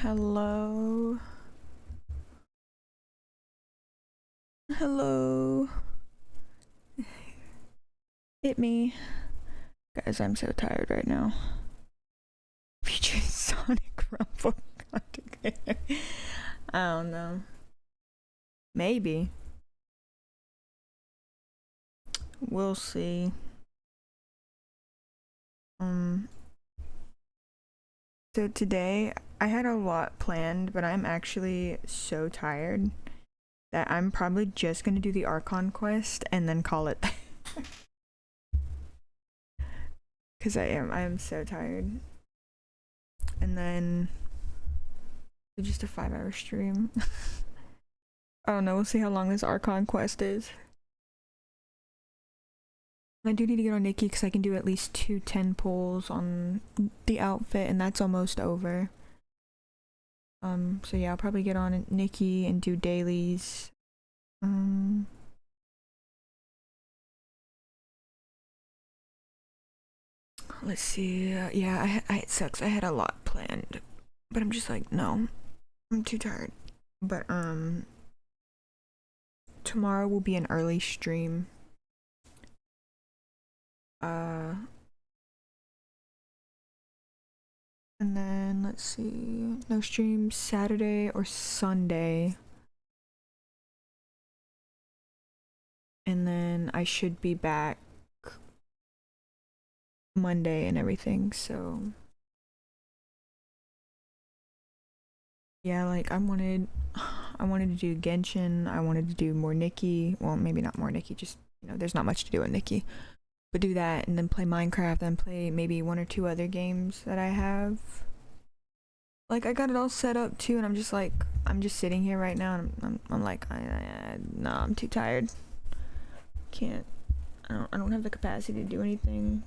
Hello. Hello. Hit me. Guys, I'm so tired right now. Featuring Sonic Rumble. I don't know. Maybe. We'll see. So today I had a lot planned, but I'm actually so tired that I'm probably just gonna do the Archon quest and then call it. Cause I am so tired. And then just a 5-hour stream. I don't know, we'll see how long this Archon quest is. I do need to get on Nikki because I can do at least 2 10 pulls on the outfit, and that's almost over. So yeah, I'll probably get on Nikki and do dailies. Let's see. Yeah, it sucks. I had a lot planned, but I'm just like, no, I'm too tired. But tomorrow will be an early stream. And then let's see, no stream Saturday or Sunday. And then I should be back Monday and everything, so yeah, like I wanted to do Genshin, I wanted to do more Nikki, well maybe not more Nikki, just, you know, there's not much to do with Nikki, but do that and then play Minecraft and play maybe 1 or 2 other games that I have. Like I got it all set up too, and I'm just like, I'm just sitting here right now and I'm like, no, I'm too tired. Can't. I don't have the capacity to do anything.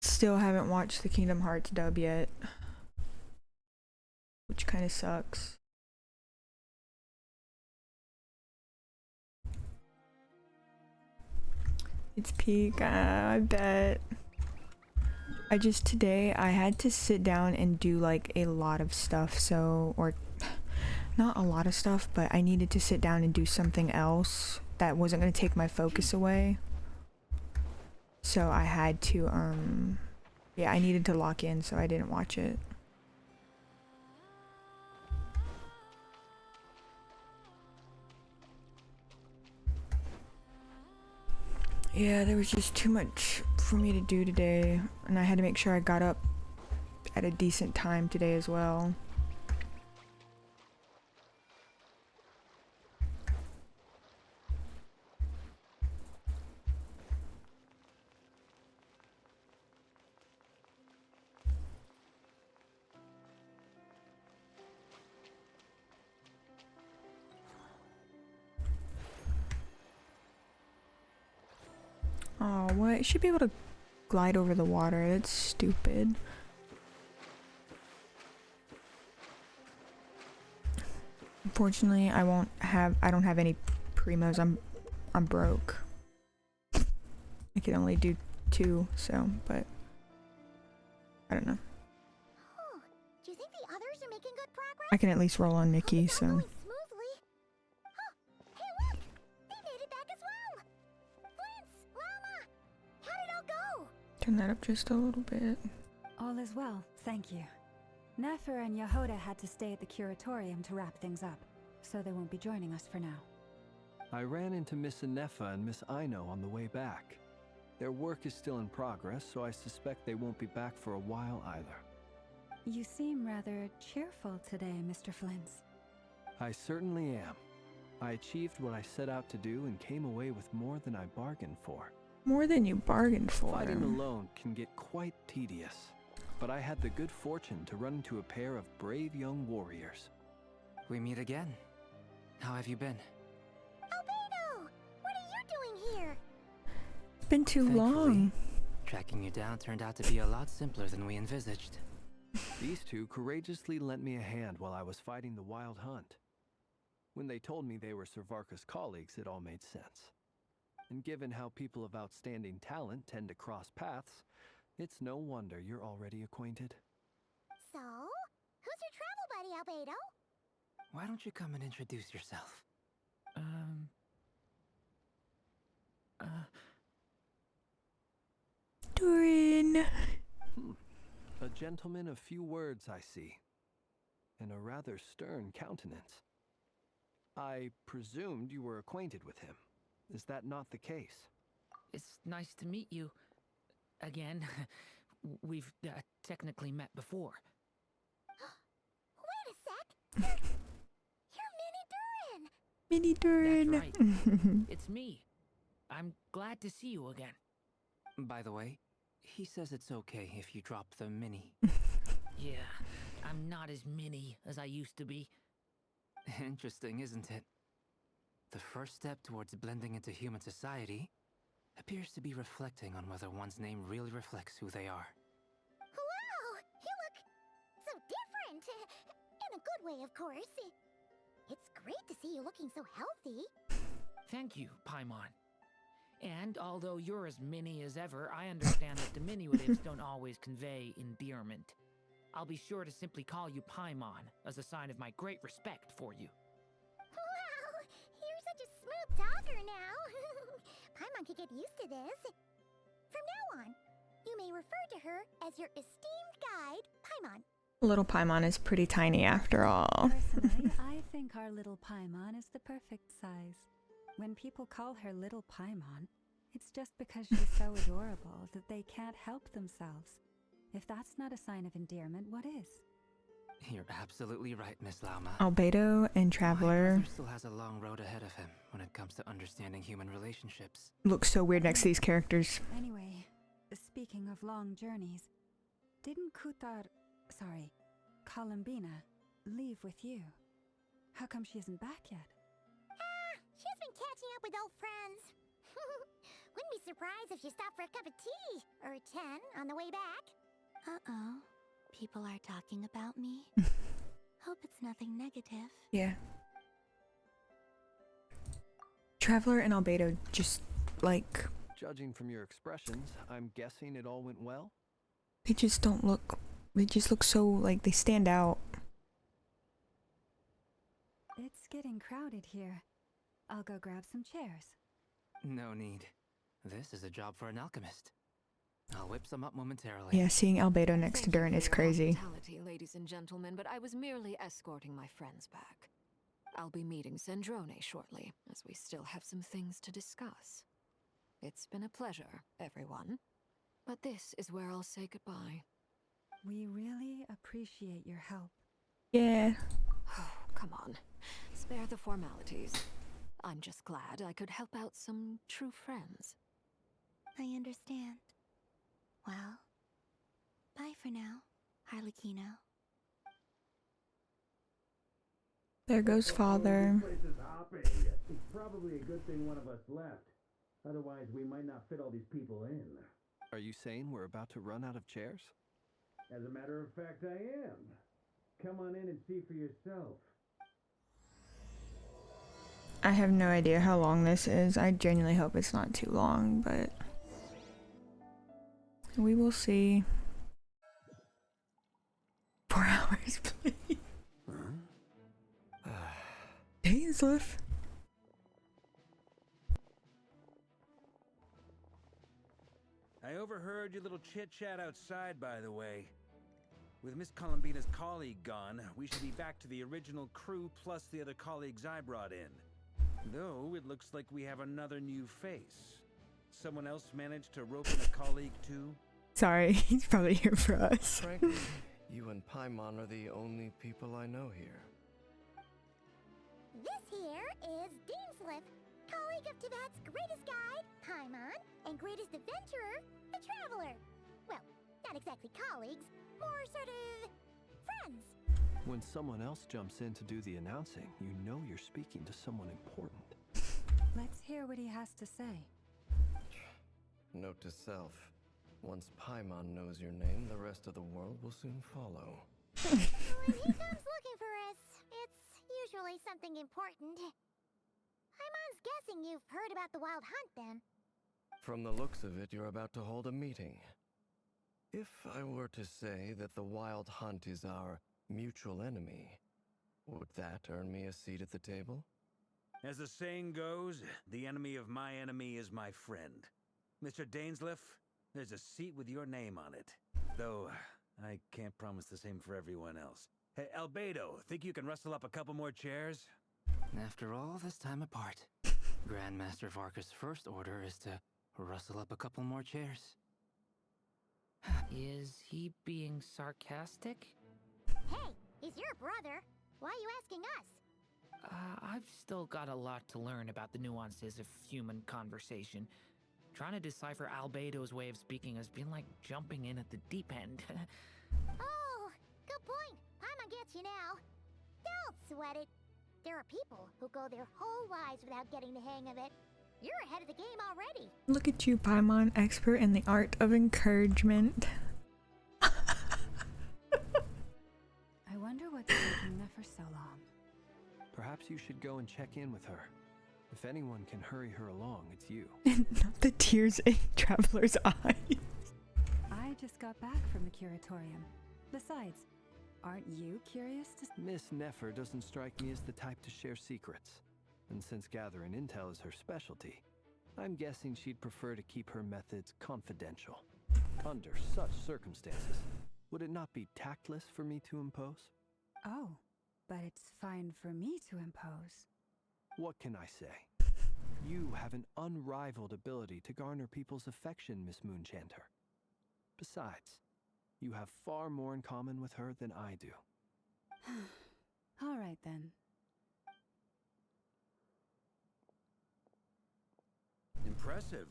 Still haven't watched the Kingdom Hearts dub yet, which kind of sucks. It's peak, I bet. Today I had to sit down and do like a lot of stuff, so, or not a lot of stuff, but I needed to sit down and do something else that wasn't going to take my focus away. So I had to, yeah, I needed to lock in, so I didn't watch it. Yeah, there was just too much for me to do today, and I had to make sure I got up at a decent time today as well. Oh, what? It should be able to glide over the water. That's stupid. Unfortunately, I don't have any primos. I'm broke. I can only do 2, so, but I don't know. Oh, do you think the others are making good progress? I can at least roll on Nikki, so. Going smoothly. Huh. Hey, look! They made it back as well. Flint's, Llama, how did it all go? Turn that up just a little bit. All is well, thank you. Nefer and Yehoda had to stay at the curatorium to wrap things up, so they won't be joining us for now. I ran into Miss Nefa and Miss Aino on the way back. Their work is still in progress, so I suspect they won't be back for a while either. You seem rather cheerful today, Mr. Flint's. I certainly am. I achieved what I set out to do and came away with more than I bargained for. More than you bargained for. Fighting alone can get quite tedious, but I had the good fortune to run into a pair of brave young warriors. We meet again. How have you been? Albedo! What are you doing here? It's been too long. Tracking you down turned out to be a lot simpler than we envisaged. These two courageously lent me a hand while I was fighting the wild hunt. When they told me they were Servarka's colleagues, it all made sense. And given how people of outstanding talent tend to cross paths, it's no wonder you're already acquainted. So, who's your travel buddy, Albedo? Why don't you come and introduce yourself? Durin. A gentleman of few words, I see, and a rather stern countenance. I presumed you were acquainted with him. Is that not the case? It's nice to meet you. Again. We've technically met before. Wait a sec. You're Mini Durin. Mini That's Durin. right. It's me. I'm glad to see you again. By the way, he says it's okay if you drop the mini. Yeah, I'm not as mini as I used to be. Interesting, isn't it? The first step towards blending into human society appears to be reflecting on whether one's name really reflects who they are. Wow, you look so different. In a good way, of course. It's great to see you looking so healthy. Thank you, Paimon. And although you're as mini as ever, I understand that diminutives don't always convey endearment. I'll be sure to simply call you Paimon as a sign of my great respect for you. Wow, you're such a smooth talker now. Paimon could get used to this. From now on, you may refer to her as your esteemed guide, Paimon. Little Paimon is pretty tiny after all. Personally, I think our little Paimon is the perfect size. When people call her Little Paimon, it's just because she's so adorable that they can't help themselves. If that's not a sign of endearment, what is? You're absolutely right, Miss Lauma. Albedo and My Traveler brother still has a long road ahead of him when it comes to understanding human relationships. look so weird next to these characters. Anyway, speaking of long journeys, didn't Columbina, leave with you? How come she isn't back yet? She's been catching up with old friends. Wouldn't be surprised if she stopped for a cup of tea or 10 on the way back. Uh-oh. People are talking about me. Hope it's nothing negative. Yeah. Traveler and Albedo just, like, Judging from your expressions, I'm guessing it all went well? they just don't look, they just look so, like, they stand out. It's getting crowded here. I'll go grab some chairs. No need. This is a job for an alchemist. I'll whip some up momentarily. Yeah, seeing Albedo next to Thank you Durin for is your crazy. hospitality, ladies and gentlemen, but I was merely escorting my friends back. I'll be meeting Sandrone shortly, as we still have some things to discuss. It's been a pleasure, everyone. But this is where I'll say goodbye. We really appreciate your help. Yeah. Oh, come on. Spare the formalities. I'm just glad I could help out some true friends. I understand. Well, bye for now, Harlequino. There goes father. This place is hopping. It's probably a good thing one of us left. Otherwise, we might not fit all these people in. Are you saying we're about to run out of chairs? As a matter of fact, I am. Come on in and see for yourself. I have no idea how long this is. I genuinely hope it's not too long, but we will see. 4 hours, please. Dainsliff. I overheard your little chit-chat outside, by the way. With Miss Columbina's colleague gone, we should be back to the original crew plus the other colleagues I brought in. Though, it looks like we have another new face. Someone else managed to rope in a colleague too? Sorry, he's probably here for us. Frankly, you and Paimon are the only people I know here. This here is Dainsliff, colleague of Tibet's greatest guide, Paimon, and greatest adventurer, the Traveler. Well, not exactly colleagues, more sort of friends. When someone else jumps in to do the announcing, you know you're speaking to someone important. Let's hear what he has to say. Note to self. Once Paimon knows your name, the rest of the world will soon follow. When he comes looking for us, it's usually something important. Paimon's guessing you've heard about the Wild Hunt, then. From the looks of it, you're about to hold a meeting. If I were to say that the Wild Hunt is our mutual enemy, would that earn me a seat at the table? As the saying goes, the enemy of my enemy is my friend. Mr. Dainsleif, there's a seat with your name on it. Though, I can't promise the same for everyone else. Hey, Albedo, think you can rustle up a couple more chairs? After all this time apart, Grandmaster Varka's first order is to rustle up a couple more chairs. Is he being sarcastic? Hey, he's your brother. Why are you asking us? I've still got a lot to learn about the nuances of human conversation. Trying to decipher Albedo's way of speaking has been like jumping in at the deep end. Oh, good point. Paimon gets you now. Don't sweat it. There are people who go their whole lives without getting the hang of it. You're ahead of the game already. Look at you, Paimon, expert in the art of encouragement. I wonder what's taking them for so long. Perhaps you should go and check in with her. If anyone can hurry her along, it's you. Not the tears in Traveler's eyes. I just got back from the curatorium. Besides, aren't you curious to... Miss Nefer doesn't strike me as the type to share secrets. And since gathering intel is her specialty, I'm guessing she'd prefer to keep her methods confidential. Under such circumstances, would it not be tactless for me to impose? Oh, but it's fine for me to impose. What can I say? You have an unrivaled ability to garner people's affection, Miss Moonchanter. Besides, you have far more in common with her than I do. All right, then. Impressive.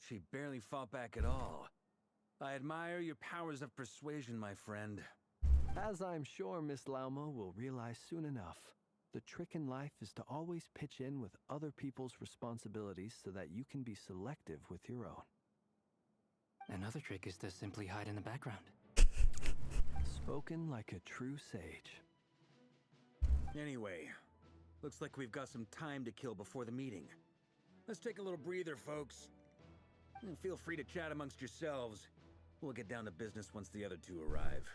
She barely fought back at all. I admire your powers of persuasion, my friend. As I'm sure Miss Lauma will realize soon enough, the trick in life is to always pitch in with other people's responsibilities so that you can be selective with your own. Another trick is to simply hide in the background. Spoken like a true sage. Anyway, looks like we've got some time to kill before the meeting. Let's take a little breather, folks. And feel free to chat amongst yourselves. We'll get down to business once the other two arrive.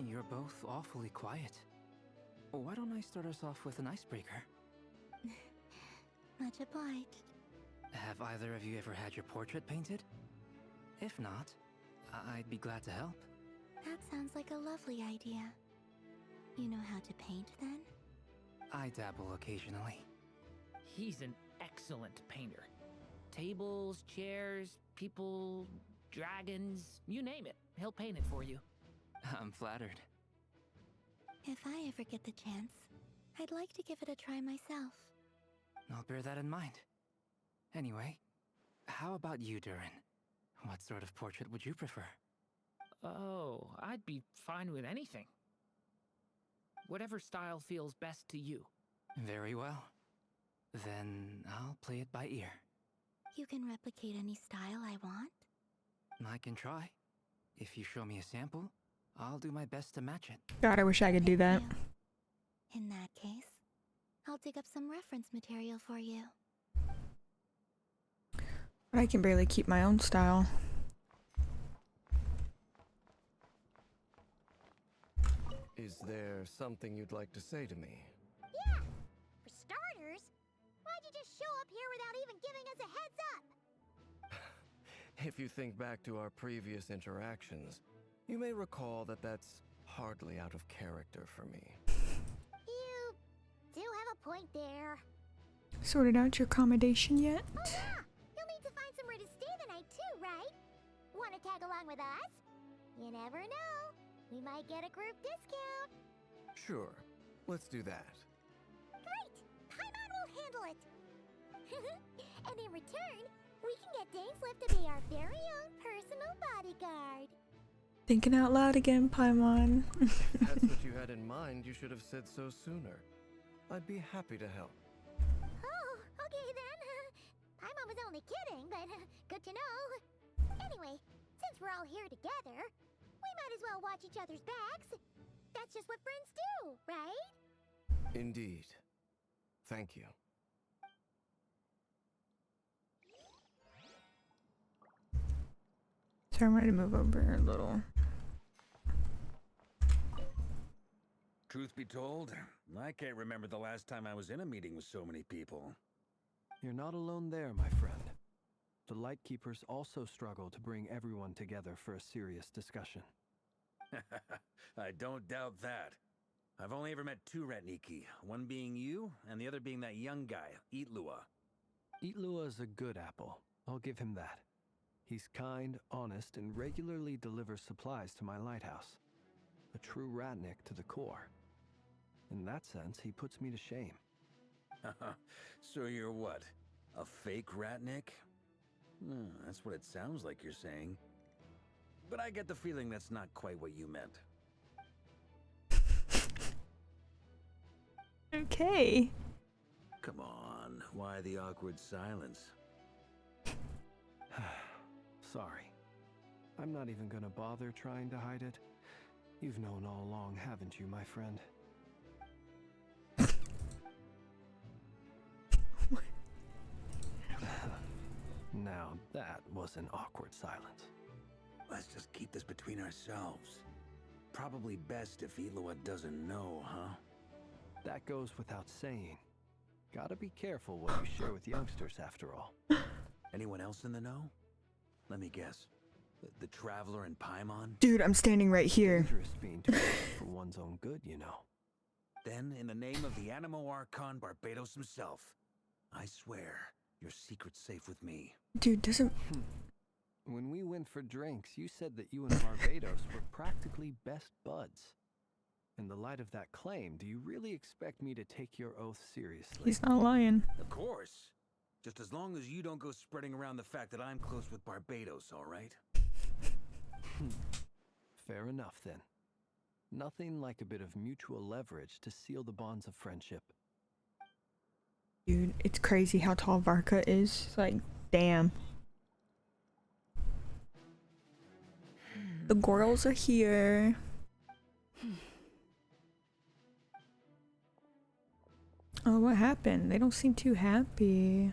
You're both awfully quiet. Why don't I start us off with an icebreaker? Much obliged. Have either of you ever had your portrait painted? If not, I'd be glad to help. That sounds like a lovely idea. You know how to paint, then? I dabble occasionally. He's an excellent painter. Tables, chairs, people, dragons, you name it. He'll paint it for you. I'm flattered. If I ever get the chance, I'd like to give it a try myself. I'll bear that in mind. Anyway, how about you, Durin? What sort of portrait would you prefer? Oh, I'd be fine with anything. Whatever style feels best to you. Very well. Then I'll play it by ear. You can replicate any style I want? I can try. If you show me a sample, I'll do my best to match it. God, I wish I could do that. Thank you. In that case, I'll dig up some reference material for you. But I can barely keep my own style. Is there something you'd like to say to me? Yeah! For starters, why'd you just show up here without even giving us a heads up? If you think back to our previous interactions, you may recall that that's hardly out of character for me. You do have a point there. Sorted out your accommodation yet? Oh yeah! You'll need to find somewhere to stay the night too, right? Wanna tag along with us? You never know. We might get a group discount. Sure, let's do that. Great! Paimon will handle it! And in return, we can get Dainsleif to be our very own personal bodyguard. Thinking out loud again, Paimon. If that's what you had in mind, you should have said so sooner. I'd be happy to help. Oh, okay then. Paimon was only kidding, but good to know. Anyway, since we're all here together, We might as well watch each other's backs. That's just what friends do, right? Indeed. Thank you. So I wanted to move over a little. Truth be told, I can't remember the last time I was in a meeting with so many people. You're not alone there, my friend. The Lightkeepers also struggle to bring everyone together for a serious discussion. I don't doubt that. I've only ever met two Ratniki, one being you, and the other being that young guy, Eatlua. Eatlua is a good apple. I'll give him that. He's kind, honest, and regularly delivers supplies to my lighthouse. A true Ratnik to the core. In that sense, he puts me to shame. So you're what? A fake Ratnik? That's what it sounds like you're saying. But I get the feeling that's not quite what you meant. Okay. Come on, why the awkward silence? Sorry. I'm not even gonna bother trying to hide it. You've known all along, haven't you, my friend? Now, that was an awkward silence. Let's just keep this between ourselves. Probably best if Eloa doesn't know, huh? That goes without saying. Gotta be careful what you share with youngsters, after all. Anyone else in the know? Let me guess. The Traveler and Paimon? Dude, I'm standing right here. Dangerous being too close for one's own good, you know. Then, in the name of the Animo Archon Barbados himself, I swear, your secret's safe with me. Dude, doesn't... When we went for drinks, you said that you and Barbados were practically best buds. In the light of that claim, do you really expect me to take your oath seriously? He's not lying. Of course. Just as long as you don't go spreading around the fact that I'm close with Barbados, all right? Fair enough, then. Nothing like a bit of mutual leverage to seal the bonds of friendship. Dude, it's crazy how tall Varka is. It's like, damn. The girls are here. Oh, what happened? They don't seem too happy.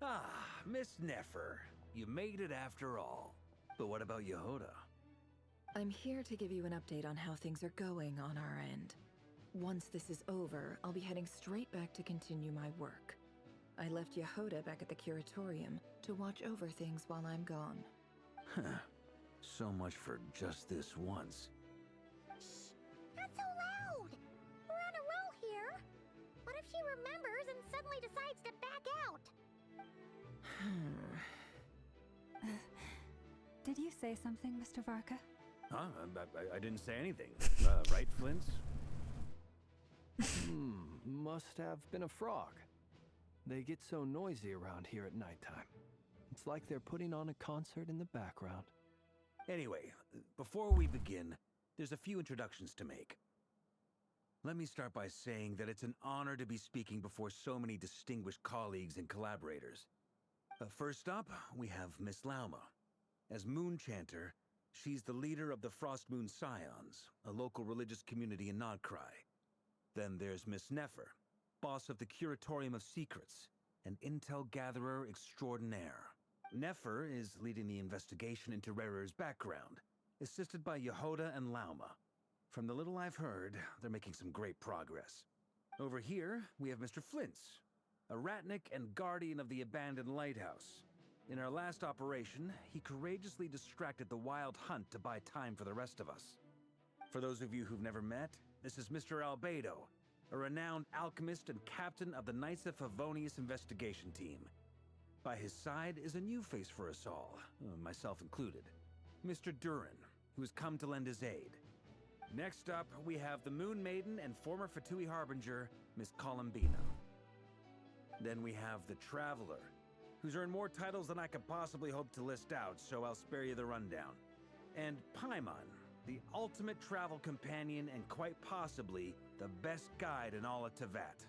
Ah, Miss Nefer. You made it after all. But what about Yehoda? I'm here to give you an update on how things are going on our end. Once this is over, I'll be heading straight back to continue my work. I left Yehoda back at the Curatorium to watch over things while I'm gone. Huh. So much for just this once. Shh! Not so loud! We're on a roll here! What if she remembers and suddenly decides to back out? Did you say something, Mr. Varka? Huh? I didn't say anything. Right, Flints? Must have been a frog. They get so noisy around here at nighttime. It's like they're putting on a concert in the background. Anyway, before we begin, there's a few introductions to make. Let me start by saying that it's an honor to be speaking before so many distinguished colleagues and collaborators. First up, we have Miss Lauma. As Moon Chanter, she's the leader of the Frost Moon Scions, a local religious community in Nodcry. Then there's Miss Nefer, boss of the Curatorium of Secrets, an intel gatherer extraordinaire. Nefer is leading the investigation into Rerer's background, assisted by Yehoda and Lauma. From the little I've heard, they're making some great progress. Over here, we have Mr. Flintz, a Ratnik and guardian of the abandoned lighthouse. In our last operation, he courageously distracted the wild hunt to buy time for the rest of us. For those of you who've never met, this is Mr. Albedo, a renowned alchemist and captain of the Knights of Favonius investigation team. By his side is a new face for us all, myself included, Mr. Durin, who has come to lend his aid. Next up, we have the Moon Maiden and former Fatui Harbinger, Miss Columbina. Then we have the Traveler, who's earned more titles than I could possibly hope to list out, so I'll spare you the rundown. And Paimon, the ultimate travel companion and quite possibly the best guide in all of Tevat.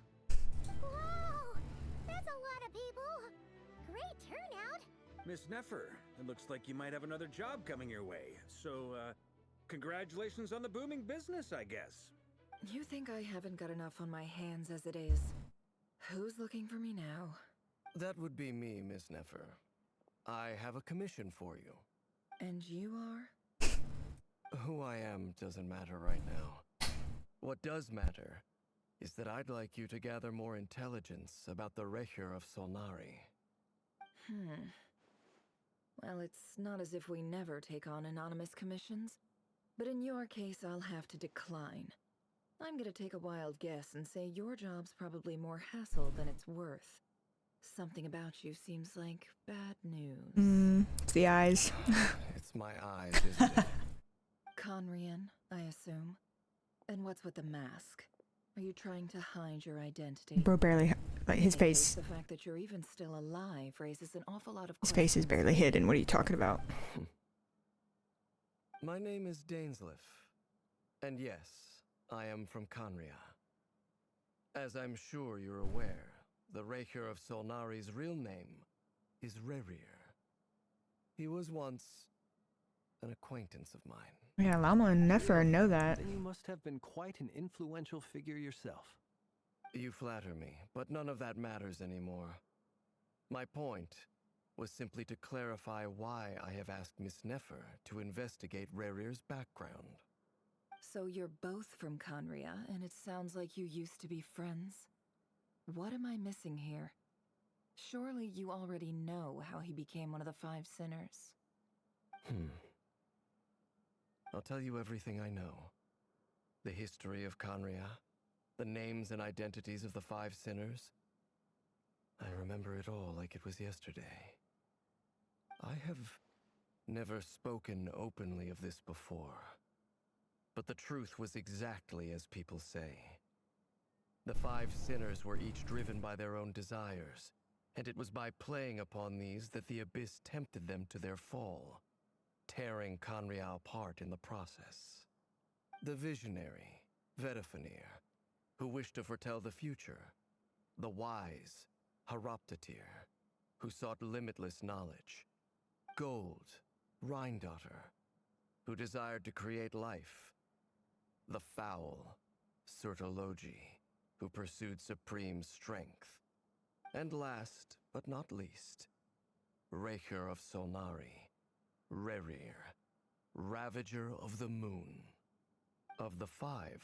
Whoa! That's a lot of people! Great turnout! Miss Neffer, it looks like you might have another job coming your way. So, congratulations on the booming business, I guess. You think I haven't got enough on my hands as it is? Who's looking for me now? That would be me, Miss Neffer. I have a commission for you. And you are? Who I am doesn't matter right now. What does matter is that I'd like you to gather more intelligence about the Recher of Solnari. Well, it's not as if we never take on anonymous commissions. But in your case, I'll have to decline. I'm gonna take a wild guess and say your job's probably more hassle than it's worth. Something about you seems like bad news. It's the eyes. It's my eyes, isn't it? Conrian, I assume. And what's with the mask? Are you trying to hide your identity? Bro barely, like his In face. case, the fact that you're even still alive raises an awful lot of His questions. face is barely hidden. What are you talking about? My name is Dainsleif. And yes, I am from Conria. As I'm sure you're aware, the Recher of Solnari's real name is Rerir. He was once an acquaintance of mine. Yeah, Lama and Nefer know that. Then you must have been quite an influential figure yourself. You flatter me, but none of that matters anymore. My point was simply to clarify why I have asked Miss Neffer to investigate Rerir's background. So you're both from Conria, and it sounds like you used to be friends? What am I missing here? Surely you already know how he became one of the Five Sinners. I'll tell you everything I know. The history of Conria, the names and identities of the Five Sinners. I remember it all like it was yesterday. I have never spoken openly of this before. But the truth was exactly as people say. The Five Sinners were each driven by their own desires, and it was by playing upon these that the Abyss tempted them to their fall, tearing Conria apart in the process. The visionary, Vedifenir, who wished to foretell the future. The wise, Haroptatir, who sought limitless knowledge. Gold, Rhindaughter, who desired to create life. The foul, Sertologi, who pursued supreme strength. And last, but not least, Recher of Solnari, Rerir, Ravager of the Moon. Of the five,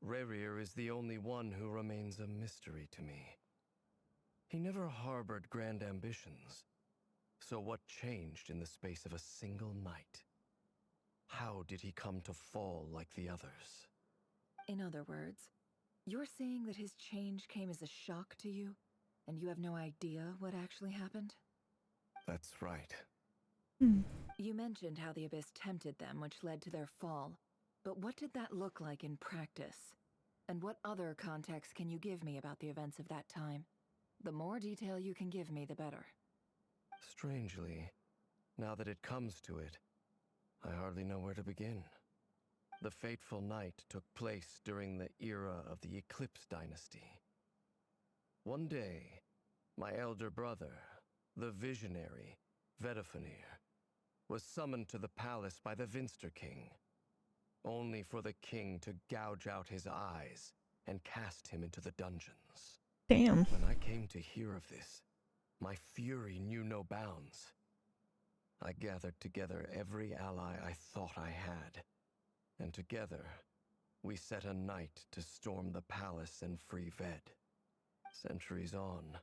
Rerir is the only one who remains a mystery to me. He never harbored grand ambitions. So what changed in the space of a single night? How did he come to fall like the others? In other words, you're saying that his change came as a shock to you, and you have no idea what actually happened? That's right. You mentioned how the Abyss tempted them, which led to their fall. But what did that look like in practice? And what other context can you give me about the events of that time? The more detail you can give me, the better. Strangely, now that it comes to it, I hardly know where to begin. The fateful night took place during the era of the Eclipse Dynasty. One day, my elder brother, the visionary, Vedifenir, was summoned to the palace by the Vinster King, only for the king to gouge out his eyes and cast him into the dungeons. Damn. When I came to hear of this, my fury knew no bounds. I gathered together every ally I thought I had, and together we set a night to storm the palace and free Ved. Centuries on,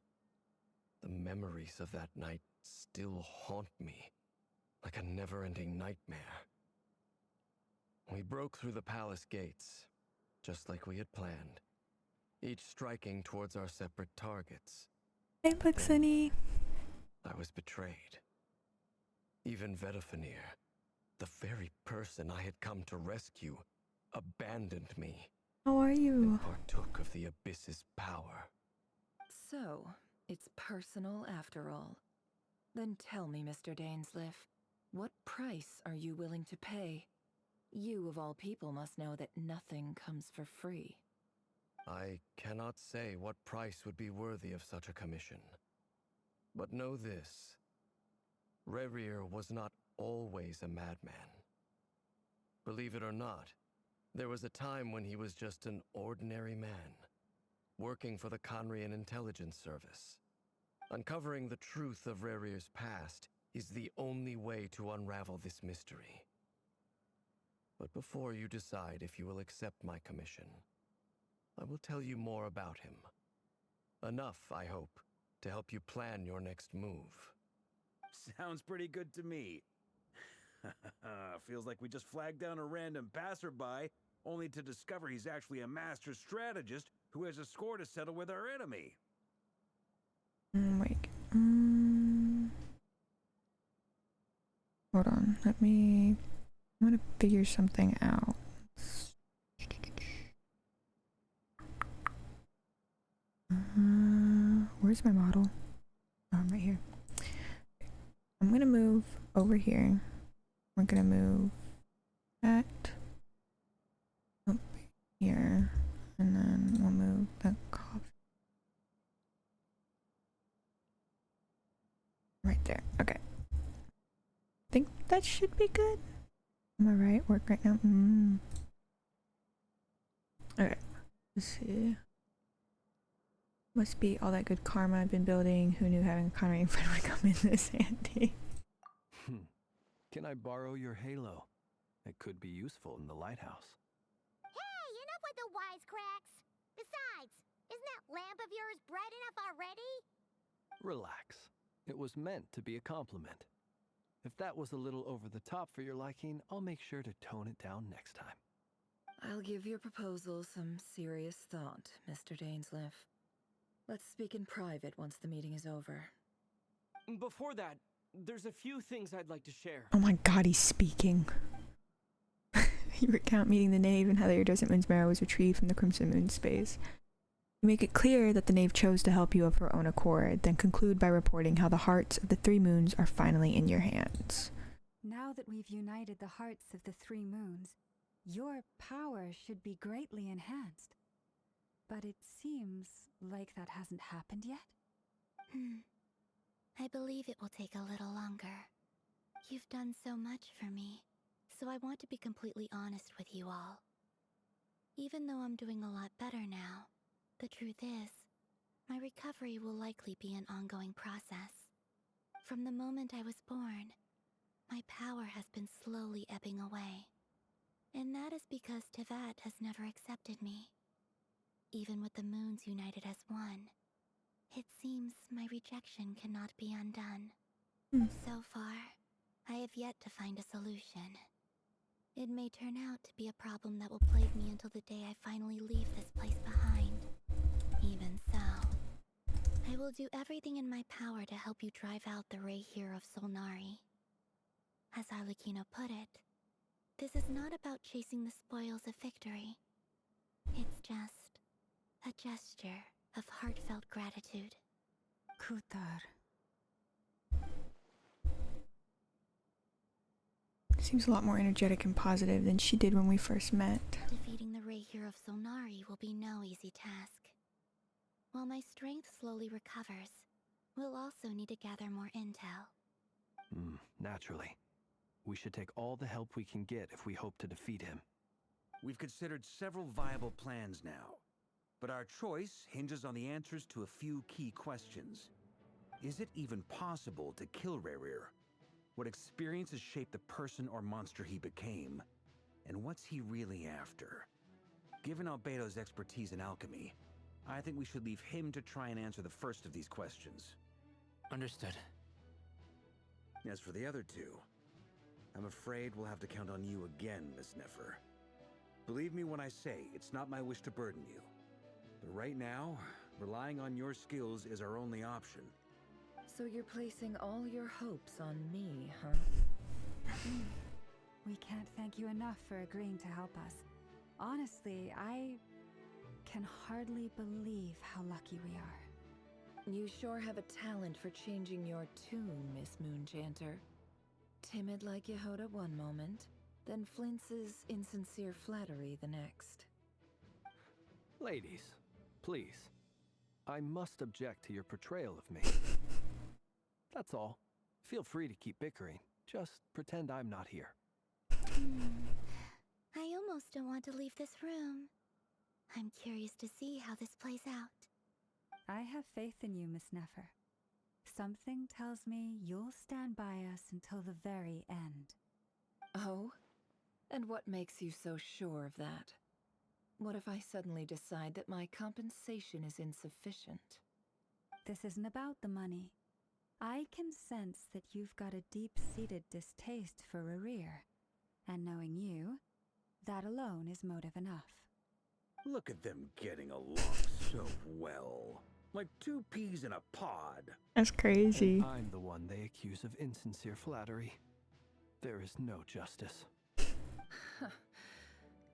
the memories of that night still haunt me like a never-ending nightmare. We broke through the palace gates, just like we had planned, each striking towards our separate targets. Hey, Buxony. I was betrayed. Even Vedifenir, the very person I had come to rescue, abandoned me. How are you? And partook of the Abyss's power. So, it's personal after all. Then tell me, Mr. Dainsleif, what price are you willing to pay? You, of all people, must know that nothing comes for free. I cannot say what price would be worthy of such a commission. But know this. Rerir was not always a madman. Believe it or not, there was a time when he was just an ordinary man, working for the Conrian Intelligence Service. Uncovering the truth of Rerir's past is the only way to unravel this mystery. But before you decide if you will accept my commission, I will tell you more about him. Enough, I hope, to help you plan your next move. Sounds pretty good to me. Feels like we just flagged down a random passerby, only to discover he's actually a master strategist who has a score to settle with our enemy. Wait. Hold on. I'm gonna figure something out. Where's my model? Oh, I'm right here. I'm gonna move over here. We're gonna move that up here, and then we'll move the coffee right there. Okay. Think that should be good. Am I right? Work right now? Okay. Let's see. Must be all that good karma I've been building. Who knew having a Conrian friend would come in this handy? Can I borrow your halo? It could be useful in the lighthouse. Hey, enough with the wisecracks! Besides, isn't that lamp of yours bright enough already? Relax. It was meant to be a compliment. If that was a little over the top for your liking, I'll make sure to tone it down next time. I'll give your proposal some serious thought, Mr. Dainsleif. Let's speak in private once the meeting is over. Before that, there's a few things I'd like to share. Oh my god, he's speaking. You recount meeting the knave and how the iridescent moon's marrow was retrieved from the crimson moon space. You make it clear that the knave chose to help you of her own accord, then conclude by reporting how the hearts of the three moons are finally in your hands. Now that we've united the hearts of the three moons, your power should be greatly enhanced. But it seems like that hasn't happened yet? I believe it will take a little longer. You've done so much for me, so I want to be completely honest with you all. Even though I'm doing a lot better now, the truth is, my recovery will likely be an ongoing process. From the moment I was born, my power has been slowly ebbing away. And that is because Tevat has never accepted me. Even with the moons united as one, it seems my rejection cannot be undone. So far, I have yet to find a solution. It may turn out to be a problem that will plague me until the day I finally leave this place behind. Even so, I will do everything in my power to help you drive out the Ray here of Solnari. As Arlecchino put it, this is not about chasing the spoils of victory. It's just a gesture of heartfelt gratitude. Kutar. Seems a lot more energetic and positive than she did when we first met. Defeating the Ray here of Solnari will be no easy task. While my strength slowly recovers, we'll also need to gather more intel. Naturally. We should take all the help we can get if we hope to defeat him. We've considered several viable plans now, but our choice hinges on the answers to a few key questions. Is it even possible to kill Rerir? What experiences shaped the person or monster he became? And what's he really after? Given Albedo's expertise in alchemy, I think we should leave him to try and answer the first of these questions. Understood. As for the other two, I'm afraid we'll have to count on you again, Miss Nefer. Believe me when I say it's not my wish to burden you. But right now, relying on your skills is our only option. So you're placing all your hopes on me, huh? We can't thank you enough for agreeing to help us. Honestly, I can hardly believe how lucky we are. You sure have a talent for changing your tune, Miss Moonchanter. Timid like Yehoda one moment, then flinches insincere flattery the next. Ladies, please. I must object to your portrayal of me. That's all. Feel free to keep bickering. Just pretend I'm not here. I almost don't want to leave this room. I'm curious to see how this plays out. I have faith in you, Miss Nefer. Something tells me you'll stand by us until the very end. Oh? And what makes you so sure of that? What if I suddenly decide that my compensation is insufficient? This isn't about the money. I can sense that you've got a deep-seated distaste for Rerir. And knowing you, that alone is motive enough. Look at them getting along so well. Like two peas in a pod. That's crazy. And I'm the one they accuse of insincere flattery. There is no justice.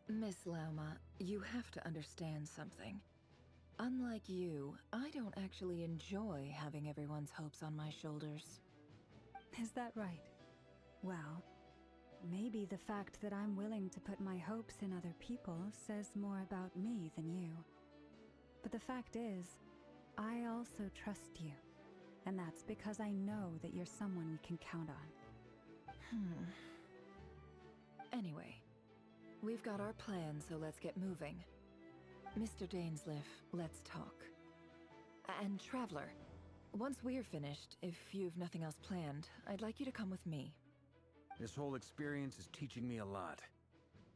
Miss Lauma, you have to understand something. Unlike you, I don't actually enjoy having everyone's hopes on my shoulders. Is that right? Well, maybe the fact that I'm willing to put my hopes in other people says more about me than you. But the fact is, I also trust you. And that's because I know that you're someone we can count on. Anyway, we've got our plan, so let's get moving. Mr. Dainsliff, let's talk. And Traveler, once we're finished, if you've nothing else planned, I'd like you to come with me. This whole experience is teaching me a lot.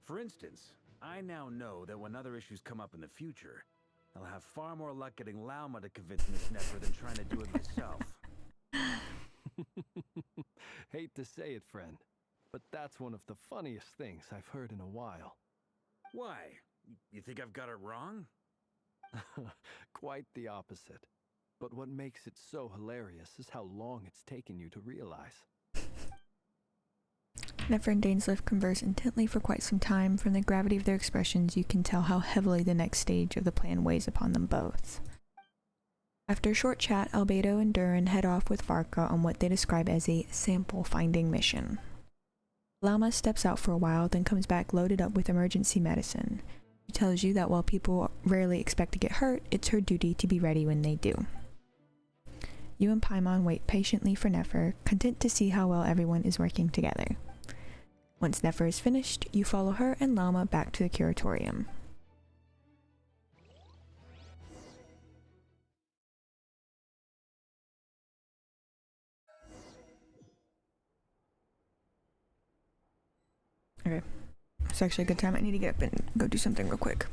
For instance, I now know that when other issues come up in the future, I'll have far more luck getting Lauma to convince Miss Nefer than trying to do it myself. Hate to say it, friend, but that's one of the funniest things I've heard in a while. Why? You think I've got it wrong? Quite the opposite. But what makes it so hilarious is how long it's taken you to realize. Nefer and Dainsliff converse intently for quite some time. From the gravity of their expressions, you can tell how heavily the next stage of the plan weighs upon them both. After a short chat, Albedo and Durin head off with Varka on what they describe as a sample-finding mission. Lauma steps out for a while, then comes back loaded up with emergency medicine. She tells you that while people rarely expect to get hurt, it's her duty to be ready when they do. You and Paimon wait patiently for Nefer, content to see how well everyone is working together. Once Nefer is finished, you follow her and Lauma back to the curatorium. Okay, it's actually a good time. I need to get up and go do something real quick.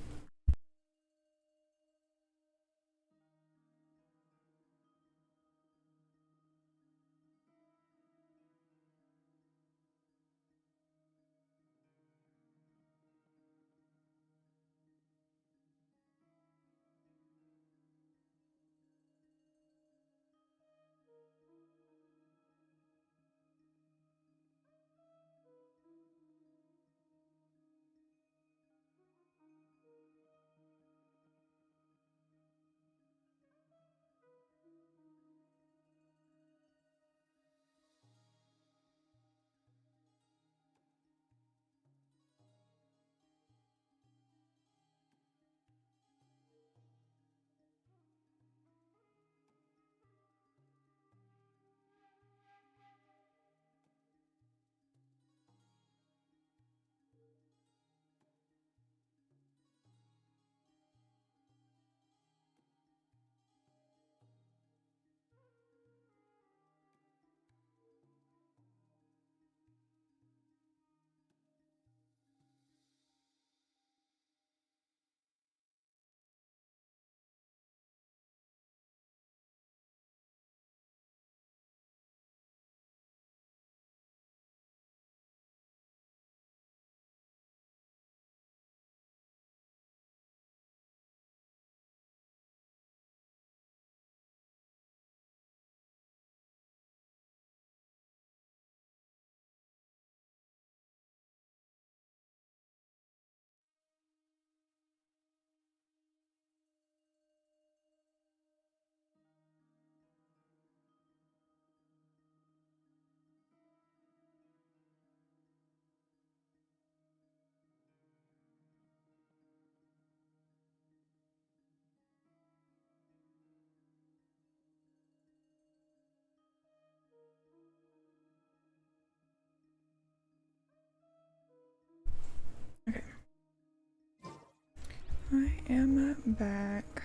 am back.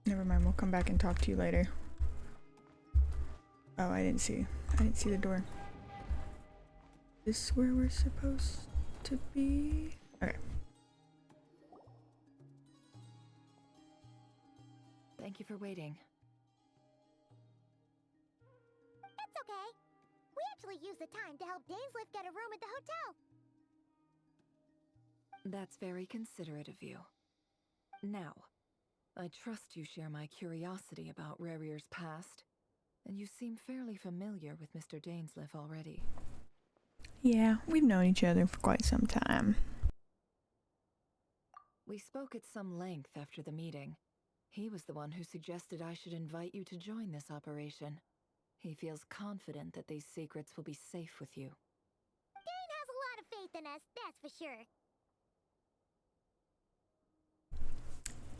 Never mind, we'll come back and talk to you later. Oh, I didn't see the door. This is where we're supposed to be? Okay. Thank you for waiting. It's okay. We actually used the time to help Dainsliff get a room at the hotel. That's very considerate of you. Now, I trust you share my curiosity about Rarier's past, and you seem fairly familiar with Mr. Dainsliff already. Yeah, we've known each other for quite some time. We spoke at some length after the meeting. He was the one who suggested I should invite you to join this operation. He feels confident that these secrets will be safe with you. Dane has a lot of faith in us, that's for sure.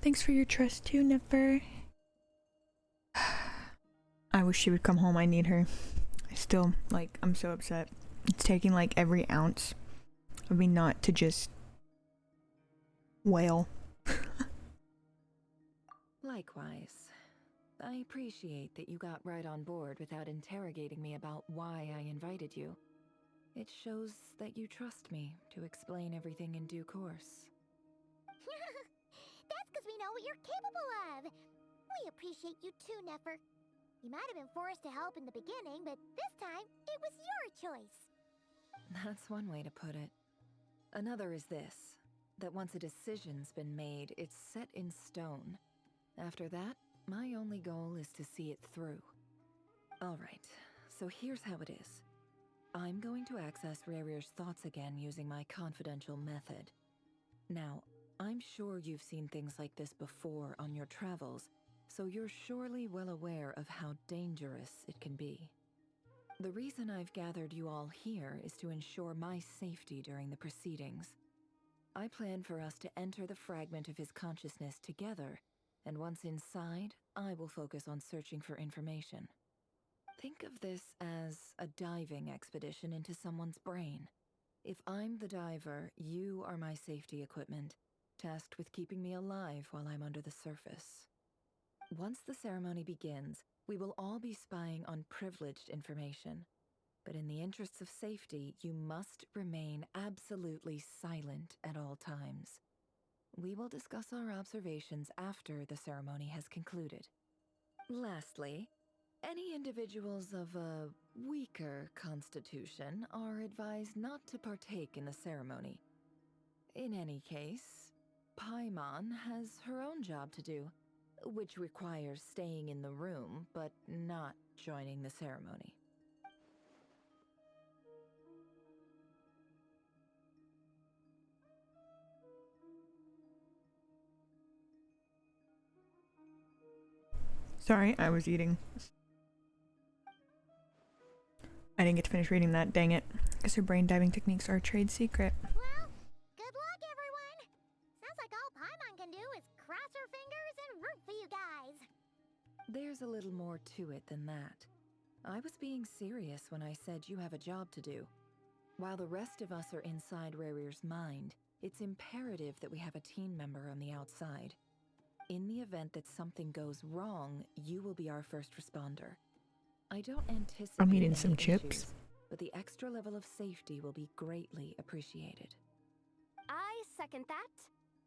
Thanks for your trust too, Nipper. I wish she would come home. I need her. I'm so upset. It's taking like every ounce of me not to just wail. Likewise. I appreciate that you got right on board without interrogating me about why I invited you. It shows that you trust me to explain everything in due course. That's because we know what you're capable of. We appreciate you too, Neffer. You might have been forced to help in the beginning, but this time, it was your choice. That's one way to put it. Another is this, that once a decision's been made, it's set in stone. After that, my only goal is to see it through. Alright, so here's how it is. I'm going to access Rarier's thoughts again using my confidential method. Now, I'm sure you've seen things like this before on your travels, so you're surely well aware of how dangerous it can be. The reason I've gathered you all here is to ensure my safety during the proceedings. I plan for us to enter the fragment of his consciousness together, and once inside, I will focus on searching for information. Think of this as a diving expedition into someone's brain. If I'm the diver, you are my safety equipment, tasked with keeping me alive while I'm under the surface. Once the ceremony begins, we will all be spying on privileged information. But in the interests of safety, you must remain absolutely silent at all times. We will discuss our observations after the ceremony has concluded. Lastly, any individuals of a weaker constitution are advised not to partake in the ceremony. In any case, Paimon has her own job to do, which requires staying in the room but not joining the ceremony. Sorry, I was eating. I didn't get to finish reading that, dang it. Guess her brain diving techniques are a trade secret. Well, good luck, everyone. Sounds like all Paimon can do is cross her fingers and root for you guys. There's a little more to it than that. I was being serious when I said you have a job to do. While the rest of us are inside Rarier's mind, it's imperative that we have a team member on the outside. In the event that something goes wrong, you will be our first responder. I don't anticipate I'm eating any some chips. issues, but the extra level of safety will be greatly appreciated. I second that.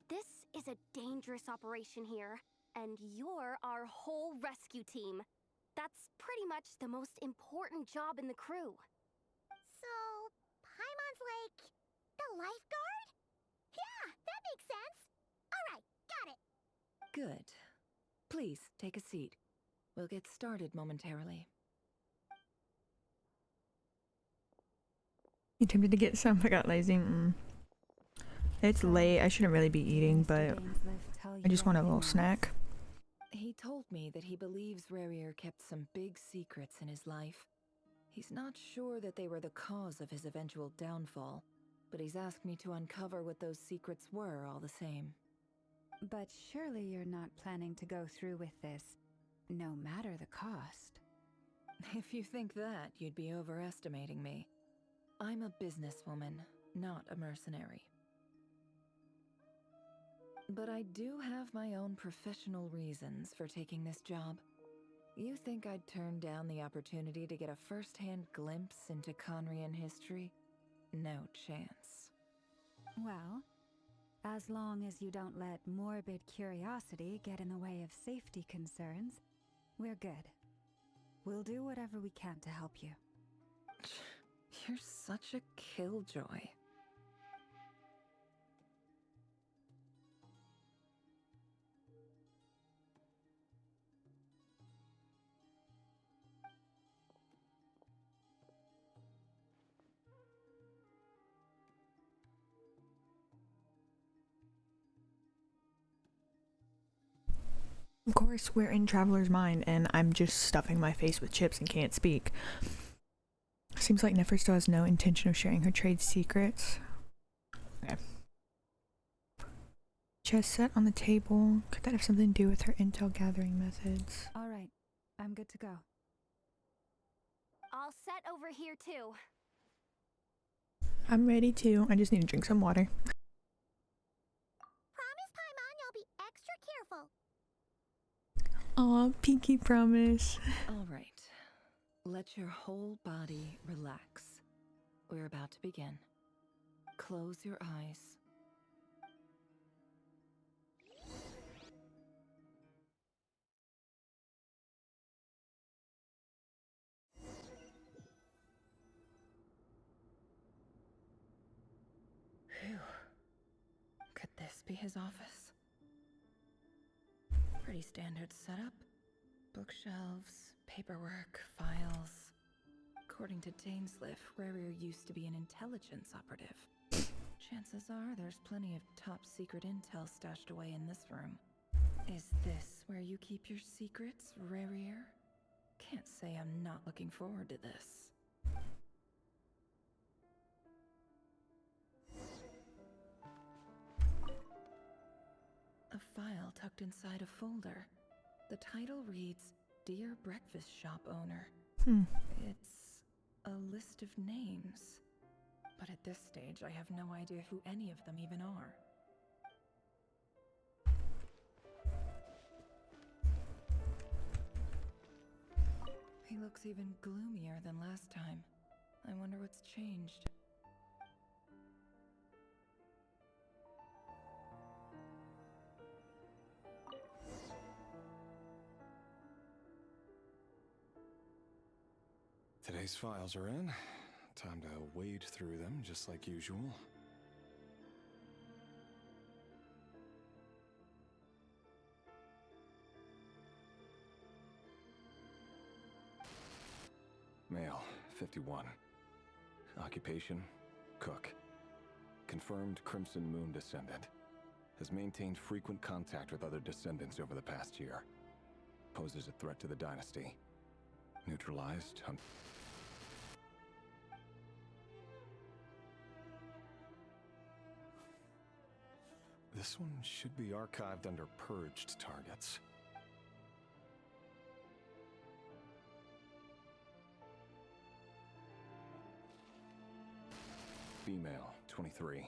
This is a dangerous operation here, and you're our whole rescue team. That's pretty much the most important job in the crew. So, Paimon's like the lifeguard? Yeah, that makes sense. Alright, got it. Good. Please, take a seat. We'll get started momentarily. You tempted to get some? I got lazy. It's late. I shouldn't really be eating, but I just want a little snack. He told me that he believes Rarier kept some big secrets in his life. He's not sure that they were the cause of his eventual downfall, but he's asked me to uncover what those secrets were all the same. But surely you're not planning to go through with this, no matter the cost. If you think that, you'd be overestimating me. I'm a businesswoman, not a mercenary. But I do have my own professional reasons for taking this job. You think I'd turn down the opportunity to get a first-hand glimpse into Conrian history? No chance. Well, as long as you don't let morbid curiosity get in the way of safety concerns, we're good. We'll do whatever we can to help you. You're such a killjoy. Of course, we're in Traveler's Mind, and I'm just stuffing my face with chips and can't speak. Seems like Nefer still has no intention of sharing her trade secrets. Okay. Chest set on the table. Could that have something to do with her intel gathering methods? All right, I'm good to go. All set over here, too. I'm ready too. I just need to drink some water. Promise, Paimon, you'll be extra careful. Aw, pinky promise. All right. Let your whole body relax. We're about to begin. Close your eyes. Phew. Could this be his office? Pretty standard setup. Bookshelves, paperwork, files. According to Dainsliff, Rarier used to be an intelligence operative. Chances are there's plenty of top secret intel stashed away in this room. Is this where you keep your secrets, Rarier? Can't say I'm not looking forward to this. A file tucked inside a folder. The title reads, Dear Breakfast Shop Owner. It's a list of names. But at this stage, I have no idea who any of them even are. He looks even gloomier than last time. I wonder what's changed. Today's files are in. Time to wade through them, just like usual. Male, 51. Occupation, cook. Confirmed Crimson Moon descendant. Has maintained frequent contact with other descendants over the past year. Poses a threat to the dynasty. Neutralized. This one should be archived under purged targets. Female, 23.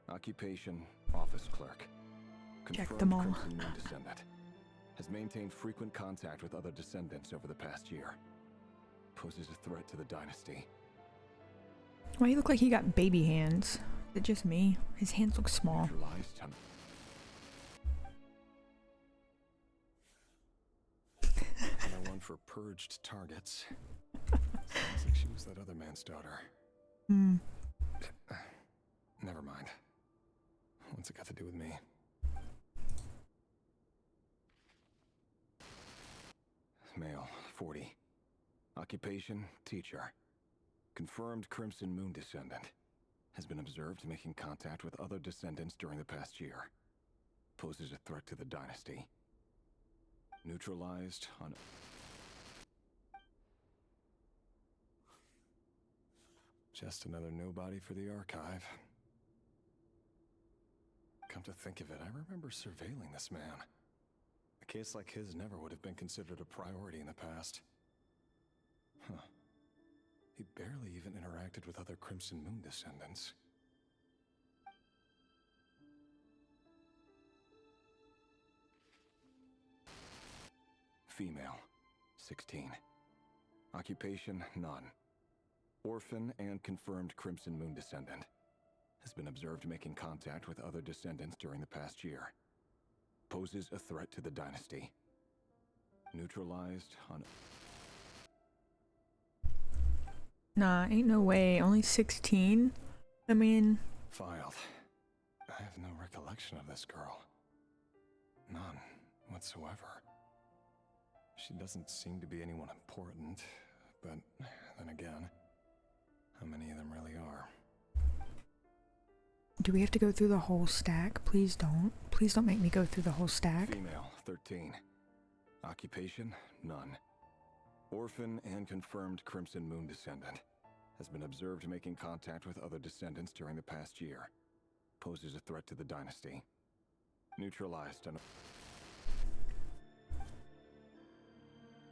Occupation, office clerk. Check them all. Crimson Moon descendant. Has maintained frequent contact with other descendants over the past year. Poses a threat to the dynasty. Why, he look like he got baby hands? Is it just me? His hands look small. Neutralized. Another one for purged targets. Sounds like she was that other man's daughter. Never mind. What's it got to do with me? Male, 40. Occupation, teacher. Confirmed Crimson Moon descendant. Has been observed making contact with other descendants during the past year. Poses a threat to the dynasty. Neutralized on... Just another nobody for the archive. Come to think of it, I remember surveilling this man. A case like his never would have been considered a priority in the past. Huh. He barely even interacted with other Crimson Moon descendants. Female, 16. Occupation, none. Orphan and confirmed Crimson Moon descendant. Has been observed making contact with other descendants during the past year. Poses a threat to the dynasty. Neutralized on... Nah, ain't no way. Only 16? I mean... Filed. I have no recollection of this girl. None whatsoever. She doesn't seem to be anyone important, but then again, how many of them really are? Do we have to go through the whole stack? Please don't. Please don't make me go through the whole stack. Female, 13. Occupation, none. Orphan and confirmed Crimson Moon descendant. Has been observed making contact with other descendants during the past year. Poses a threat to the dynasty. Neutralized on...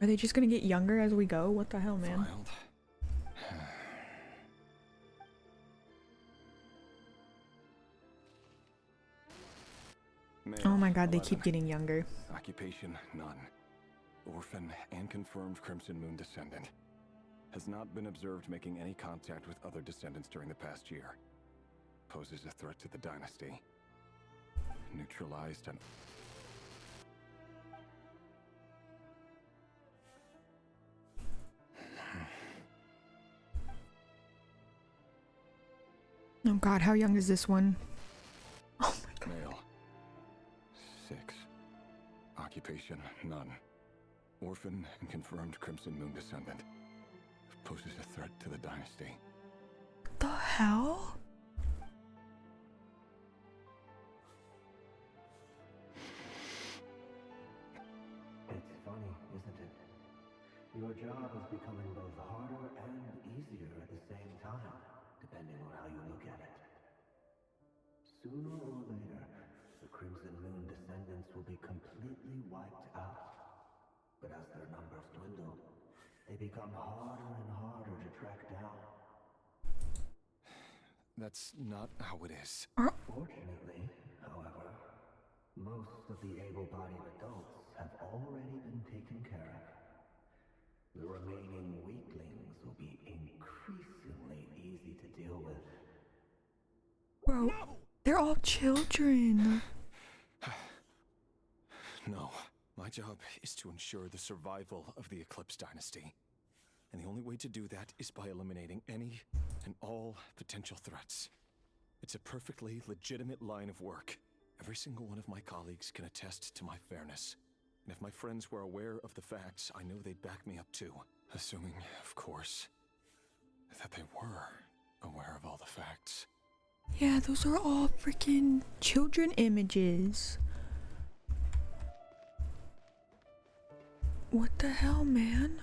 Are they just gonna get younger as we go? What the hell, man? Filed. Male, Oh my god, they 11. keep getting younger. Occupation, none. Orphan and confirmed Crimson Moon descendant. Has not been observed making any contact with other descendants during the past year. Poses a threat to the dynasty. Neutralized on... Oh god, how young is this one? Oh my god. Male. 6. Occupation, none. Orphan and confirmed Crimson Moon descendant. Poses a threat to the dynasty. What the hell? It's funny, isn't it? Your job is becoming both harder and easier at the same time, depending on how you look at it. Sooner or later, the Crimson Moon descendants will be completely wiped out. But as their numbers dwindle, they become harder and harder to track down. That's not how it is. Fortunately, however, most of the able-bodied adults have already been taken care of. The remaining weaklings will be increasingly easy to deal with. Bro, they're all children. No. My job is to ensure the survival of the Eclipse Dynasty. And the only way to do that is by eliminating any and all potential threats. It's a perfectly legitimate line of work. Every single one of my colleagues can attest to my fairness. And if my friends were aware of the facts, I know they'd back me up too. Assuming, of course, that they were aware of all the facts. Yeah, those are all freaking children images. What the hell, man?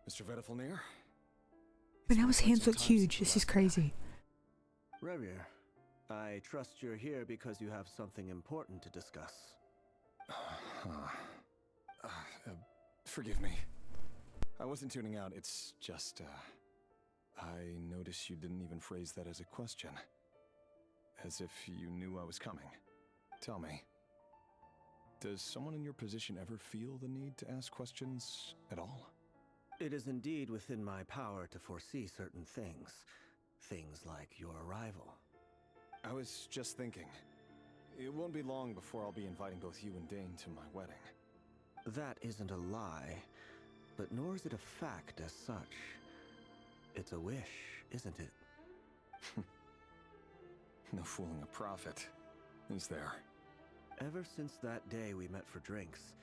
Mr. Vedifalnir? But now his hands look huge. This is crazy. Revir, I trust you're here because you have something important to discuss. Forgive me. I wasn't tuning out. It's just, I noticed you didn't even phrase that as a question. As if you knew I was coming. Tell me, does someone in your position ever feel the need to ask questions at all? It is indeed within my power to foresee certain things. Things like your arrival. I was just thinking. It won't be long before I'll be inviting both you and Dane to my wedding. That isn't a lie, but nor is it a fact as such. It's a wish, isn't it? No fooling a prophet, is there? Ever since that day we met for drinks,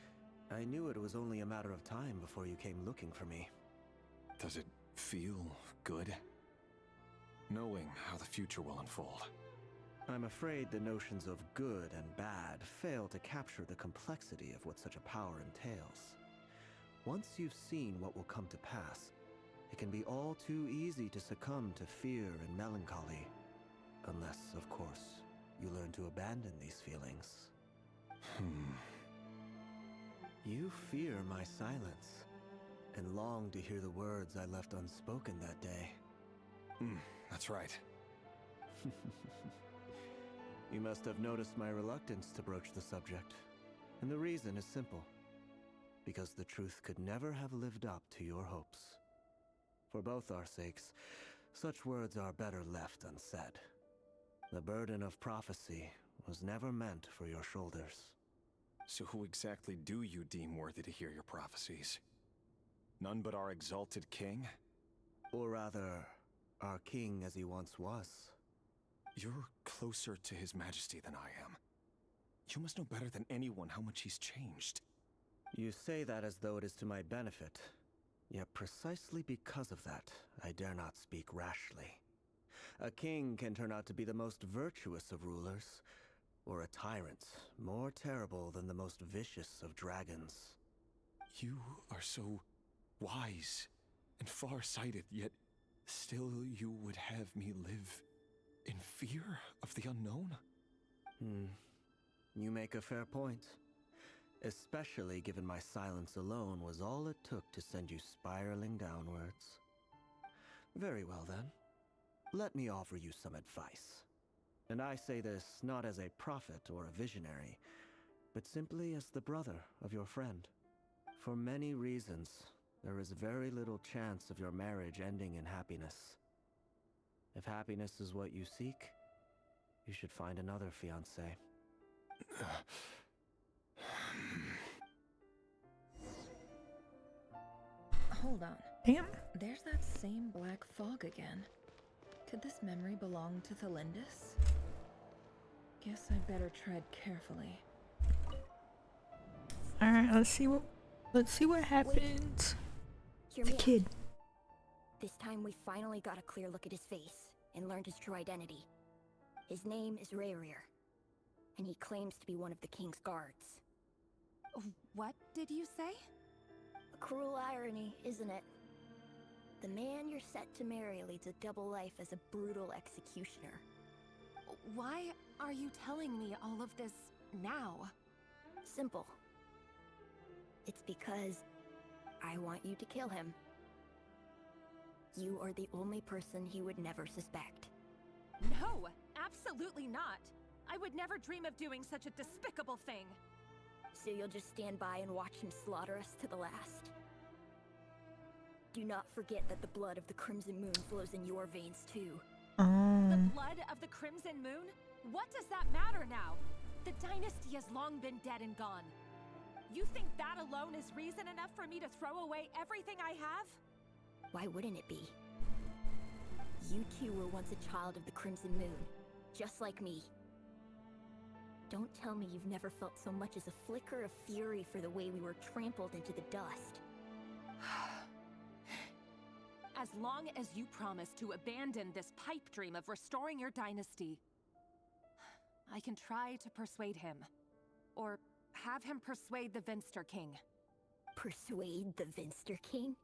I knew it was only a matter of time before you came looking for me. Does it feel good? Knowing how the future will unfold. I'm afraid the notions of good and bad fail to capture the complexity of what such a power entails. Once you've seen what will come to pass, it can be all too easy to succumb to fear and melancholy. Unless, of course, you learn to abandon these feelings. You fear my silence, and long to hear the words I left unspoken that day. That's right. You must have noticed my reluctance to broach the subject, and the reason is simple. Because the truth could never have lived up to your hopes. For both our sakes, such words are better left unsaid. The burden of prophecy was never meant for your shoulders. So who exactly do you deem worthy to hear your prophecies? None but our exalted king? Or rather, our king as he once was. You're closer to his majesty than I am. You must know better than anyone how much he's changed. You say that as though it is to my benefit. Yet precisely because of that, I dare not speak rashly. A king can turn out to be the most virtuous of rulers, or a tyrant more terrible than the most vicious of dragons. You are so wise and far-sighted, yet still you would have me live in fear of the unknown? You make a fair point. Especially given my silence alone was all it took to send you spiraling downwards. Very well then. Let me offer you some advice. And I say this not as a prophet or a visionary, but simply as the brother of your friend. For many reasons, there is very little chance of your marriage ending in happiness. If happiness is what you seek, you should find another fiancé. Hold on. Damn. There's that same black fog again. Could this memory belong to Thelindis? Guess I'd better tread carefully. Alright, let's see what happens. Hear The me out. kid. This time we finally got a clear look at his face and learned his true identity. His name is Rayrir, and he claims to be one of the king's guards. What did you say? A cruel irony, isn't it? The man you're set to marry leads a double life as a brutal executioner. Why are you telling me all of this now? Simple. It's because I want you to kill him. You are the only person he would never suspect. No, absolutely not. I would never dream of doing such a despicable thing. So you'll just stand by and watch him slaughter us to the last? Do not forget that the blood of the Crimson Moon flows in your veins too. The blood of the Crimson Moon? What does that matter now? The dynasty has long been dead and gone. You think that alone is reason enough for me to throw away everything I have? Why wouldn't it be? You two were once a child of the Crimson Moon, just like me. Don't tell me you've never felt so much as a flicker of fury for the way we were trampled into the dust. As long as you promise to abandon this pipe dream of restoring your dynasty, I can try to persuade him. Or have him persuade the Vinster King. Persuade the Vinster King?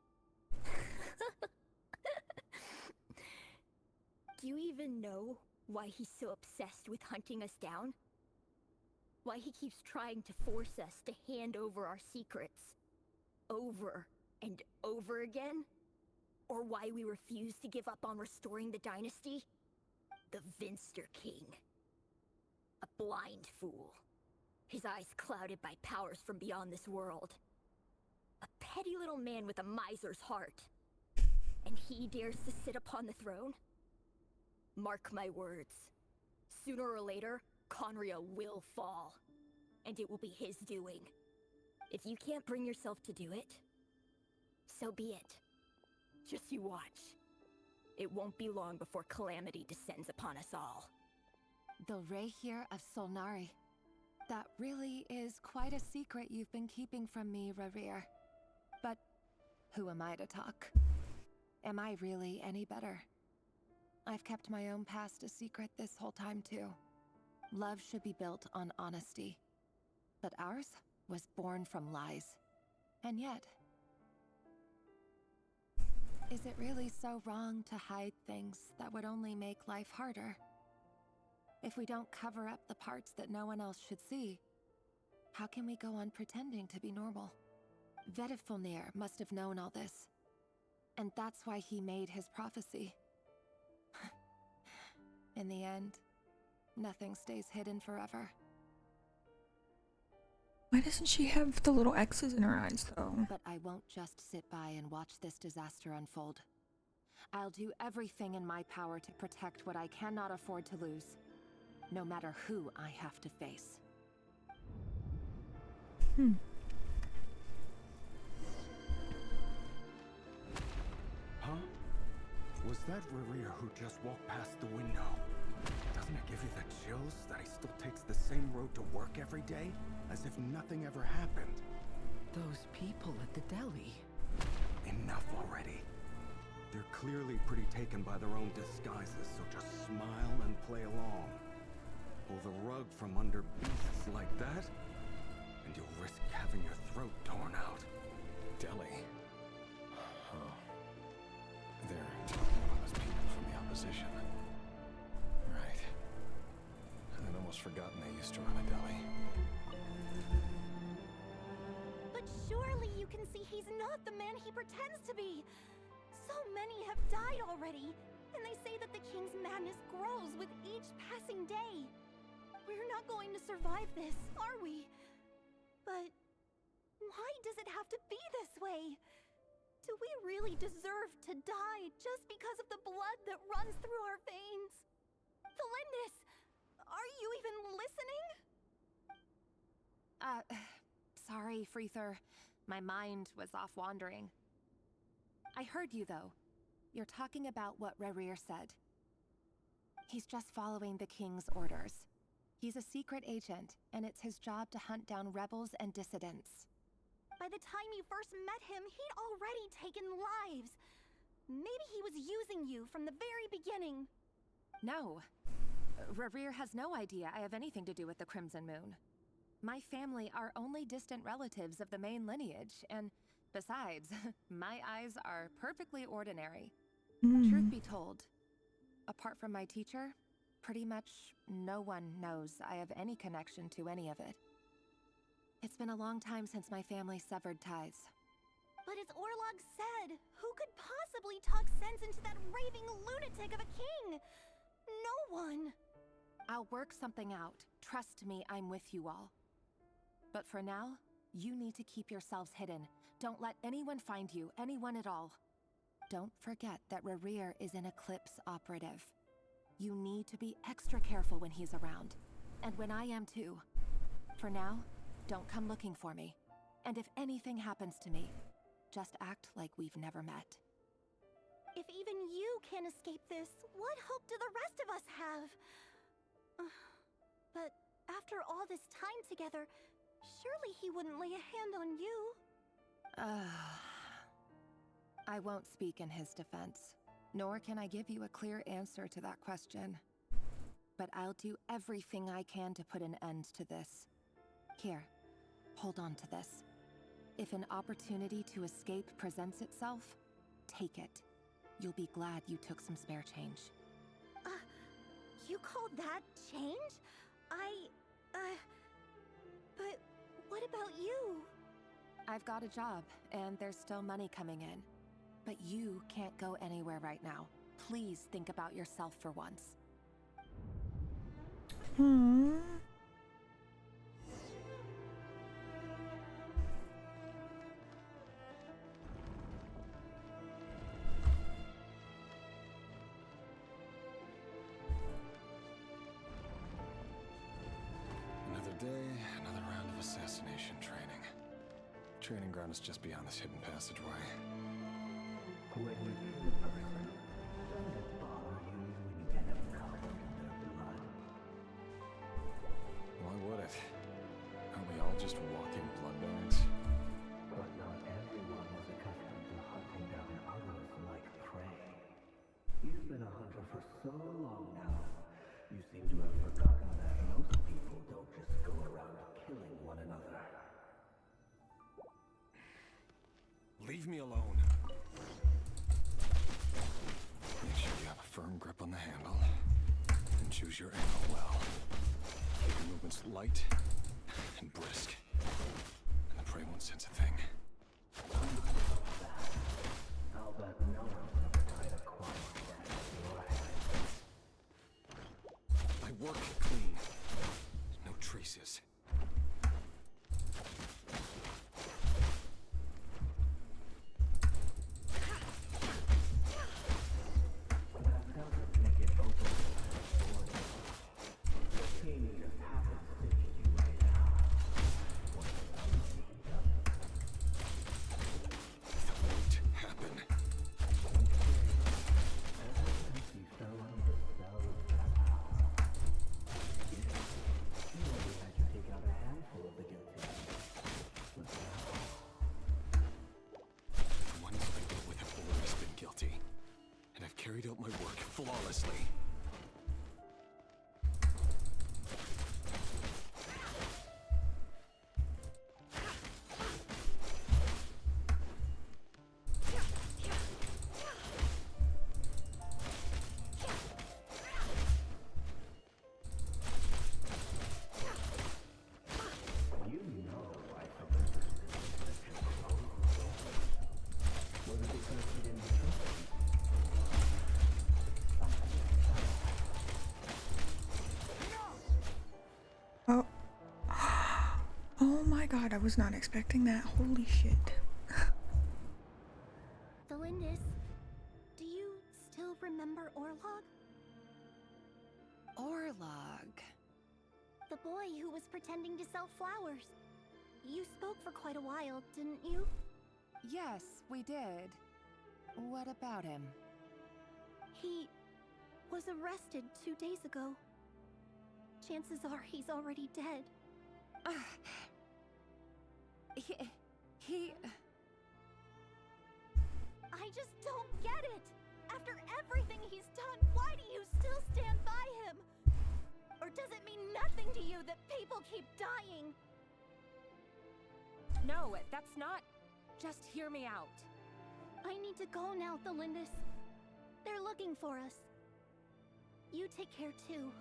Do you even know why he's so obsessed with hunting us down? Why he keeps trying to force us to hand over our secrets? Over and over again? Or why we refuse to give up on restoring the dynasty? The Vinster King. A blind fool. His eyes clouded by powers from beyond this world. A petty little man with a miser's heart. And he dares to sit upon the throne? Mark my words. Sooner or later, Conria will fall. And it will be his doing. If you can't bring yourself to do it, so be it. Just you watch. It won't be long before calamity descends upon us all. The Rayrir of Solnari. That really is quite a secret you've been keeping from me, Rayrir. But who am I to talk? Am I really any better? I've kept my own past a secret this whole time too. Love should be built on honesty. But ours was born from lies. And yet, Is it really so wrong to hide things that would only make life harder? If we don't cover up the parts that no one else should see, how can we go on pretending to be normal? Vedifulnir must have known all this. And that's why he made his prophecy. In the end, nothing stays hidden forever. Why doesn't she have the little X's in her eyes, though? But I won't just sit by and watch this disaster unfold. I'll do everything in my power to protect what I cannot afford to lose, no matter who I have to face. Huh? Was that Rerir who just walked past the window? Doesn't it give you the chills that he still takes the same road to work every day? As if nothing ever happened. Those people at the deli. Enough already. They're clearly pretty taken by their own disguises, so just smile and play along. Pull the rug from under beasts like that, and you'll risk having your throat torn out. Deli? Oh. They're talking about us people from the opposition. Right. I'd almost forgotten they used to run a deli. But surely you can see he's not the man he pretends to be. So many have died already, and they say that the king's madness grows with each passing day. We're not going to survive this, are we? But why does it have to be this way? Do we really deserve to die just because of the blood that runs through our veins? Felindis, are you even listening? Sorry, Freether. My mind was off wandering. I heard you, though. You're talking about what Rerir said. He's just following the king's orders. He's a secret agent, and it's his job to hunt down rebels and dissidents. By the time you first met him, he'd already taken lives. Maybe he was using you from the very beginning. No. Rerir has no idea I have anything to do with the Crimson Moon. My family are only distant relatives of the main lineage, and besides, my eyes are perfectly ordinary. Truth be told, apart from my teacher, pretty much no one knows I have any connection to any of it. It's been a long time since my family severed ties. But as Orlog said, who could possibly talk sense into that raving lunatic of a king? No one. I'll work something out. Trust me, I'm with you all. But for now, you need to keep yourselves hidden. Don't let anyone find you, anyone at all. Don't forget that Rerir is an Eclipse operative. You need to be extra careful when he's around. And when I am too. For now, don't come looking for me. And if anything happens to me, just act like we've never met. If even you can't escape this, what hope do the rest of us have? But after all this time together, surely he wouldn't lay a hand on you. I won't speak in his defense, nor can I give you a clear answer to that question. But I'll do everything I can to put an end to this. Here, hold on to this. If an opportunity to escape presents itself, take it. You'll be glad you took some spare change. You call that change? But what about you? I've got a job, and there's still money coming in. But you can't go anywhere right now. Please think about yourself for once. Another day, another round of assassination training. Training ground is just beyond this hidden passageway. When you kill a person, doesn't it bother you when you end up covered in their blood? Why would it? Aren't we all just walking blood bags? But not everyone was accustomed to hunting down others like prey. You've been a hunter for so long now, you seem to have forgotten that most people don't just go around killing one another. Leave me alone. your ammo well. Keep your movements light and brisk. And the prey won't sense a thing. I'll bet no one's ever tried a quality that your hands. I work clean. No traces. That doesn't make it open or the king just happens to hit you right now. What else he does? That won't happen. Ever since he fell under the spell of that power, he only had you take out a handful of the guilty. But now, The ones I dealt with have always been guilty. And I've carried out my work flawlessly. you know I surrendered this that your proposal. Was it because he didn't trust you? Oh. Oh my god, I was not expecting that. Holy shit. Delindis, do you still remember Orlog? Orlog. The boy who was pretending to sell flowers. You spoke for quite a while, didn't you? Yes, we did. What about him? He was arrested 2 days ago. Chances are he's already dead. He... I just don't get it! After everything he's done, why do you still stand by him? Or does it mean nothing to you that people keep dying? No, that's not... Just hear me out. I need to go now, Thelindis. They're looking for us. You take care too.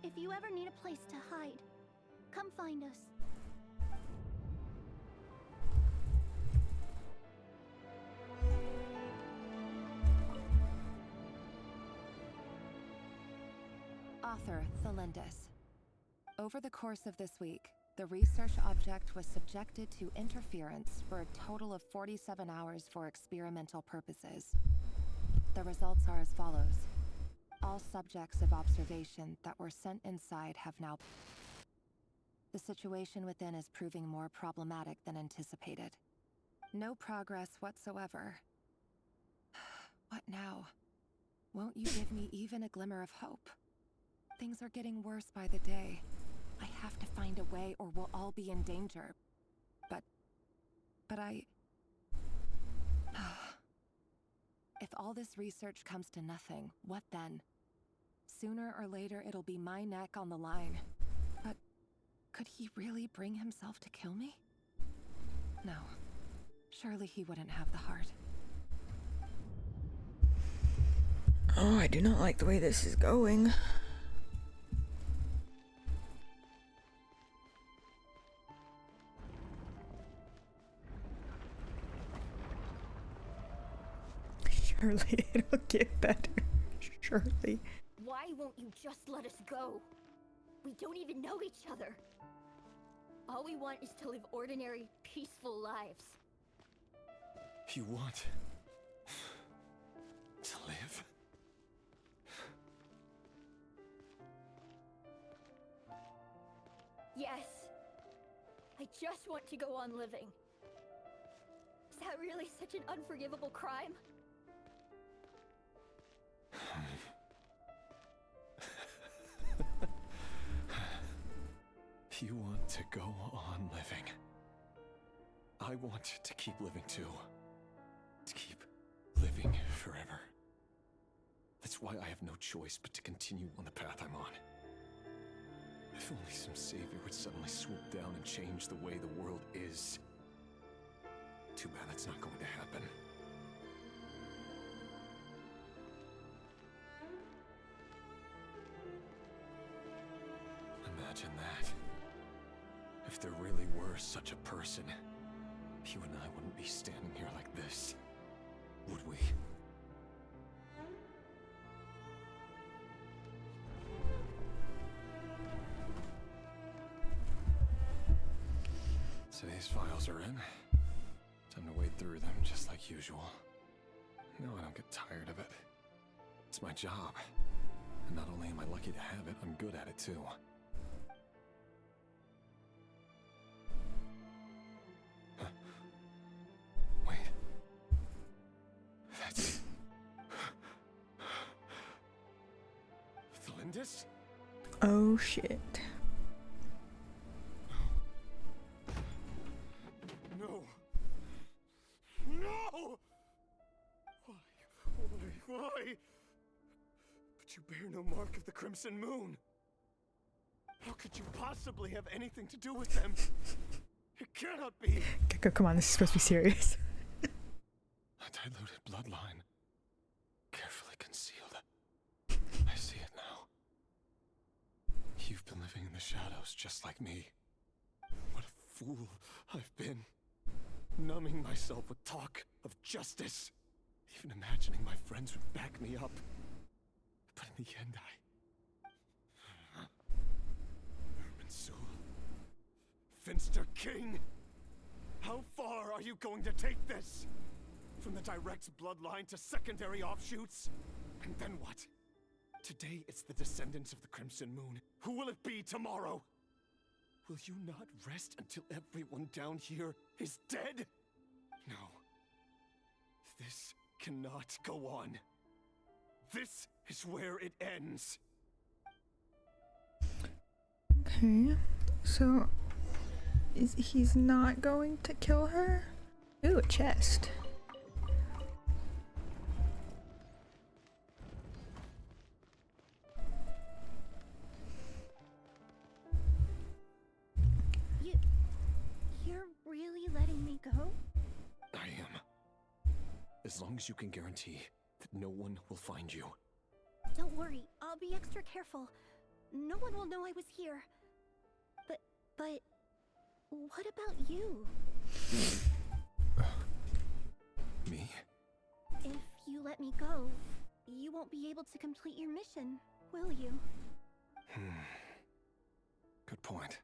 If you ever need a place to hide, come find us. Author Thelindis. Over the course of this week, the research object was subjected to interference for a total of 47 hours for experimental purposes. The results are as follows. All subjects of observation that were sent inside have now... The situation within is proving more problematic than anticipated. No progress whatsoever. What now? Won't you give me even a glimmer of hope? Things are getting worse by the day. I have to find a way or we'll all be in danger. But I... If all this research comes to nothing, what then? Sooner or later it'll be my neck on the line. But could he really bring himself to kill me? No. Surely he wouldn't have the heart. Oh, I do not like the way this is going. Surely it'll get better. Surely. Why won't you just let us go? We don't even know each other. All we want is to live ordinary, peaceful lives. You want to live? Yes. I just want to go on living. Is that really such an unforgivable crime? You want to go on living. I want to keep living too. To keep living forever. That's why I have no choice but to continue on the path I'm on. If only some savior would suddenly swoop down and change the way the world is. Too bad that's not going to happen. Imagine that. If there really were such a person, you and I wouldn't be standing here like this, would we? Today's files are in. Time to wade through them just like usual. No, I don't get tired of it. It's my job. And not only am I lucky to have it, I'm good at it too. Huh. Wait. That's... Thalindis? Oh shit. No! No! Why? But you bear no mark of the Crimson Moon. How could you possibly have anything to do with them? It cannot be. Come on, this is supposed to be serious. A diluted bloodline. Carefully concealed. I see it now. You've been living in the shadows just like me. What a fool I've been. Numbing myself with talk of justice. Even imagining my friends would back me up. But in the end, Sul, Finster King! How far are you going to take this? From the direct bloodline to secondary offshoots? And then what? Today it's the descendants of the Crimson Moon. Who will it be tomorrow? Will you not rest until everyone down here is dead? No. This cannot go on. This is where it ends. Okay, so he's not going to kill her? Ooh, a chest. You're really letting me go? I am. As long as you can guarantee that no one will find you. Don't worry, I'll be extra careful. No one will know I was here. But what about you? Me? If you let me go, you won't be able to complete your mission, will you? Good point.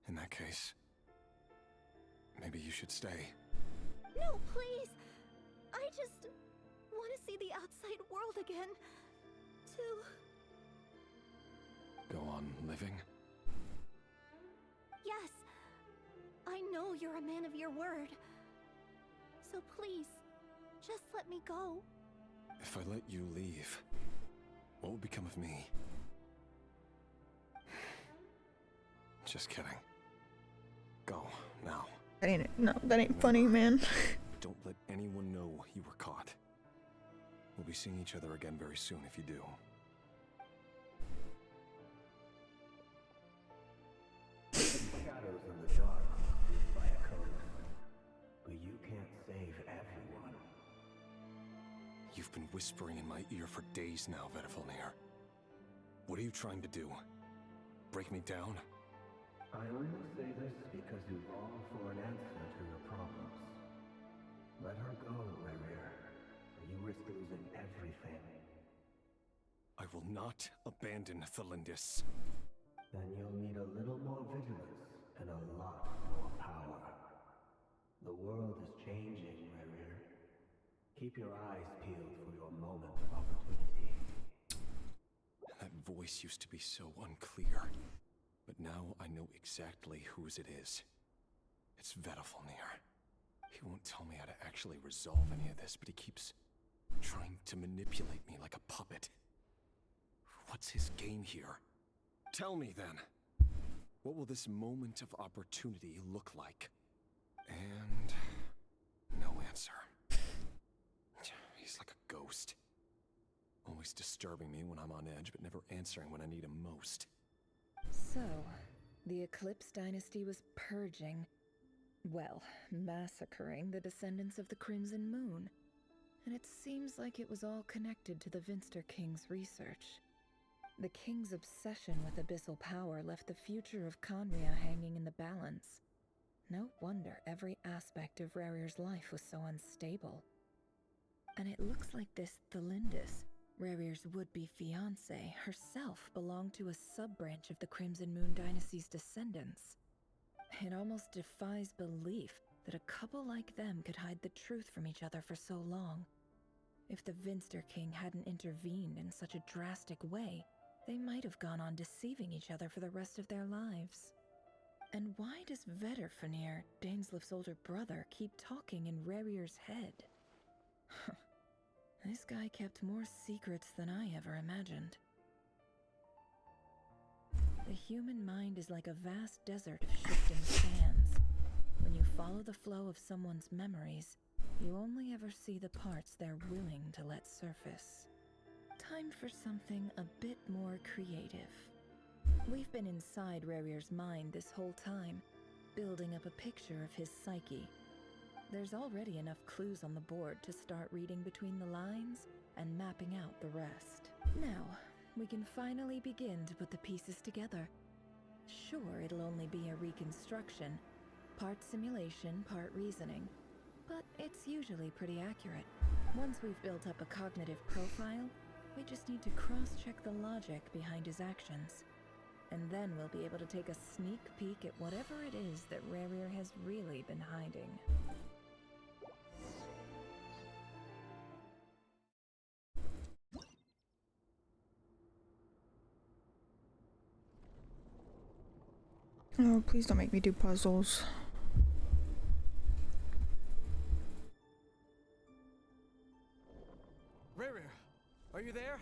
In that case, maybe you should stay. No, please! I just want to see the outside world again. Go on living? Yes. I know you're a man of your word. So please, just let me go. If I let you leave, what will become of me? Just kidding. Go, now. That ain't it. No, that ain't funny, man. Don't let anyone know you were caught. We'll be seeing each other again very soon if you do. Shadows in the dark is by a code. But you can't save everyone. You've been whispering in my ear for days now, Vedifalnir. What are you trying to do? Break me down? I only say this because you long for an answer to your problems. Let her go, Rerir, or you risk losing everything. I will not abandon Thalindis. Then you'll need a little more vigilance and a lot more power. The world is changing, Rerir. Keep your eyes peeled for your moment of opportunity. That voice used to be so unclear. But now I know exactly whose it is. It's Vedifalnir. He won't tell me how to actually resolve any of this, but he keeps trying to manipulate me like a puppet. What's his game here? Tell me then. What will this moment of opportunity look like? And no answer. He's like a ghost. Always disturbing me when I'm on edge, but never answering when I need him most. So, the Eclipse Dynasty was purging, well, massacring the descendants of the Crimson Moon. And it seems like it was all connected to the Finster King's research. The king's obsession with abyssal power left the future of Conria hanging in the balance. No wonder every aspect of Rarir's life was so unstable. And it looks like this Thelindis, Rarir's would-be fiancée, herself belonged to a sub-branch of the Crimson Moon Dynasty's descendants. It almost defies belief that a couple like them could hide the truth from each other for so long. If the Vinster King hadn't intervened in such a drastic way, they might have gone on deceiving each other for the rest of their lives. And why does Vedderfanir, Daneslif's older brother, keep talking in Rarir's head? This guy kept more secrets than I ever imagined. The human mind is like a vast desert of shifting sands. When you follow the flow of someone's memories, you only ever see the parts they're willing to let surface. Time for something a bit more creative. We've been inside Rarir's mind this whole time, building up a picture of his psyche. There's already enough clues on the board to start reading between the lines and mapping out the rest. Now, we can finally begin to put the pieces together. Sure, it'll only be a reconstruction, part simulation, part reasoning, but it's usually pretty accurate. Once we've built up a cognitive profile, we just need to cross-check the logic behind his actions. And then we'll be able to take a sneak peek at whatever it is that Rarir has really been hiding. Oh, please don't make me do puzzles. Rarir, are you there?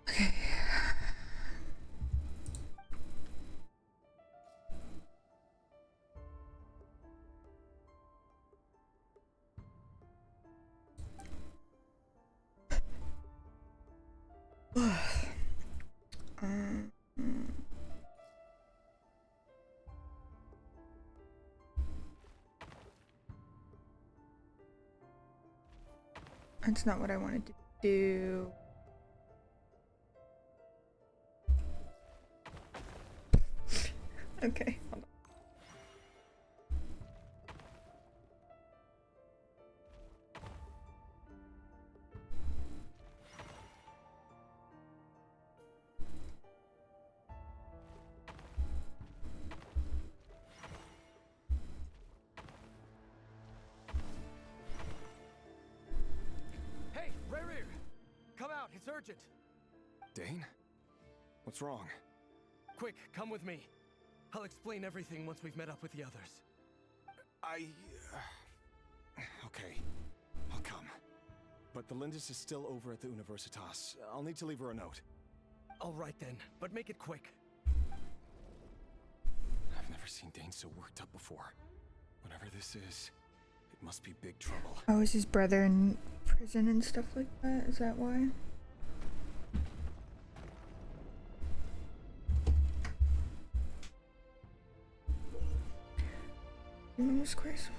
Okay. That's not what I wanted to do. Okay, hold on. Hey, Rarir! Come out, it's urgent! Dane? What's wrong? Quick, come with me. I'll explain everything once we've met up with the others. Okay, I'll come. But the Lindis is still over at the Universitas. I'll need to leave her a note. All right then, but make it quick. I've never seen Dane so worked up before. Whatever this is, it must be big trouble. Oh, is his brother in prison and stuff like that? Is that why? Jesus Christ.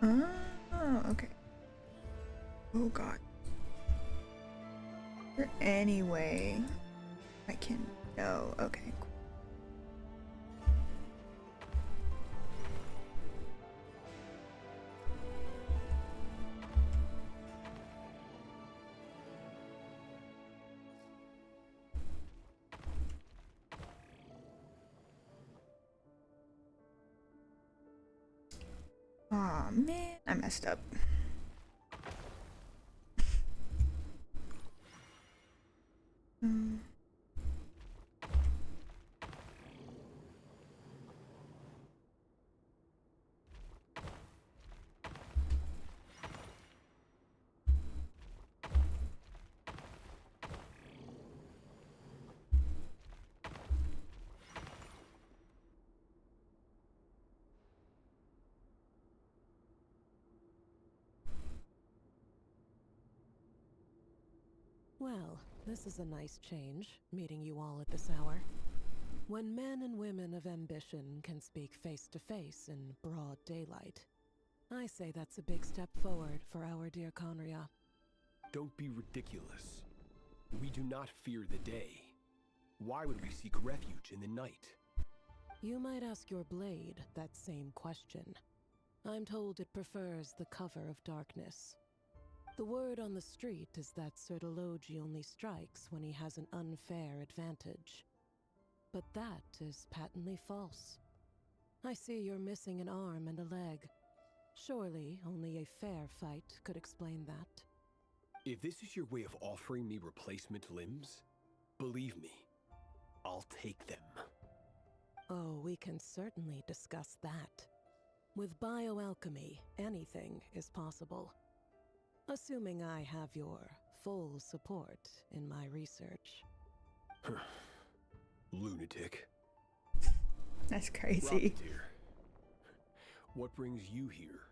Oh, okay. Oh god. Is there any way I can know? Okay, cool. Aw, man, I messed up. Well, this is a nice change, meeting you all at this hour. When men and women of ambition can speak face to face in broad daylight, I say that's a big step forward for our dear Conria. Don't be ridiculous. We do not fear the day. Why would we seek refuge in the night? You might ask your blade that same question. I'm told it prefers the cover of darkness. The word on the street is that Sertologi only strikes when he has an unfair advantage. But that is patently false. I see you're missing an arm and a leg. Surely only a fair fight could explain that. If this is your way of offering me replacement limbs, believe me, I'll take them. Oh, we can certainly discuss that. With bioalchemy, anything is possible. Assuming I have your full support in my research. Lunatic. That's crazy. Rocketeer. What brings you here?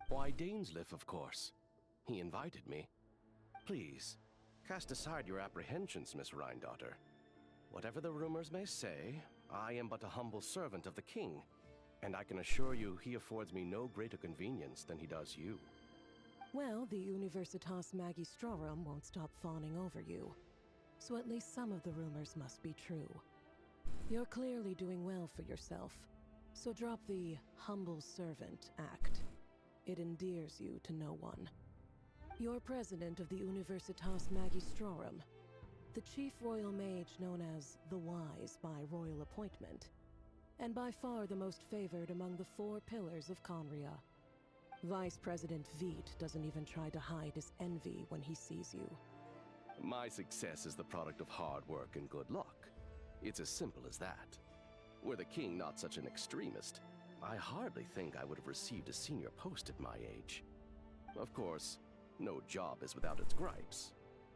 Why, Dainsleif, of course. He invited me. Please, cast aside your apprehensions, Miss Rhindaughter. Whatever the rumors may say, I am but a humble servant of the king, and I can assure you he affords me no greater convenience than he does you. Well, the Universitas Magistrorum won't stop fawning over you, so at least some of the rumors must be true. You're clearly doing well for yourself, so drop the humble servant act. It endears you to no one. You're president of the Universitas Magistrorum, the chief royal mage known as the Wise by royal appointment, and by far the most favored among the 4 pillars of Conria. Vice President Veet doesn't even try to hide his envy when he sees you. My success is the product of hard work and good luck. It's as simple as that. Were the king not such an extremist, I hardly think I would have received a senior post at my age. Of course, no job is without its gripes.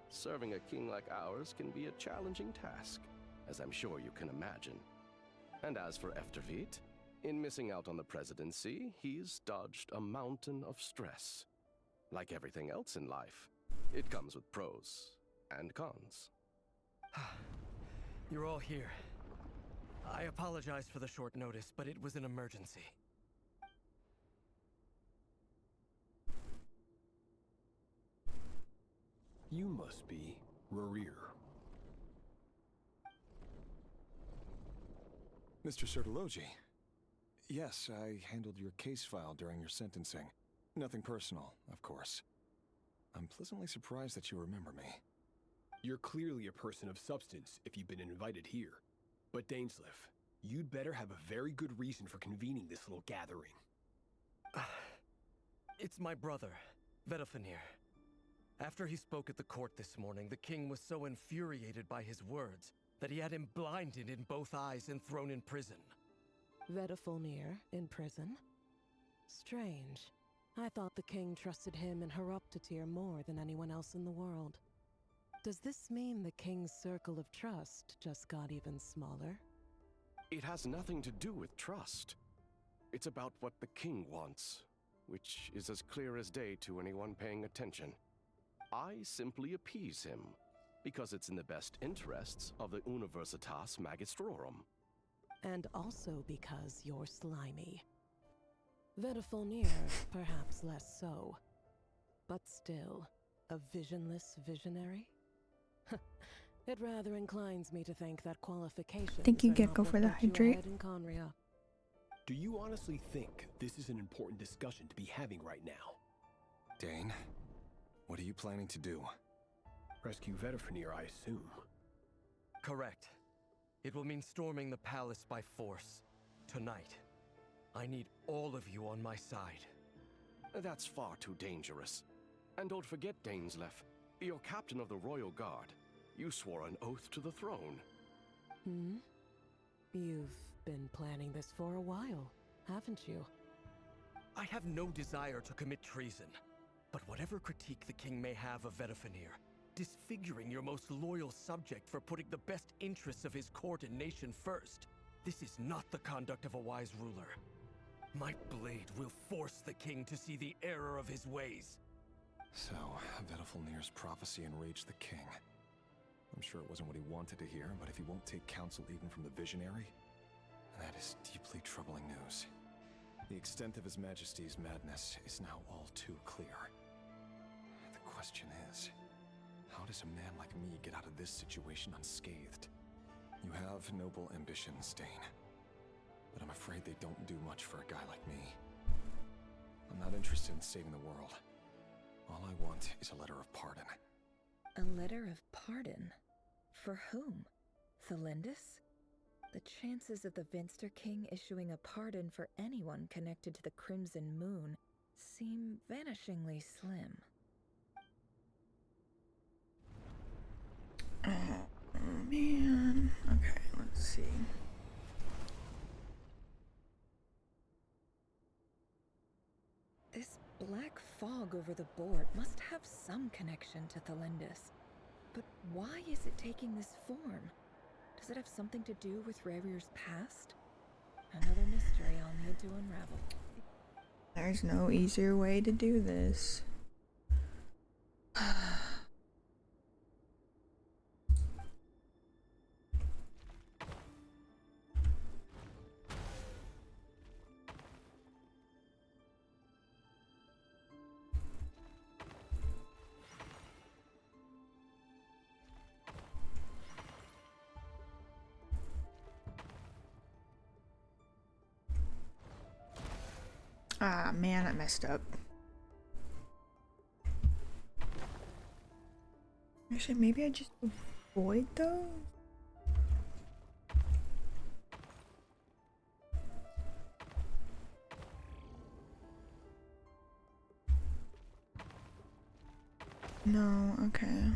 Serving a king like ours can be a challenging task, as I'm sure you can imagine. And as for Efterveet, in missing out on the presidency, he's dodged a mountain of stress. Like everything else in life, it comes with pros and cons. You're all here. I apologize for the short notice, but it was an emergency. You must be Rarir. Mr. Sertologi. Yes, I handled your case file during your sentencing. Nothing personal, of course. I'm pleasantly surprised that you remember me. You're clearly a person of substance if you've been invited here. But Dainsleif, you'd better have a very good reason for convening this little gathering. It's my brother, Vedofenir. After he spoke at the court this morning, the king was so infuriated by his words that he had him blinded in both eyes and thrown in prison. Vedofenir in prison? Strange. I thought the king trusted him and Horoptatyr more than anyone else in the world. Does this mean the king's circle of trust just got even smaller? It has nothing to do with trust. It's about what the king wants, which is as clear as day to anyone paying attention. I simply appease him, because it's in the best interests of the Universitas Magistrorum. And also because you're slimy. Vedofenir, perhaps less so. But still, a visionless visionary? It rather inclines me to think that qualifications Thank you, are not Gecko, what for the got you hydrate. ahead in Conria. Do you honestly think this is an important discussion to be having right now? Dane, what are you planning to do? Rescue Vedofenir, I assume. Correct. It will mean storming the palace by force. Tonight. I need all of you on my side. That's far too dangerous. And don't forget, Dainsleif, you're captain of the Royal Guard. You swore an oath to the throne. Hmm? You've been planning this for a while, haven't you? I have no desire to commit treason. But whatever critique the king may have of Vedofenir, disfiguring your most loyal subject for putting the best interests of his court and nation first, this is not the conduct of a wise ruler. My blade will force the king to see the error of his ways. So, Vedofenir's prophecy enraged the king. I'm sure it wasn't what he wanted to hear, but if he won't take counsel even from the visionary, that is deeply troubling news. The extent of His Majesty's madness is now all too clear. The question is, how does a man like me get out of this situation unscathed? You have noble ambitions, Dane, but I'm afraid they don't do much for a guy like me. I'm not interested in saving the world. All I want is a letter of pardon. A letter of pardon? For whom? Thelindis? The chances of the Vinster King issuing a pardon for anyone connected to the Crimson Moon seem vanishingly slim. Oh man. Okay, let's see. This black fog over the board must have some connection to Thelindis. But why is it taking this form? Does it have something to do with Rarier's past? Another mystery I'll need to unravel. There's no easier way to do this. Ah, man, I messed up. Actually, maybe I just avoid those? No, okay.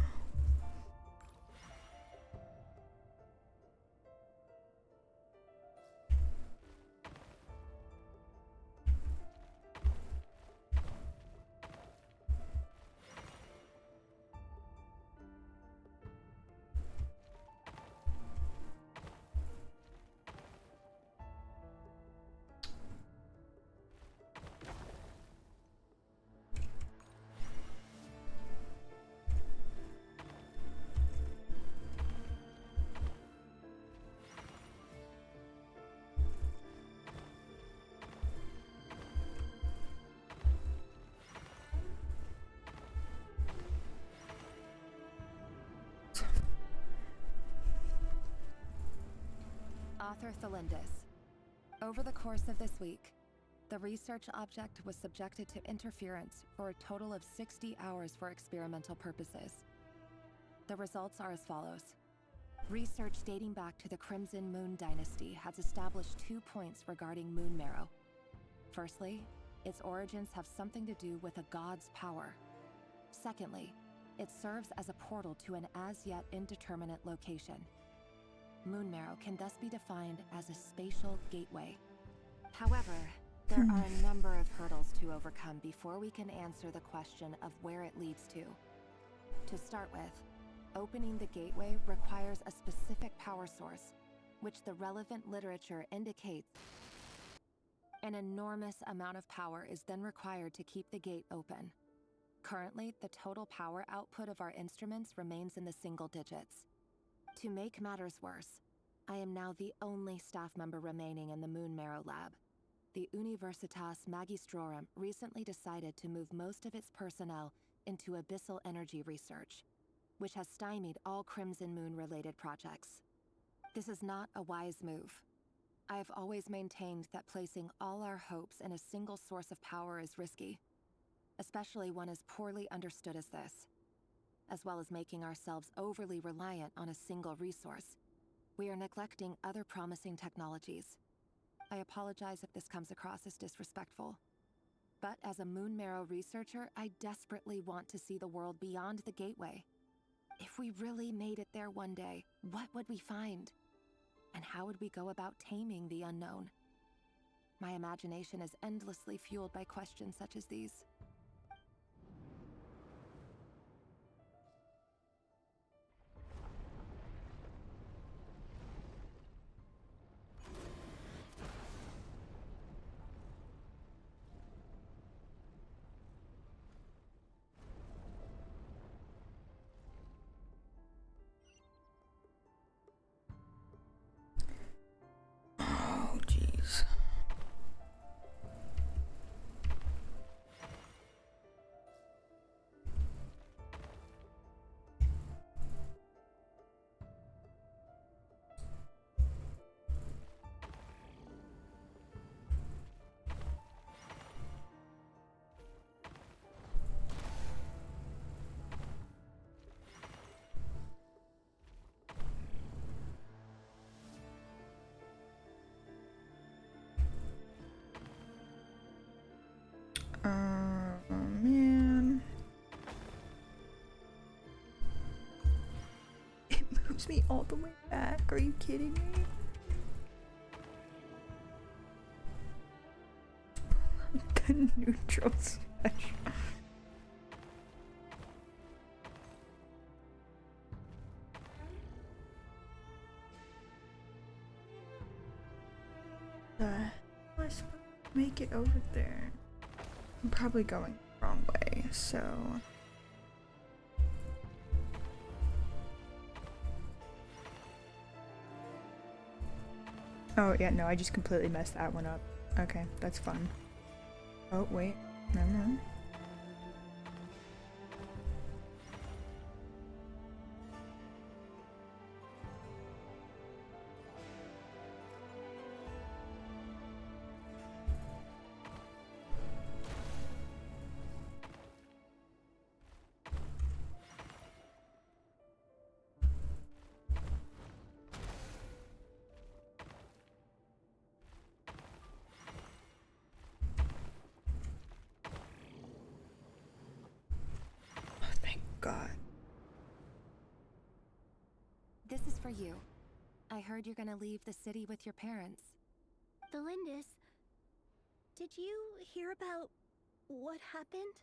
Author Thelindis. Over the course of this week, the research object was subjected to interference for a total of 60 hours for experimental purposes. The results are as follows. Research dating back to the Crimson Moon Dynasty has established 2 points regarding moon marrow. Firstly, its origins have something to do with a god's power. Secondly, it serves as a portal to an as-yet indeterminate location. Moon marrow can thus be defined as a spatial gateway. However, there are a number of hurdles to overcome before we can answer the question of where it leads to. To start with, opening the gateway requires a specific power source, which the relevant literature indicates. An enormous amount of power is then required to keep the gate open. Currently, the total power output of our instruments remains in the single digits. To make matters worse, I am now the only staff member remaining in the Moon Marrow lab. The Universitas Magistrorum recently decided to move most of its personnel into abyssal energy research, which has stymied all Crimson Moon-related projects. This is not a wise move. I have always maintained that placing all our hopes in a single source of power is risky, especially one as poorly understood as this. As well as making ourselves overly reliant on a single resource, we are neglecting other promising technologies. I apologize if this comes across as disrespectful. But as a Moon Marrow researcher, I desperately want to see the world beyond the gateway. If we really made it there one day, what would we find? And how would we go about taming the unknown? My imagination is endlessly fueled by questions such as these. Oh, jeez. wants me all the way back. Are you kidding me? The neutral special. Am I supposed to make it over there? I'm probably going the wrong way, so. Oh, yeah, no, I just completely messed that one up. Okay, that's fun. Oh, wait. Never mind. God. This is for you. I heard you're gonna leave the city with your parents. Delindis, did you hear about what happened?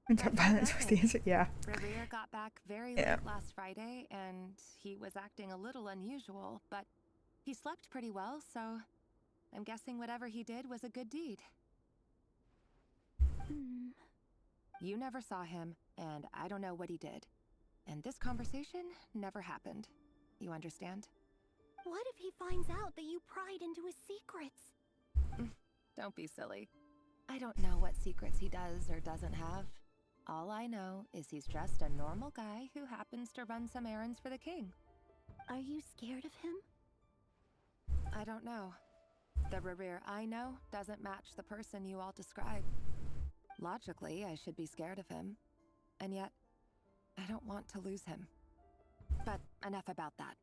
Interrupt violence was the answer. Yeah. Revere got back very Yeah. late last Friday, and he was acting a little unusual, but he slept pretty well, so I'm guessing whatever he did was a good deed. You never saw him, and I don't know what he did. And this conversation never happened. You understand? What if he finds out that you pried into his secrets? Don't be silly. I don't know what secrets he does or doesn't have. All I know is he's just a normal guy who happens to run some errands for the king. Are you scared of him? I don't know. The Revere I know doesn't match the person you all describe. Logically, I should be scared of him. And yet, I don't want to lose him. But enough about that.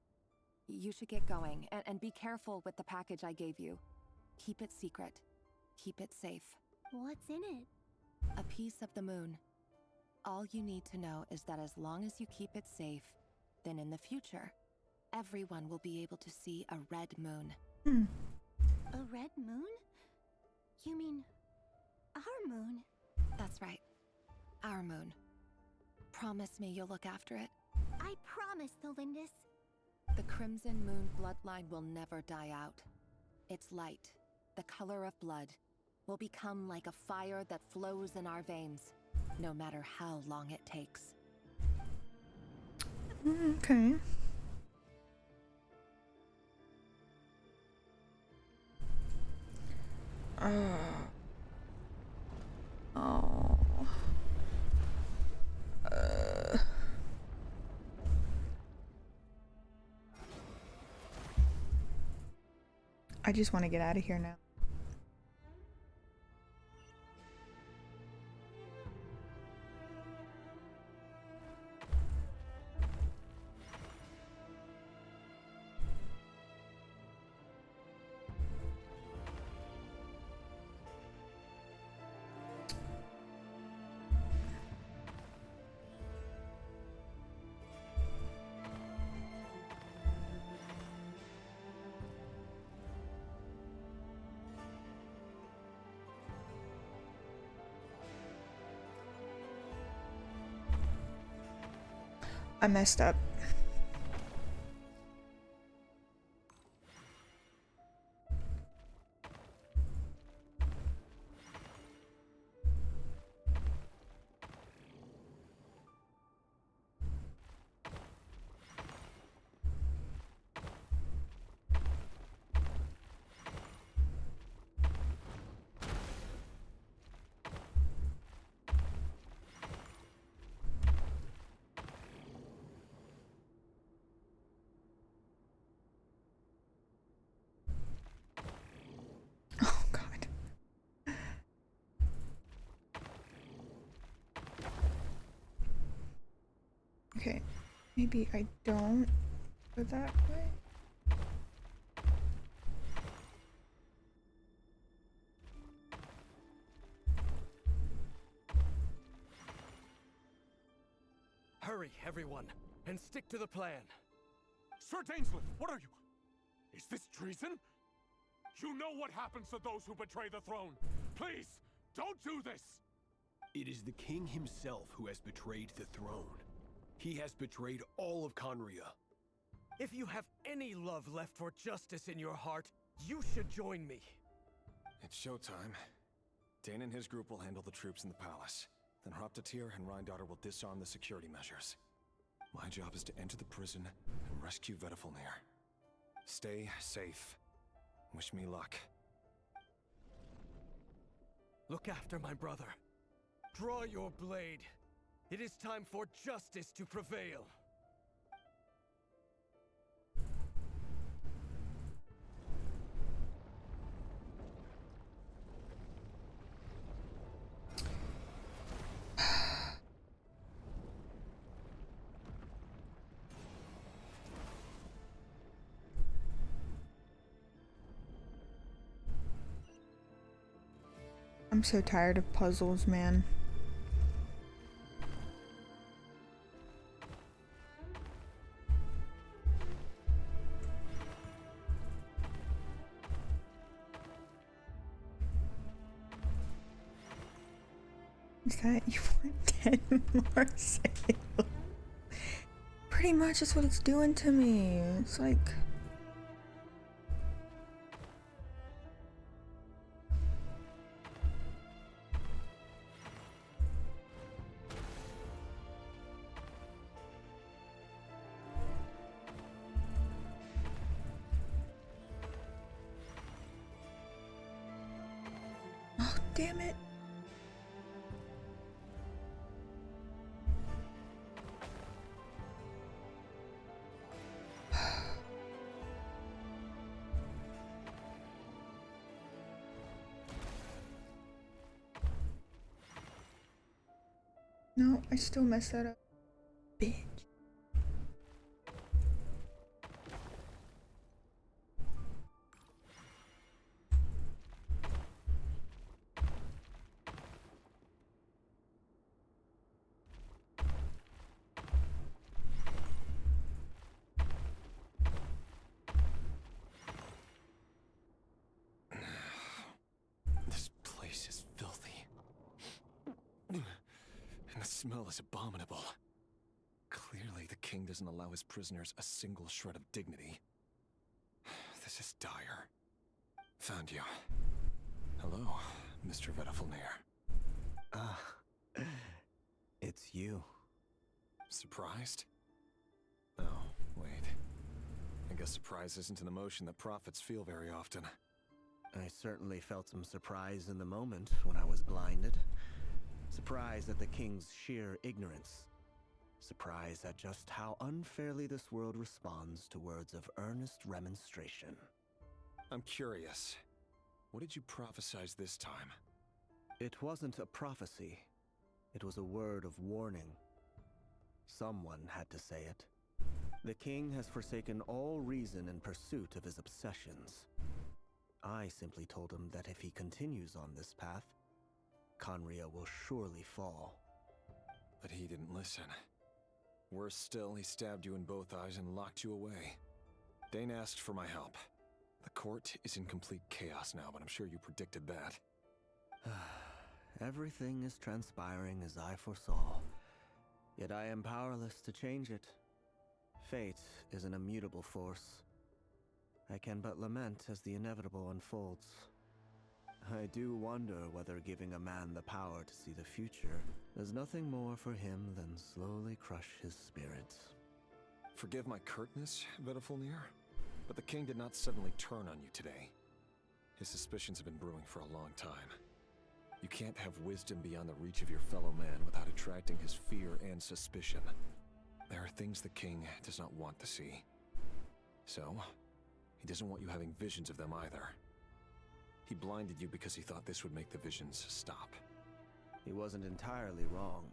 You should get going, and be careful with the package I gave you. Keep it secret. Keep it safe. What's in it? A piece of the moon. All you need to know is that as long as you keep it safe, then in the future, everyone will be able to see a red moon. A red moon? You mean our moon? That's right. Our moon. Promise me you'll look after it. I promise, Delindis. The Crimson Moon bloodline will never die out. Its light, the color of blood, will become like a fire that flows in our veins, no matter how long it takes. Okay. Oh. I just want to get out of here now. I messed up. Okay, maybe I don't go that way. Hurry, everyone, and stick to the plan. Sir Dainsleif, what are you? Is this treason? You know what happens to those who betray the throne. Please, don't do this! It is the king himself who has betrayed the throne. He has betrayed all of Conria. If you have any love left for justice in your heart, you should join me. It's showtime. Dane and his group will handle the troops in the palace. Then Hraptatir and Rheindotter will disarm the security measures. My job is to enter the prison and rescue Vedifalnir. Stay safe. Wish me luck. Look after my brother. Draw your blade. It is time for justice to prevail. I'm so tired of puzzles, man. Is that you want 10 more sales? Pretty much that's what it's doing to me. It's like... Oh, damn it. No, I still messed that up. Bitch. This place is filthy. And the smell is abominable. Clearly, the king doesn't allow his prisoners a single shred of dignity. This is dire. Found you. Hello, Mr. Vedifalnir. Ah, it's you. Surprised? Oh, wait. I guess surprise isn't an emotion that prophets feel very often. I certainly felt some surprise in the moment when I was blinded. Surprise at the king's sheer ignorance. Surprise at just how unfairly this world responds to words of earnest remonstration. I'm curious. What did you prophesize this time? It wasn't a prophecy. It was a word of warning. Someone had to say it. The king has forsaken all reason in pursuit of his obsessions. I simply told him that if he continues on this path, Conria will surely fall. But he didn't listen. Worse still, he stabbed you in both eyes and locked you away. Dane asked for my help. The court is in complete chaos now, but I'm sure you predicted that. Everything is transpiring as I foresaw. Yet I am powerless to change it. Fate is an immutable force. I can but lament as the inevitable unfolds. I do wonder whether giving a man the power to see the future does nothing more for him than slowly crush his spirit. Forgive my curtness, Vedifalnir, but the king did not suddenly turn on you today. His suspicions have been brewing for a long time. You can't have wisdom beyond the reach of your fellow man without attracting his fear and suspicion. There are things the king does not want to see. So, he doesn't want you having visions of them either. He blinded you because he thought this would make the visions stop. He wasn't entirely wrong.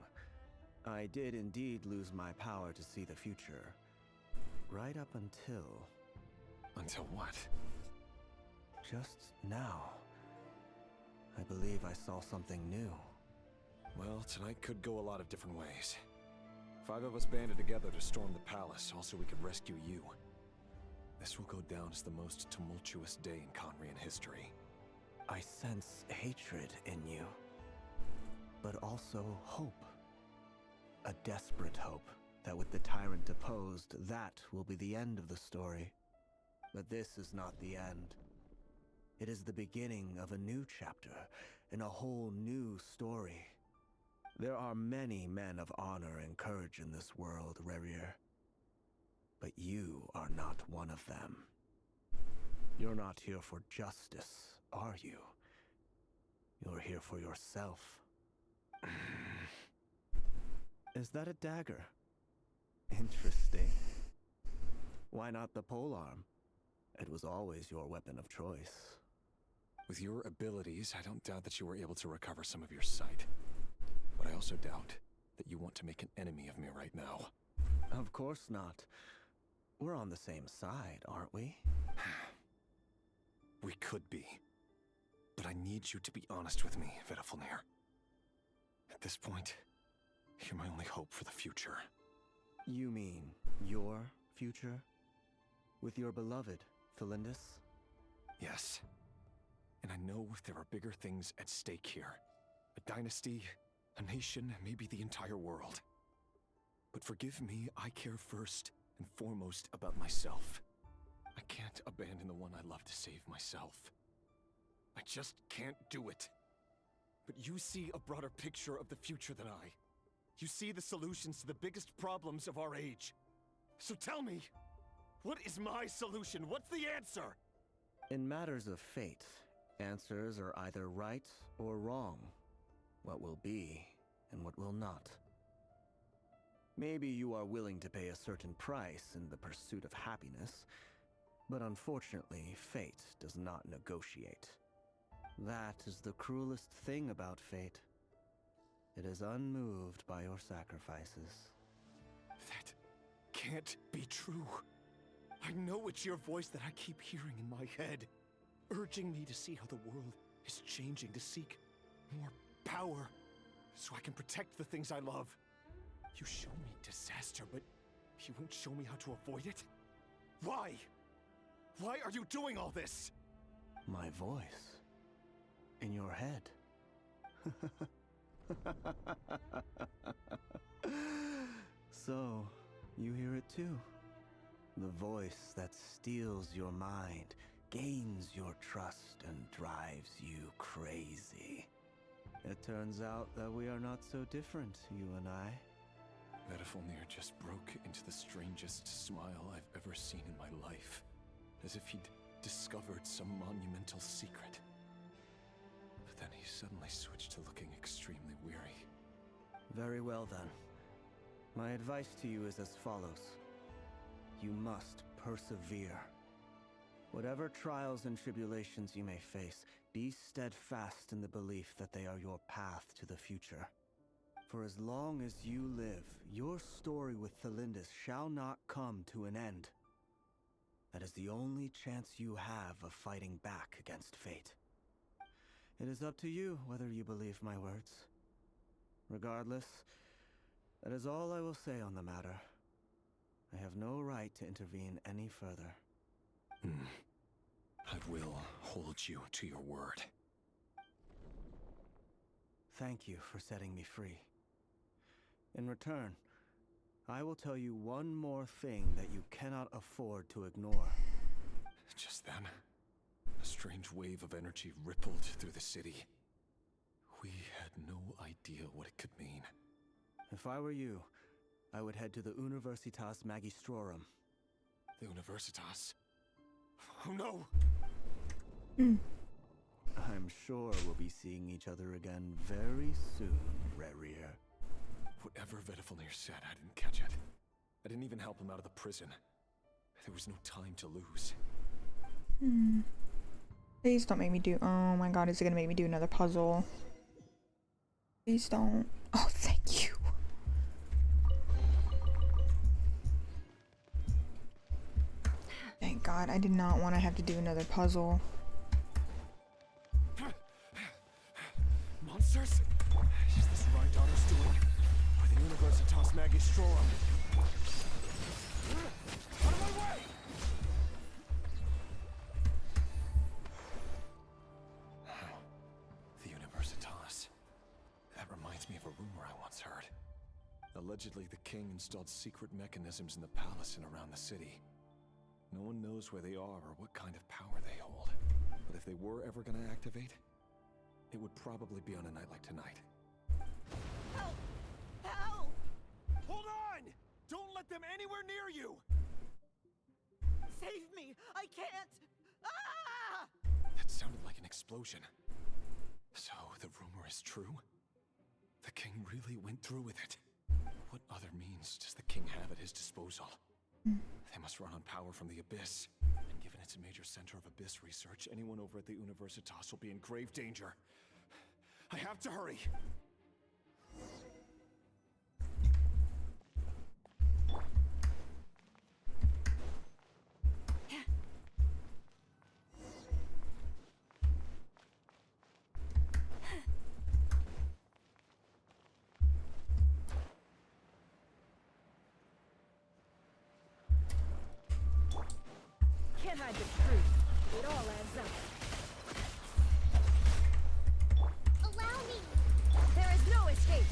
I did indeed lose my power to see the future. Right up until... Until what? Just now. I believe I saw something new. Well, tonight could go a lot of different ways. 5 of us banded together to storm the palace, also we could rescue you. This will go down as the most tumultuous day in Conrian history. I sense hatred in you, but also hope. A desperate hope that with the tyrant deposed, that will be the end of the story. But this is not the end. It is the beginning of a new chapter in a whole new story. There are many men of honor and courage in this world, Rerir. But you are not one of them. You're not here for justice, are you? You're here for yourself. Is that a dagger? Interesting. Why not the polearm? It was always your weapon of choice. With your abilities, I don't doubt that you were able to recover some of your sight. But I also doubt that you want to make an enemy of me right now. Of course not. We're on the same side, aren't we? We could be. But I need you to be honest with me, Vedafilnir. At this point, you're my only hope for the future. You mean your future? With your beloved, Felindis? Yes. And I know there are bigger things at stake here. A dynasty, a nation, maybe the entire world. But forgive me, I care first and foremost about myself. I can't abandon the one I love to save myself. I just can't do it. But you see a broader picture of the future than I. You see the solutions to the biggest problems of our age. So tell me, what is my solution? What's the answer? In matters of fate, answers are either right or wrong. What will be and what will not. Maybe you are willing to pay a certain price in the pursuit of happiness, but unfortunately, fate does not negotiate. That is the cruelest thing about fate. It is unmoved by your sacrifices. That can't be true. I know it's your voice that I keep hearing in my head, urging me to see how the world is changing, to seek more power, so I can protect the things I love. You show me disaster, but you won't show me how to avoid it? Why? Why are you doing all this? My voice. In your head. So, you hear it too. The voice that steals your mind, gains your trust, and drives you crazy. It turns out that we are not so different, you and I. Vedafilnir just broke into the strangest smile I've ever seen in my life. As if he'd discovered some monumental secret. But then he suddenly switched to looking extremely weary. Very well then. My advice to you is as follows. You must persevere. Whatever trials and tribulations you may face, be steadfast in the belief that they are your path to the future. For as long as you live, your story with Felindis shall not come to an end. That is the only chance you have of fighting back against fate. It is up to you whether you believe my words. Regardless, that is all I will say on the matter. I have no right to intervene any further. I will hold you to your word. Thank you for setting me free. In return, I will tell you one more thing that you cannot afford to ignore. Just then, a strange wave of energy rippled through the city. We had no idea what it could mean. If I were you, I would head to the Universitas Magistrorum. The Universitas? Oh no! I'm sure we'll be seeing each other again very soon, Rerir. Whatever Vedafilnir said, I didn't catch it. I didn't even help him out of the prison. There was no time to lose. Please don't make me do. Oh my god, is it gonna make me do another puzzle? Please don't. Oh, thank you. Thank god, I did not want to have to do another puzzle. Monsters? Is this Rhydonner's doing? Or the Universitas Magistrorum? Out of my way! Allegedly, the king installed secret mechanisms in the palace and around the city. No one knows where they are or what kind of power they hold. But if they were ever gonna activate, it would probably be on a night like tonight. Help! Help! Hold on! Don't let them anywhere near you! Save me! I can't! Ah! That sounded like an explosion. So, the rumor is true? The king really went through with it. What other means does the king have at his disposal? They must run on power from the Abyss. And given it's a major center of Abyss research, anyone over at the Universitas will be in grave danger. I have to hurry! Can't hide the truth. It all adds up. Allow me! There is no escape!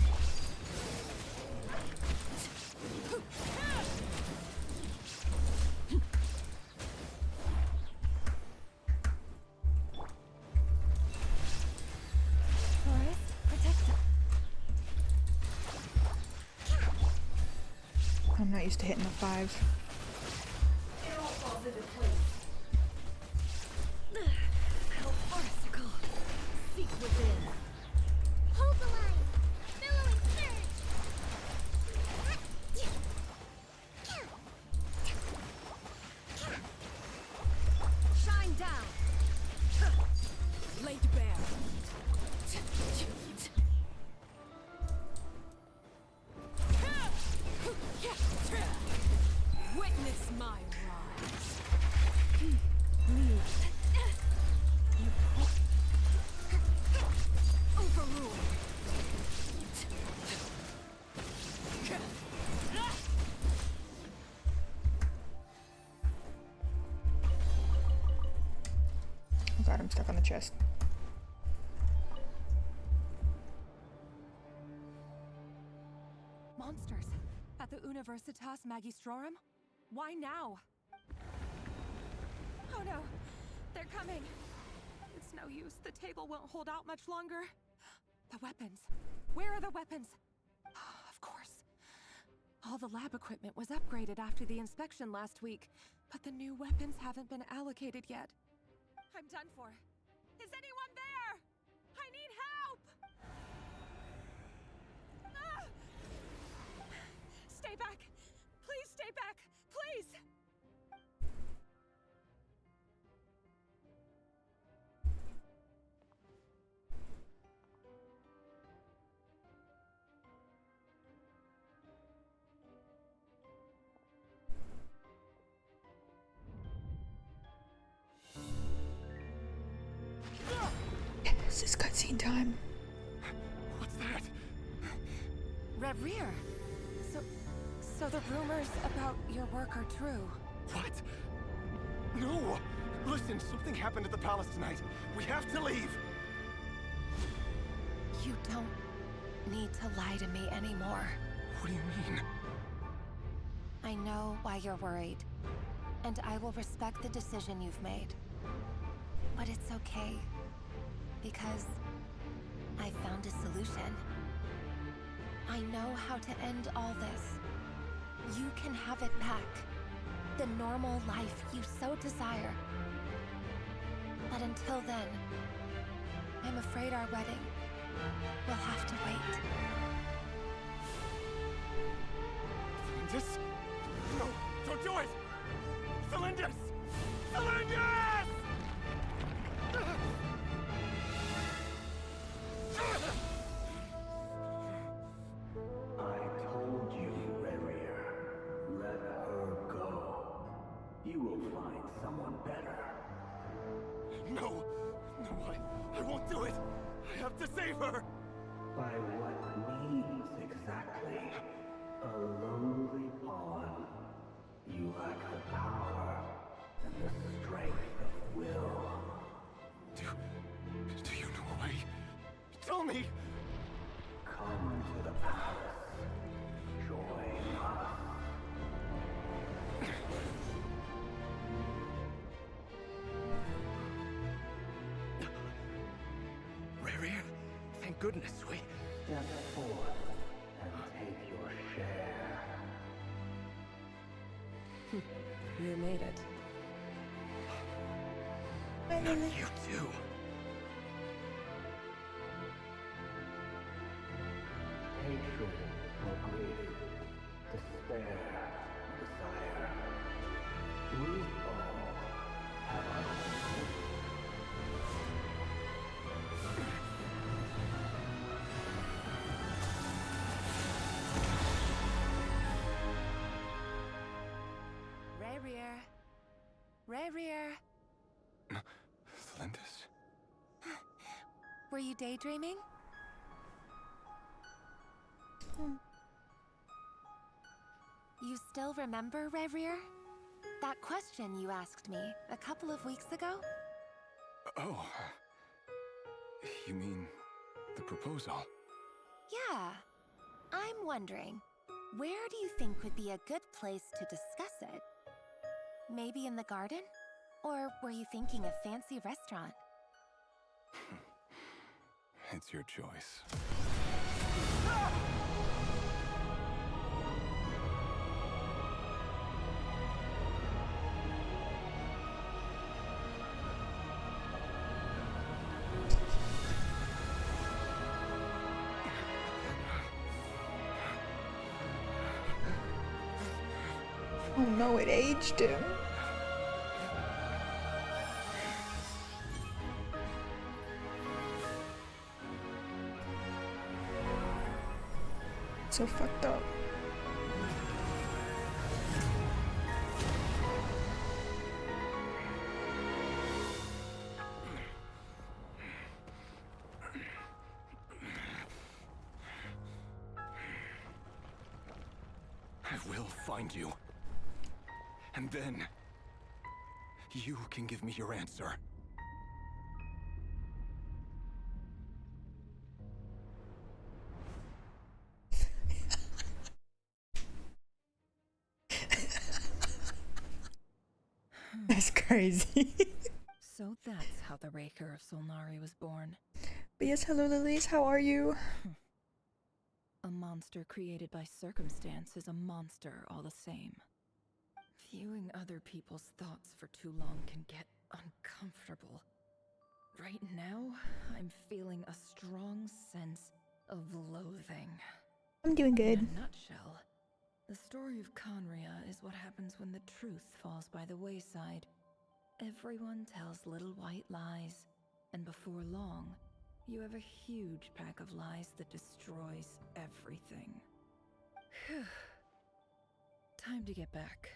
Forest, protect us. I'm not used to hitting the 5. It all falls into place. Farcical. Seek within. Hold the line! Billowing surge! Shine down. Laid bare. Witness my rise. Overrule. Oh god, I'm stuck on the chest. Monsters at the Universitas Magistrorum? Why now? Oh no, they're coming. It's no use. The table won't hold out much longer. The weapons. Where are the weapons? Of course. All the lab equipment was upgraded after the inspection last week, but the new weapons haven't been allocated yet. I'm done for. Is anyone there? I need help! Ah! Stay back! Please stay back! Please! This is cutscene time. What's that? Reverie. So the rumors about your work are true. What? No! Listen, something happened at the palace tonight. We have to leave! You don't need to lie to me anymore. What do you mean? I know why you're worried, and I will respect the decision you've made. But it's okay, because I found a solution. I know how to end all this. You can have it back. The normal life you so desire. But until then, I'm afraid our wedding will have to wait. Cylindus? No, don't do it! Cylindus! Cylindus! I told you, Reverie. Let her go. You will find someone better. No! No, I won't do it! I have to save her! By what means exactly? A lowly pawn. You lack the power and the strength of will. Do you know a way? Tell me! Come to the palace. Join Thank goodness we... Step forth and take your share. You made it. Not you too. Hatred or grief, despair, desire. We all have our own. Rayrear. Rayrear. Linus? Were you daydreaming? You still remember, Rayrear? That question you asked me a couple of weeks ago? Oh. You mean the proposal? Yeah. I'm wondering, where do you think would be a good place to discuss it? Maybe in the garden? Or were you thinking a fancy restaurant? It's your choice. Oh no, it aged him. So fucked up. I will find you. And then... you can give me your answer. That's crazy. So that's how the Raker of Solnari was born. But yes, hello Lilies, how are you? A monster created by circumstance is a monster all the same. Viewing other people's thoughts for too long can get uncomfortable. Right now, I'm feeling a strong sense of loathing. I'm doing good. In a nutshell, the story of Conria is what happens when the truth falls by the wayside. Everyone tells little white lies, and before long, you have a huge pack of lies that destroys everything. Phew. Time to get back.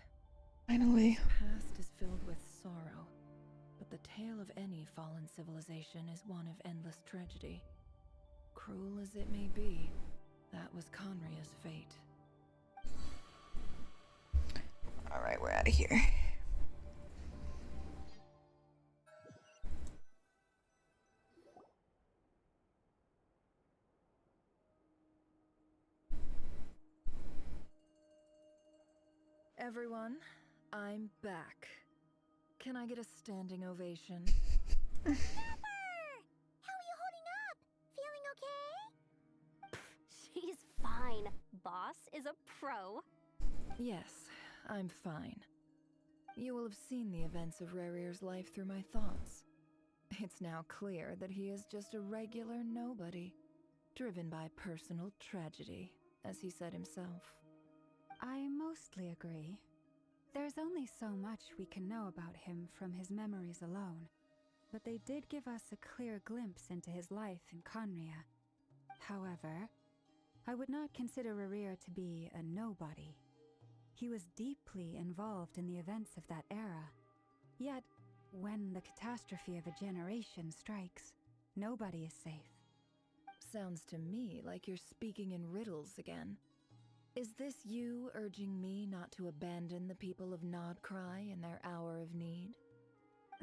Finally. This past is filled with sorrow, but the tale of any fallen civilization is one of endless tragedy. Cruel as it may be, that was Conria's fate. Alright, we're out of here. Everyone, I'm back. Can I get a standing ovation? Super! How are you holding up? Feeling okay? She's fine. Boss is a pro. Yes, I'm fine. You will have seen the events of Rarear's life through my thoughts. It's now clear that he is just a regular nobody, driven by personal tragedy, as he said himself. I mostly agree. There's only so much we can know about him from his memories alone, but they did give us a clear glimpse into his life in Conria. However, I would not consider Rarir to be a nobody. He was deeply involved in the events of that era. Yet, when the catastrophe of a generation strikes, nobody is safe. Sounds to me like you're speaking in riddles again. Is this you urging me not to abandon the people of Nodcry in their hour of need?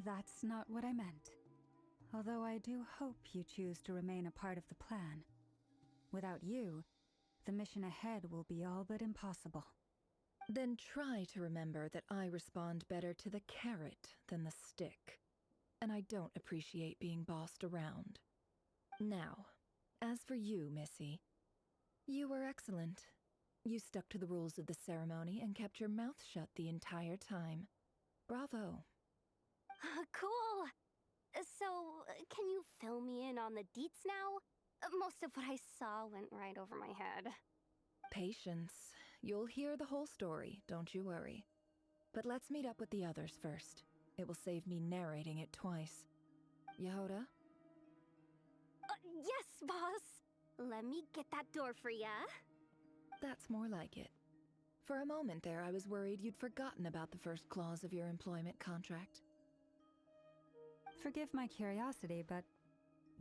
That's not what I meant. Although I do hope you choose to remain a part of the plan. Without you, the mission ahead will be all but impossible. Then try to remember that I respond better to the carrot than the stick. And I don't appreciate being bossed around. Now, As for you, Missy, you were excellent. You stuck to the rules of the ceremony and kept your mouth shut the entire time. Bravo. Cool! So, can you fill me in on the deets now? Most of what I saw went right over my head. Patience. You'll hear the whole story, don't you worry. But let's meet up with the others first. It will save me narrating it twice. Yehoda? Yes, boss! Let me get that door for ya. That's more like it. For a moment there, I was worried you'd forgotten about the first clause of your employment contract. Forgive my curiosity, but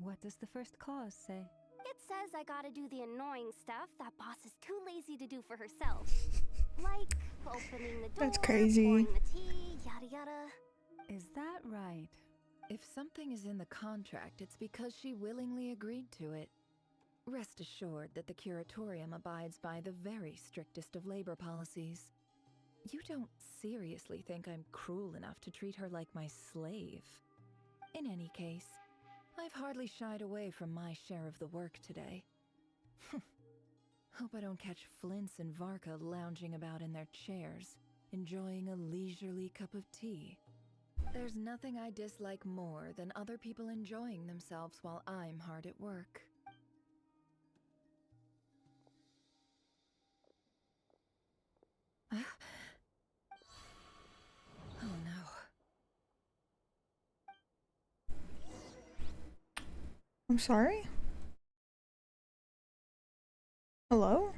what does the first clause say? It says I gotta do the annoying stuff that boss is too lazy to do for herself. Like opening the door, That's crazy. pouring the tea, yada yada. Is that right? If something is in the contract, it's because she willingly agreed to it. Rest assured that the Curatorium abides by the very strictest of labor policies. You don't seriously think I'm cruel enough to treat her like my slave? In any case, I've hardly shied away from my share of the work today. Hope I don't catch Flints and Varka lounging about in their chairs, enjoying a leisurely cup of tea. There's nothing I dislike more than other people enjoying themselves while I'm hard at work. Oh no. I'm sorry? Hello?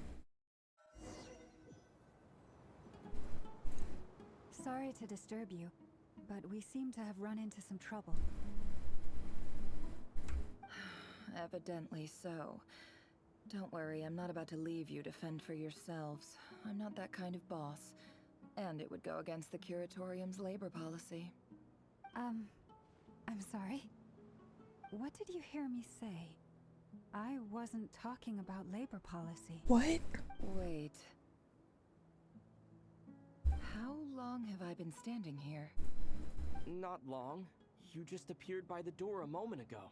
Sorry to disturb you, but we seem to have run into some trouble. Evidently so. Don't worry, I'm not about to leave you to fend for yourselves. I'm not that kind of boss. And it would go against the Curatorium's labor policy. I'm sorry? What did you hear me say? I wasn't talking about labor policy. What? Wait. How long have I been standing here? Not long. You just appeared by the door a moment ago.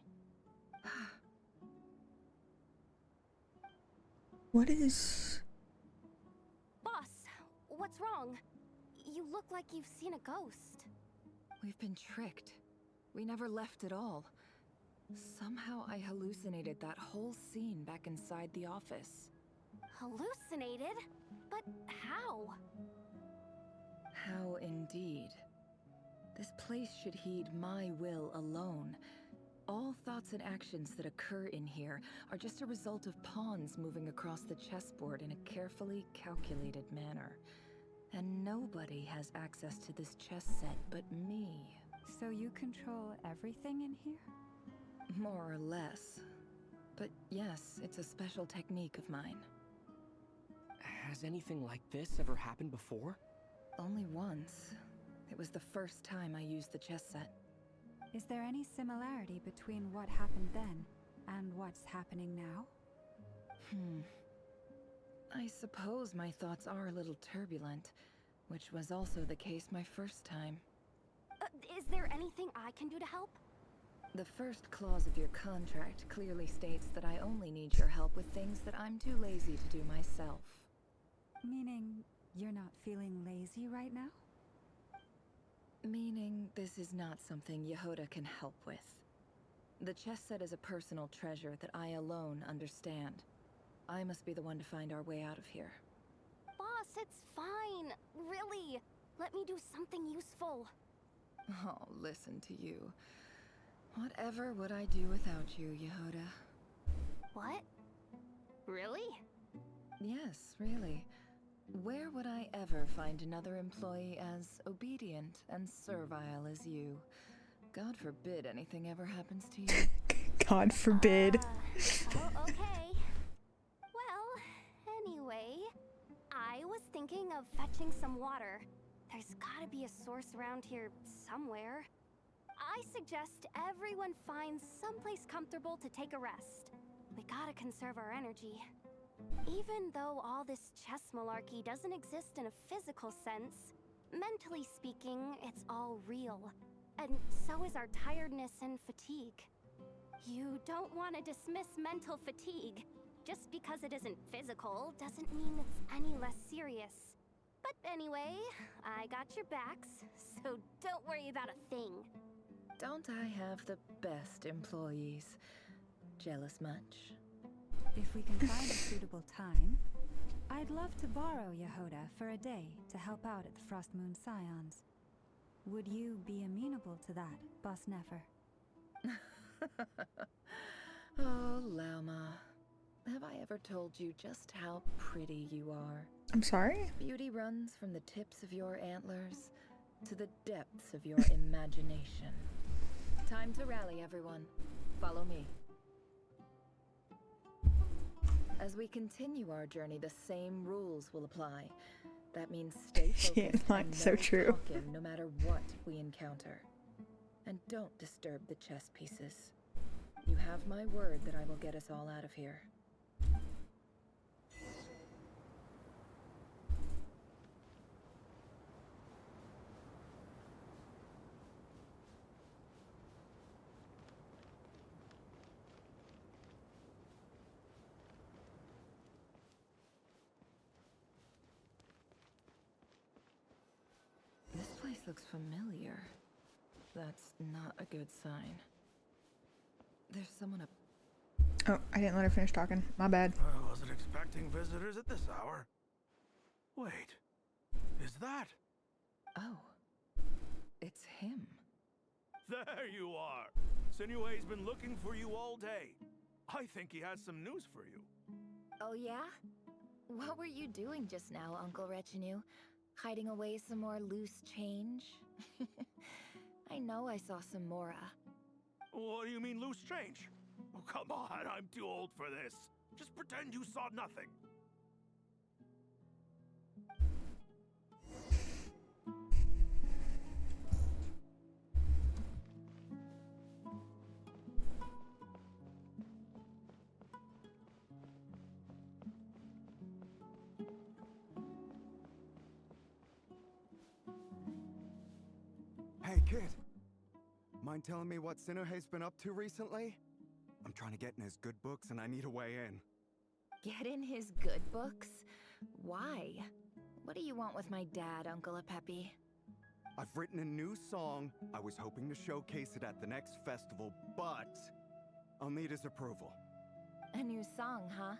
What is... Boss, what's wrong? You look like you've seen a ghost. We've been tricked. We never left at all. Somehow I hallucinated that whole scene back inside the office. Hallucinated? But how? How indeed. This place should heed my will alone. All thoughts and actions that occur in here are just a result of pawns moving across the chessboard in a carefully calculated manner. And nobody has access to this chess set but me. So you control everything in here? More or less. But yes, it's a special technique of mine. Has anything like this ever happened before? Only once. It was the first time I used the chess set. Is there any similarity between what happened then and what's happening now? I suppose my thoughts are a little turbulent, which was also the case my first time. Is there anything I can do to help? The first clause of your contract clearly states that I only need your help with things that I'm too lazy to do myself. Meaning, you're not feeling lazy right now? Meaning, this is not something Yehoda can help with. The chess set is a personal treasure that I alone understand. I must be the one to find our way out of here. Boss, it's fine. Really. Let me do something useful. Oh, listen to you. Whatever would I do without you, Yehoda? What? Really? Yes, really. Where would I ever find another employee as obedient and servile as you? God forbid anything ever happens to you. God forbid. Oh, okay. Well, anyway, I was thinking of fetching some water. There's gotta be a source around here somewhere. I suggest everyone finds someplace comfortable to take a rest. We gotta conserve our energy. Even though all this chess malarkey doesn't exist in a physical sense, mentally speaking, it's all real. And so is our tiredness and fatigue. You don't want to dismiss mental fatigue. Just because it isn't physical doesn't mean it's any less serious. But anyway, I got your backs, so don't worry about a thing. Don't I have the best employees? Jealous much? If we can find a suitable time, I'd love to borrow Yehoda for a day to help out at the Frost Moon Scions. Would you be amenable to that, Boss Nefer? Oh, Lauma. Have I ever told you just how pretty you are? I'm sorry? Beauty runs from the tips of your antlers to the depths of your imagination. Time to rally, everyone. Follow me. As we continue our journey, the same rules will apply. That means stay focused and so no true. talking no matter what we encounter. And don't disturb the chess pieces. You have my word that I will get us all out of here. This place looks familiar. That's not a good sign. There's someone up. Oh, I didn't let her finish talking. My bad. I wasn't expecting visitors at this hour. Wait, is that? Oh, it's him. There you are. Sinue's been looking for you all day. I think he has some news for you. Oh yeah? What were you doing just now, Uncle Retinue? Hiding away some more loose change? I know I saw some Mora. What do you mean loose change? Oh, come on, I'm too old for this. Just pretend you saw nothing. Hey, kid. Mind telling me what Sinuhe's been up to recently? I'm trying to get in his good books and I need a way in. Get in his good books? Why? What do you want with my dad, Uncle Apepi? I've written a new song. I was hoping to showcase it at the next festival, but I'll need his approval. A new song, huh?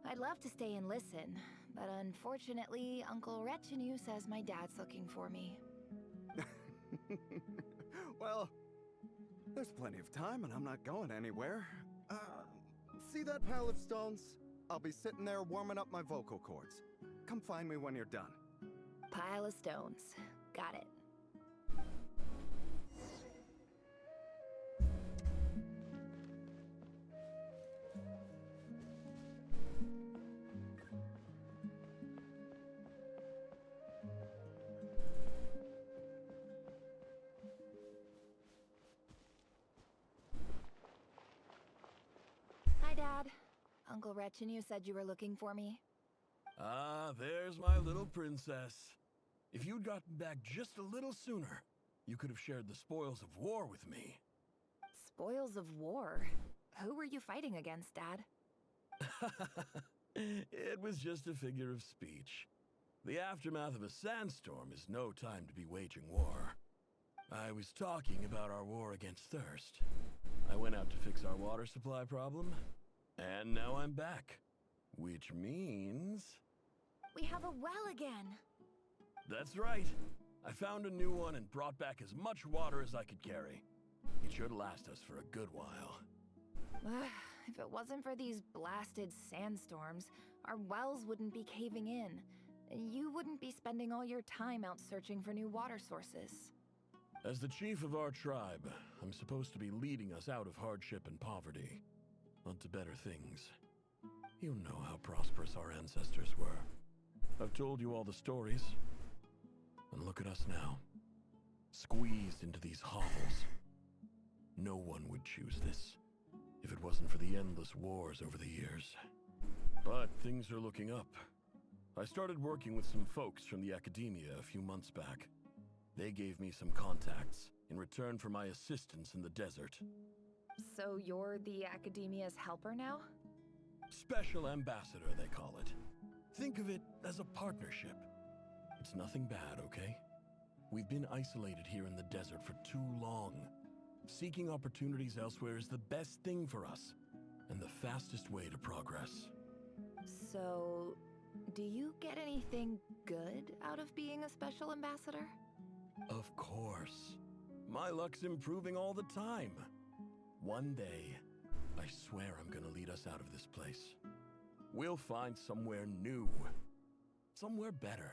I'd love to stay and listen, but unfortunately, Uncle Retinue says my dad's looking for me. Well, there's plenty of time and I'm not going anywhere. See that pile of stones? I'll be sitting there warming up my vocal cords. Come find me when you're done. Pile of stones. Got it. Hi, Dad. Uncle Retinue said you were looking for me. Ah, there's my little princess. If you'd gotten back just a little sooner, you could have shared the spoils of war with me. Spoils of war? Who were you fighting against, Dad? It was just a figure of speech. The aftermath of a sandstorm is no time to be waging war. I was talking about our war against thirst. I went out to fix our water supply problem, and now I'm back. Which means... We have a well again! That's right. I found a new one and brought back as much water as I could carry. It should last us for a good while. If it wasn't for these blasted sandstorms, our wells wouldn't be caving in. You wouldn't be spending all your time out searching for new water sources. As the chief of our tribe, I'm supposed to be leading us out of hardship and poverty, onto better things. You know how prosperous our ancestors were. I've told you all the stories. And look at us now. Squeezed into these hovels. No one would choose this, if it wasn't for the endless wars over the years. But things are looking up. I started working with some folks from the academia a few months back. They gave me some contacts in return for my assistance in the desert. So you're the Academia's helper now? Special ambassador, they call it. Think of it as a partnership. It's nothing bad, okay? We've been isolated here in the desert for too long. Seeking opportunities elsewhere is the best thing for us, and the fastest way to progress. So, do you get anything good out of being a special ambassador? Of course. My luck's improving all the time. One day, I swear I'm gonna lead us out of this place. We'll find somewhere new. Somewhere better.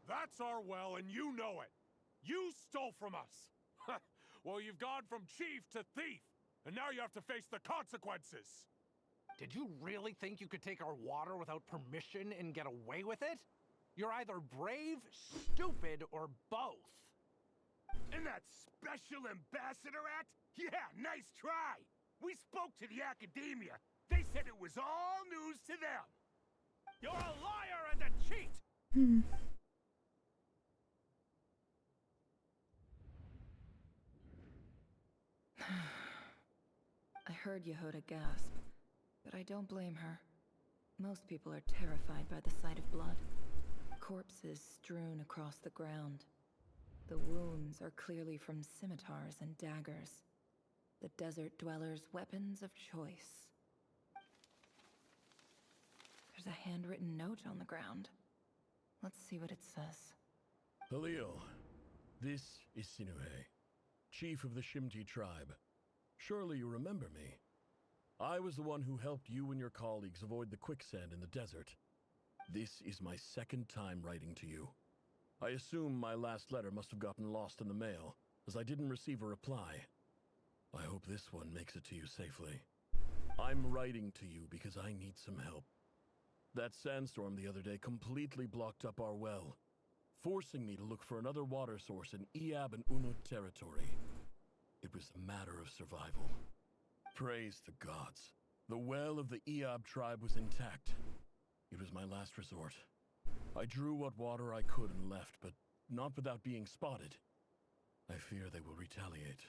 That's our well, and you know it. You stole from us. Well, you've gone from chief to thief, and now you have to face the consequences. Did you really think you could take our water without permission and get away with it? You're either brave, stupid, or both. And that Special Ambassador Act? Yeah, nice try. We spoke to the Academia. They said it was all news to them. You're a liar and a cheat! I heard Yehuda gasp, but I don't blame her. Most people are terrified by the sight of blood. Corpses strewn across the ground. The wounds are clearly from scimitars and daggers. The desert dwellers' weapons of choice. There's a handwritten note on the ground. Let's see what it says. Halil, this is Sinuhe, chief of the Shimti tribe. Surely you remember me. I was the one who helped you and your colleagues avoid the quicksand in the desert. This is my second time writing to you. I assume my last letter must have gotten lost in the mail, as I didn't receive a reply. I hope this one makes it to you safely. I'm writing to you because I need some help. That sandstorm the other day completely blocked up our well, forcing me to look for another water source in Iab and Unut territory. It was a matter of survival. Praise the gods. The well of the Iab tribe was intact. It was my last resort. I drew what water I could and left, but not without being spotted. I fear they will retaliate.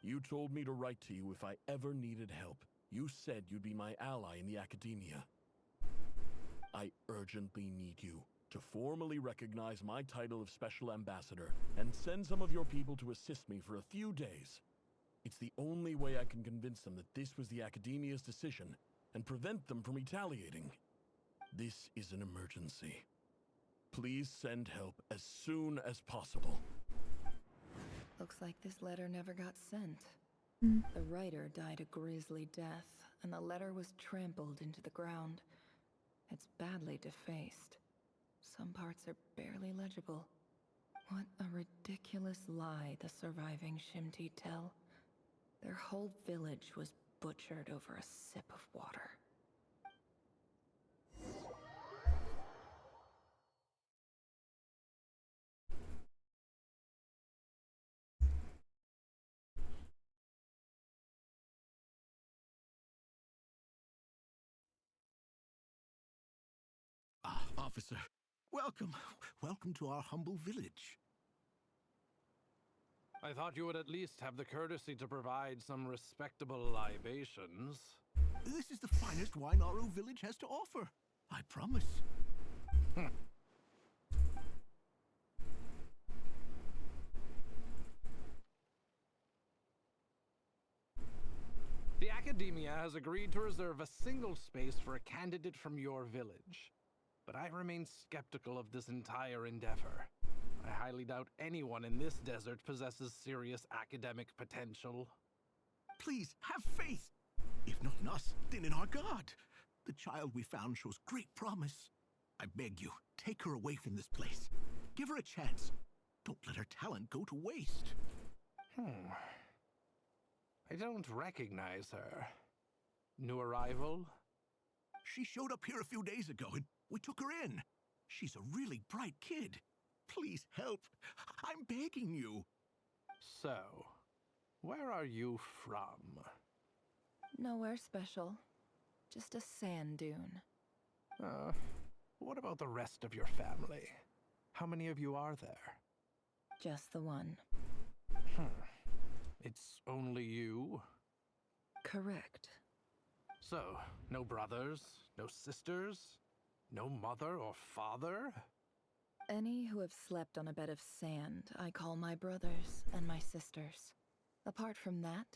You told me to write to you if I ever needed help. You said you'd be my ally in the Academia. I urgently need you to formally recognize my title of Special Ambassador and send some of your people to assist me for a few days. It's the only way I can convince them that this was the Academia's decision and prevent them from retaliating. This is an emergency. Please send help as soon as possible. Looks like this letter never got sent. The writer died a grisly death, and the letter was trampled into the ground. It's badly defaced. Some parts are barely legible. What a ridiculous lie the surviving Shimti tell. Their whole village was butchered over a sip of water. Officer, welcome. Welcome to our humble village. I thought you would at least have the courtesy to provide some respectable libations. This is the finest wine our village has to offer. I promise. The Academia has agreed to reserve a single space for a candidate from your village. But I remain skeptical of this entire endeavor. I highly doubt anyone in this desert possesses serious academic potential. Please, have faith. If not in us, then in our god. The child we found shows great promise. I beg you, take her away from this place. Give her a chance. Don't let her talent go to waste. I don't recognize her. New arrival? She showed up here a few days ago and we took her in. She's a really bright kid. Please help. I'm begging you. So, where are you from? Nowhere special. Just a sand dune. What about the rest of your family? How many of you are there? Just the one. It's only you? Correct. So, no brothers, no sisters, no mother or father? Any who have slept on a bed of sand, I call my brothers and my sisters. Apart from that,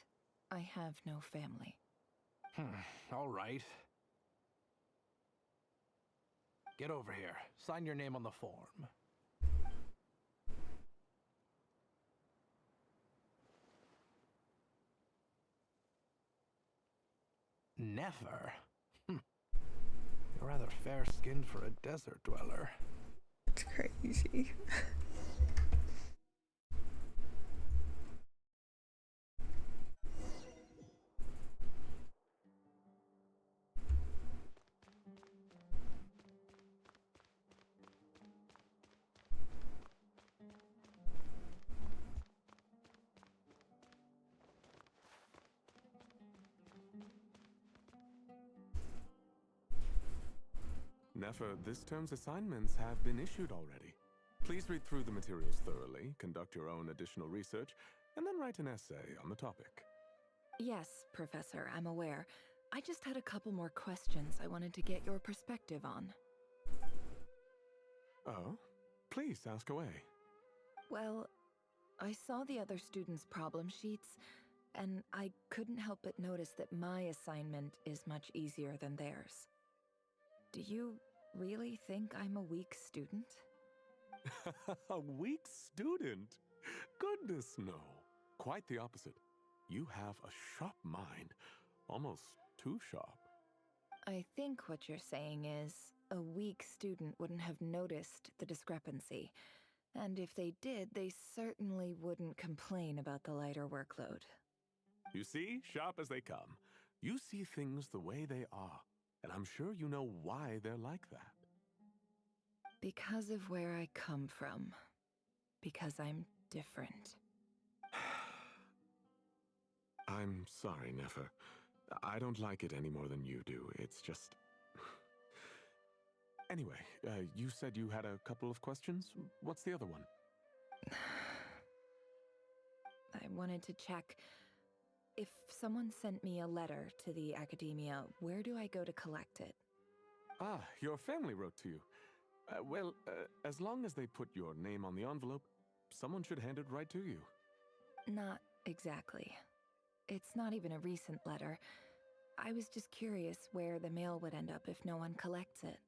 I have no family. All right. Get over here. Sign your name on the form. Never? You're rather fair-skinned for a desert dweller. It's crazy. Nefer, this term's assignments have been issued already. Please read through the materials thoroughly, conduct your own additional research, and then write an essay on the topic. Yes, Professor, I'm aware. I just had a couple more questions I wanted to get your perspective on. Oh? Please ask away. Well, I saw the other students' problem sheets, and I couldn't help but notice that my assignment is much easier than theirs. Do you really think I'm a weak student? A weak student? Goodness, no. Quite the opposite. You have a sharp mind. Almost too sharp. I think what you're saying is, a weak student wouldn't have noticed the discrepancy. And if they did, they certainly wouldn't complain about the lighter workload. You see, sharp as they come. You see things the way they are. And I'm sure you know why they're like that. Because of where I come from. Because I'm different. I'm sorry, Nefer. I don't like it any more than you do. It's just... Anyway, you said you had a couple of questions. What's the other one? I wanted to check... If someone sent me a letter to the academia, where do I go to collect it? Ah, your family wrote to you. Well, as long as they put your name on the envelope, someone should hand it right to you. Not exactly. It's not even a recent letter. I was just curious where the mail would end up if no one collects it.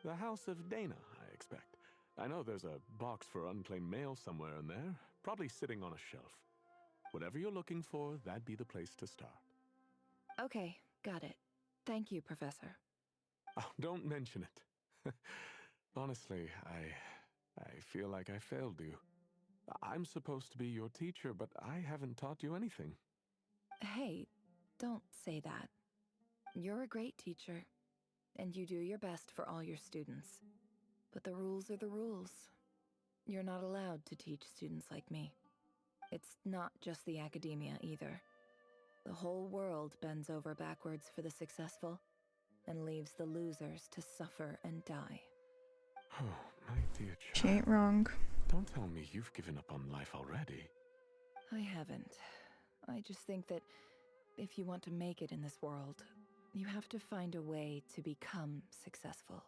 The House of Dana, I expect. I know there's a box for unclaimed mail somewhere in there, probably sitting on a shelf. Whatever you're looking for, that'd be the place to start. Okay, got it. Thank you, Professor. Oh, don't mention it. Honestly, I feel like I failed you. I'm supposed to be your teacher, but I haven't taught you anything. Hey, don't say that. You're a great teacher, and you do your best for all your students. But the rules are the rules. You're not allowed to teach students like me. It's not just the academia either. The whole world bends over backwards for the successful, and leaves the losers to suffer and die. Oh, my dear child. She ain't wrong. Don't tell me you've given up on life already. I haven't. I just think that if you want to make it in this world, you have to find a way to become successful.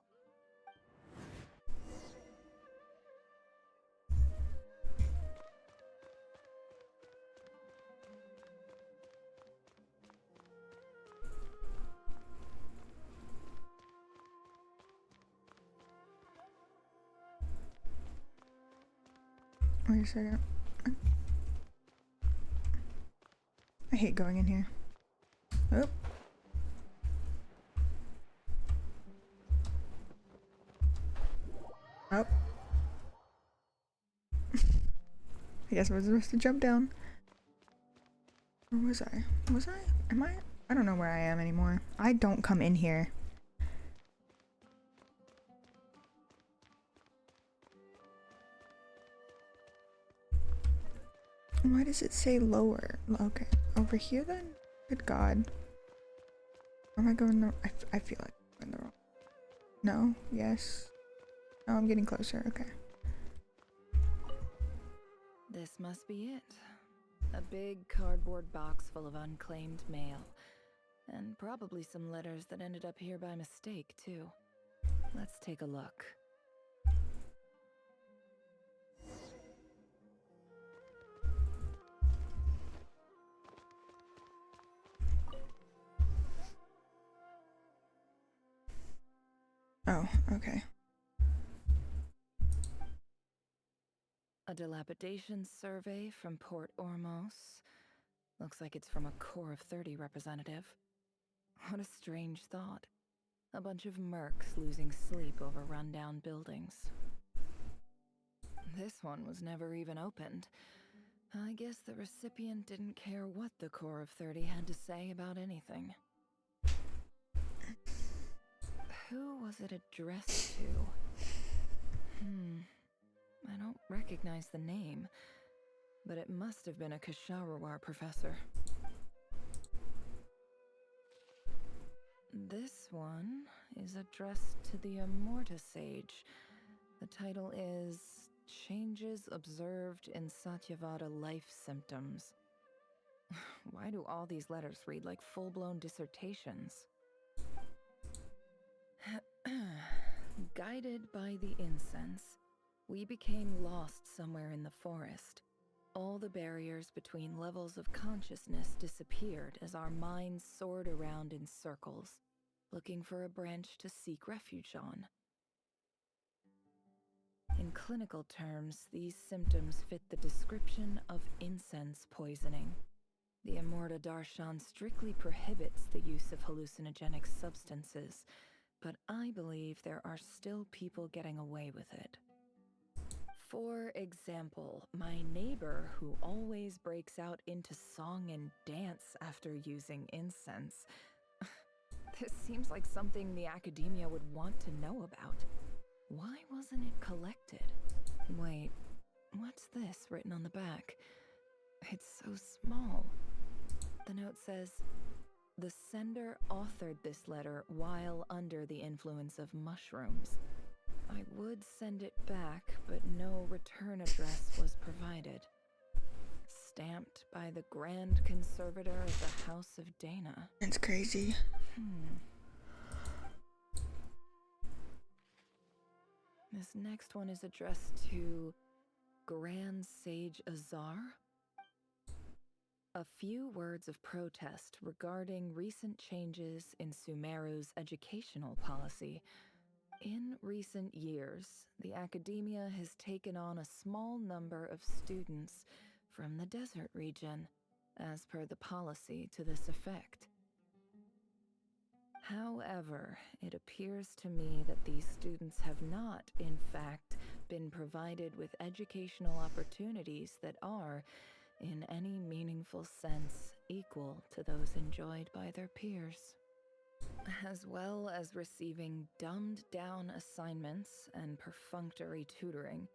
Wait a second. I hate going in here. Oh. Oh. I guess I was supposed to jump down. Where was I? Was I? Am I? I don't know where I am anymore. I don't come in here. Why does it say lower? Okay, over here then? Good God. Am I going the... I feel like I'm going the wrong... No? Yes? Oh, I'm getting closer. Okay. This must be it. A big cardboard box full of unclaimed mail. And probably some letters that ended up here by mistake, too. Let's take a look. Oh, okay. A dilapidation survey from Port Ormos. Looks like it's from a Core of 30 representative. What a strange thought. A bunch of mercs losing sleep over rundown buildings. This one was never even opened. I guess the recipient didn't care what the Core of 30 had to say about anything. Who was it addressed to? I don't recognize the name, but it must have been a Kasharawar professor. This one is addressed to the Immorta Sage. The title is Changes Observed in Satyavada Life Symptoms. Why do all these letters read like full-blown dissertations? Guided by the incense, we became lost somewhere in the forest. All the barriers between levels of consciousness disappeared as our minds soared around in circles, looking for a branch to seek refuge on. In clinical terms, these symptoms fit the description of incense poisoning. The Immorta Darshan strictly prohibits the use of hallucinogenic substances, but I believe there are still people getting away with it. For example, my neighbor who always breaks out into song and dance after using incense. This seems like something the academia would want to know about. Why wasn't it collected? Wait, what's this written on the back? It's so small. The note says, "The sender authored this letter while under the influence of mushrooms. I would send it back, but no return address was provided. Stamped by the Grand Conservator of the House of Dana." That's crazy. This next one is addressed to Grand Sage Azar. A few words of protest regarding recent changes in Sumeru's educational policy. In recent years, the academia has taken on a small number of students from the desert region, as per the policy to this effect. However, it appears to me that these students have not, in fact, been provided with educational opportunities that are, in any meaningful sense, equal to those enjoyed by their peers. As well as receiving dumbed-down assignments and perfunctory tutoring,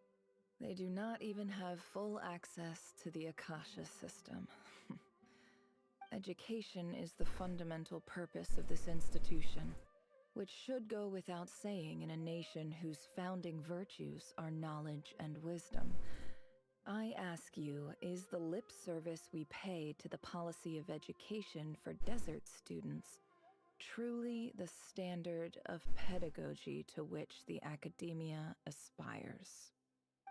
they do not even have full access to the Akasha system. Education is the fundamental purpose of this institution, which should go without saying in a nation whose founding virtues are knowledge and wisdom. I ask you, is the lip service we pay to the policy of education for desert students truly the standard of pedagogy to which the academia aspires?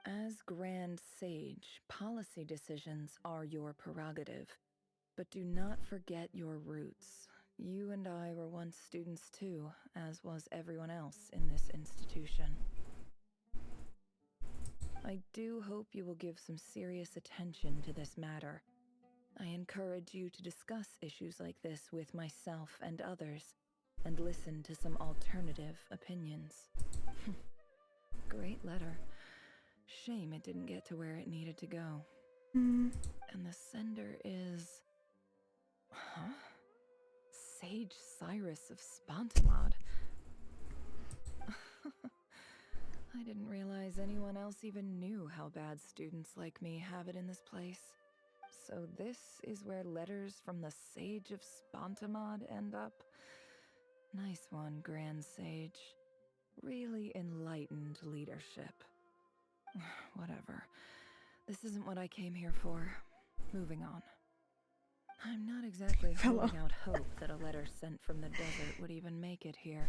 As Grand Sage, policy decisions are your prerogative, but do not forget your roots. You and I were once students too, as was everyone else in this institution. I do hope you will give some serious attention to this matter. I encourage you to discuss issues like this with myself and others, and listen to some alternative opinions. Great letter. Shame it didn't get to where it needed to go. Mm. And the sender is... Huh? Sage Cyrus of Spontamod. I didn't realize anyone else even knew how bad students like me have it in this place. So this is where letters from the Sage of Spontamod end up? Nice one, Grand Sage. Really enlightened leadership. Whatever. This isn't what I came here for. Moving on. I'm not exactly holding out hope that a letter sent from the desert would even make it here.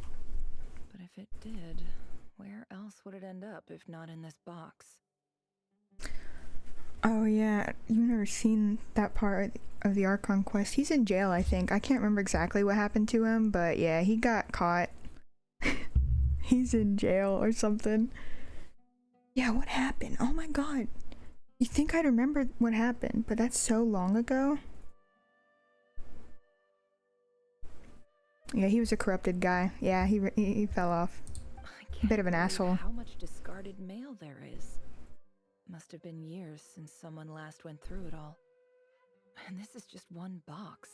But if it did, where else would it end up if not in this box? Oh yeah, you've never seen that part of the Archon quest. He's in jail, I think. I can't remember exactly what happened to him, but yeah, he got caught. He's in jail or something. Yeah, what happened? Oh my god. You think I'd remember what happened, but that's so long ago. Yeah, he was a corrupted guy. Yeah, he fell off. Bit of an asshole. How much discarded mail there is. Must have been years since someone last went through it all. And this is just one box.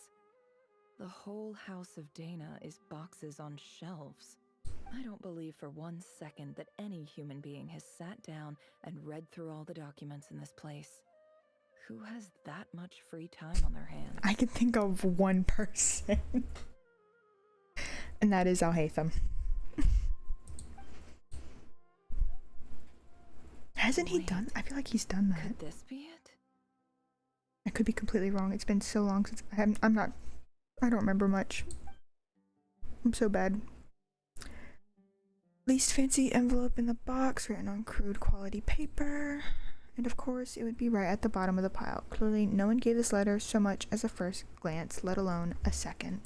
The whole House of Dana is boxes on shelves. I don't believe for 1 second that any human being has sat down and read through all the documents in this place. Who has that much free time on their hands? I can think of one person. And that is Alhaitham. Hasn't he done? I feel like he's done that. Could this be it? I could be completely wrong. It's been so long since I don't remember much. I'm so bad. Least fancy envelope in the box, written on crude quality paper. And of course, it would be right at the bottom of the pile. Clearly, no one gave this letter so much as a first glance, let alone a second.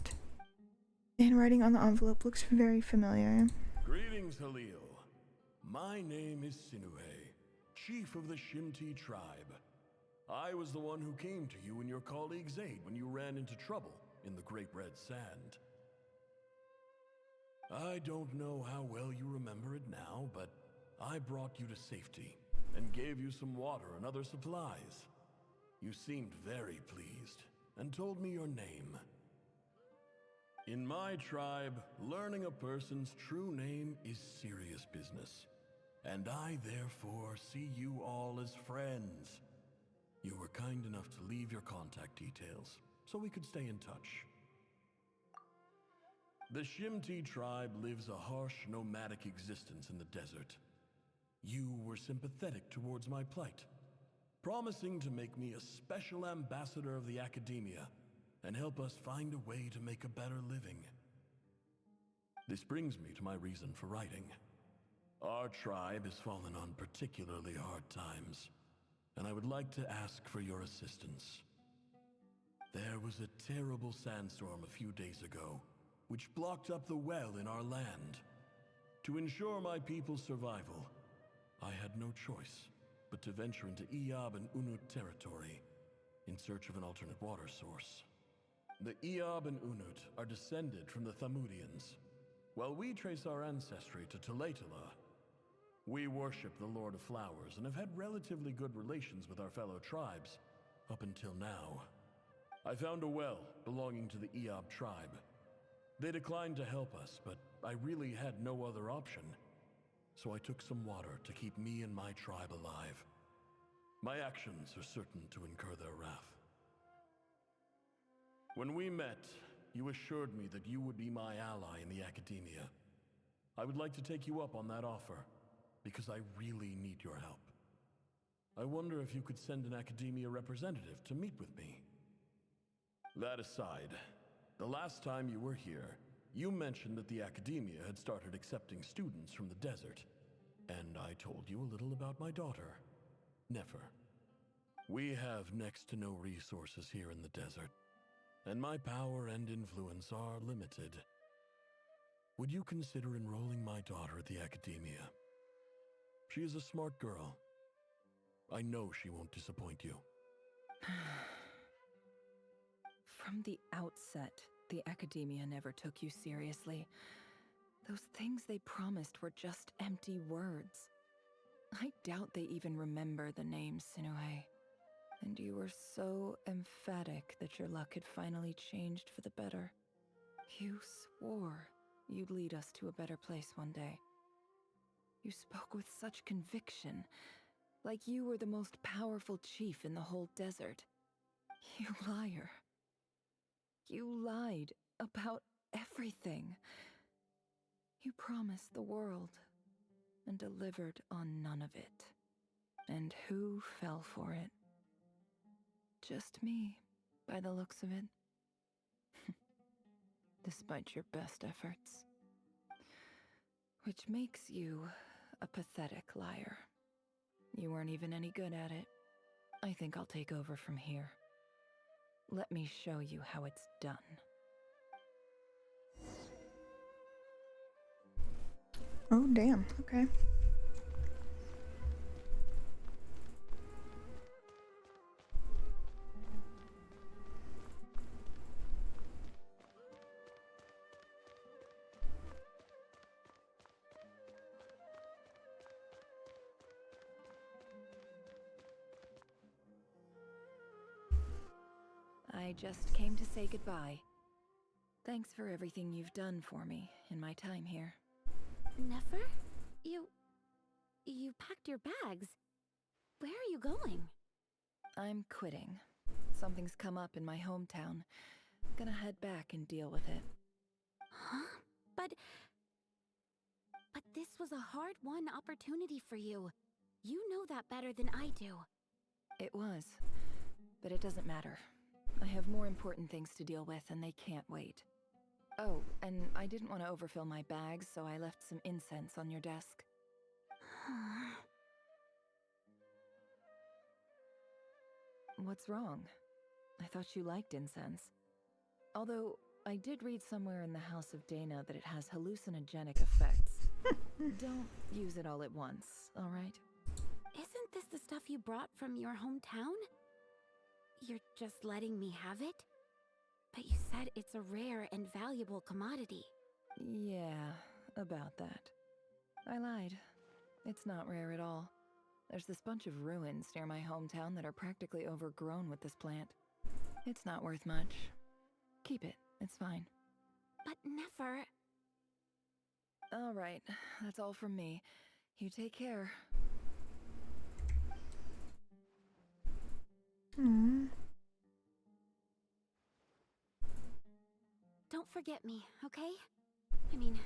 Handwriting on the envelope looks very familiar. Greetings, Halil. My name is Sinuhe, chief of the Shimti tribe. I was the one who came to you and your colleague's aid when you ran into trouble in the Great Red Sand. I don't know how well you remember it now, but I brought you to safety and gave you some water and other supplies. You seemed very pleased and told me your name. In my tribe, learning a person's true name is serious business, and I therefore see you all as friends. You were kind enough to leave your contact details so we could stay in touch. The Shimti tribe lives a harsh, nomadic existence in the desert. You were sympathetic towards my plight, promising to make me a special ambassador of the academia and help us find a way to make a better living. This brings me to my reason for writing. Our tribe has fallen on particularly hard times, and I would like to ask for your assistance. There was a terrible sandstorm a few days ago, which blocked up the well in our land. To ensure my people's survival, I had no choice but to venture into Eob and Unut territory in search of an alternate water source. The Eob and Unut are descended from the Thamudians, while we trace our ancestry to Tulatala. We worship the Lord of Flowers and have had relatively good relations with our fellow tribes up until now. I found a well belonging to the Eob tribe. They declined to help us, but I really had no other option. So I took some water to keep me and my tribe alive. My actions are certain to incur their wrath. When we met, you assured me that you would be my ally in the academia. I would like to take you up on that offer, because I really need your help. I wonder if you could send an academia representative to meet with me. That aside, the last time you were here, you mentioned that the academia had started accepting students from the desert, and I told you a little about my daughter, Nefer. We have next to no resources here in the desert, and my power and influence are limited. Would you consider enrolling my daughter at the academia? She is a smart girl. I know she won't disappoint you. From the outset, the academia never took you seriously. Those things they promised were just empty words. I doubt they even remember the name Sinue. And you were so emphatic that your luck had finally changed for the better. You swore you'd lead us to a better place one day. You spoke with such conviction, like you were the most powerful chief in the whole desert. You liar. You lied about everything. You promised the world and delivered on none of it. And who fell for it? Just me, by the looks of it. Despite your best efforts. Which makes you a pathetic liar. You weren't even any good at it. I think I'll take over from here. Let me show you how it's done. Oh, damn. Okay. I just came to say goodbye. Thanks for everything you've done for me in my time here. Nefer? You packed your bags. Where are you going? I'm quitting. Something's come up in my hometown. Gonna head back and deal with it. Huh? But this was a hard-won opportunity for you. You know that better than I do. It was. But it doesn't matter. I have more important things to deal with and they can't wait. Oh, and I didn't want to overfill my bags, so I left some incense on your desk. What's wrong? I thought you liked incense. Although, I did read somewhere in the House of Dana that it has hallucinogenic effects. Don't use it all at once, alright? Isn't this the stuff you brought from your hometown? You're just letting me have it? But you said it's a rare and valuable commodity. Yeah, about that. I lied. It's not rare at all. There's this bunch of ruins near my hometown that are practically overgrown with this plant. It's not worth much. Keep it, it's fine. But Nefer... Alright, that's all from me. You take care. Don't forget me, okay? I mean,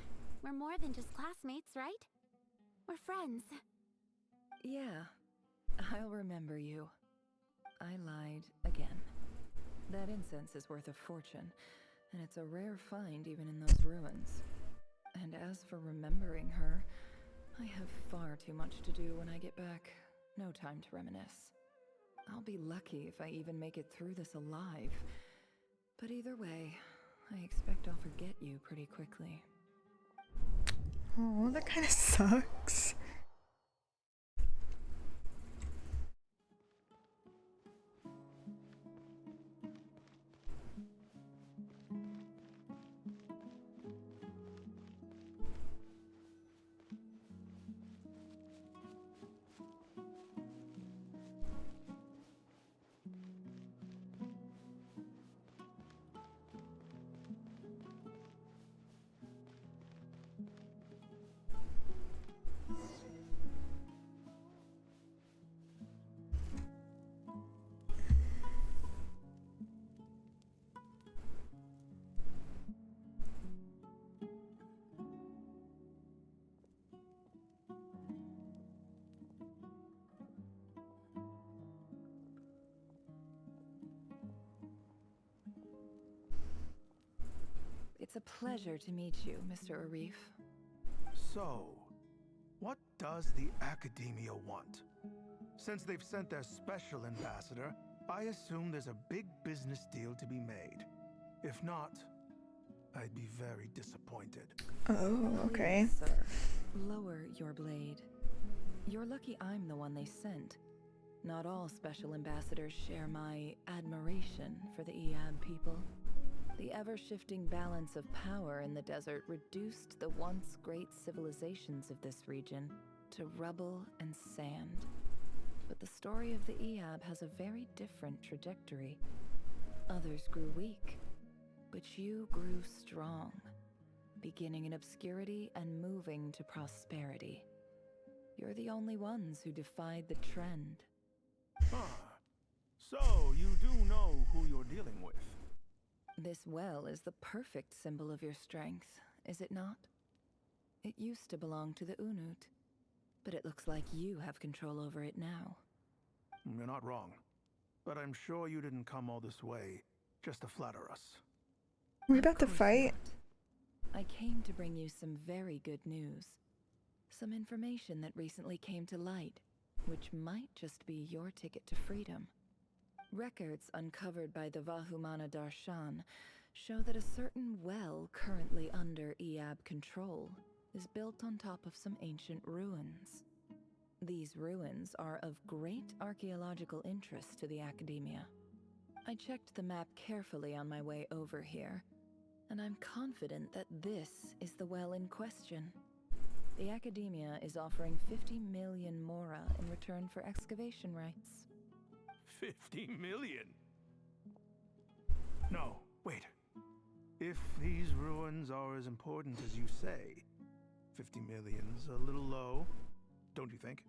we're more than just classmates, right? We're friends. Yeah, I'll remember you. I lied again. That incense is worth a fortune, and it's a rare find even in those ruins. And as for remembering her, I have far too much to do when I get back. No time to reminisce. I'll be lucky if I even make it through this alive. But either way, I expect I'll forget you pretty quickly. Oh, that kind of sucks. It's a pleasure to meet you, Mr. Arif. So, what does the Academia want? Since they've sent their special ambassador, I assume there's a big business deal to be made. If not, I'd be very disappointed. Oh, okay. Please, sir, lower your blade. You're lucky I'm the one they sent. Not all special ambassadors share my admiration for the Eab people. The ever-shifting balance of power in the desert reduced the once great civilizations of this region to rubble and sand. But the story of the Eab has a very different trajectory. Others grew weak, but you grew strong, beginning in obscurity and moving to prosperity. You're the only ones who defied the trend. So, you do know who you're dealing with? This well is the perfect symbol of your strength, is it not? It used to belong to the Unut, but it looks like you have control over it now. You're not wrong. But I'm sure you didn't come all this way just to flatter us. Are we about to fight? I came to bring you some very good news. Some information that recently came to light, which might just be your ticket to freedom. Records uncovered by the Vahumana Darshan show that a certain well currently under Eab control is built on top of some ancient ruins. These ruins are of great archaeological interest to the Academia. I checked the map carefully on my way over here, and I'm confident that this is the well in question. The Academia is offering 50 million mora in return for excavation rights. 50 million? No, wait. If these ruins are as important as you say, 50 million's a little low, don't you think?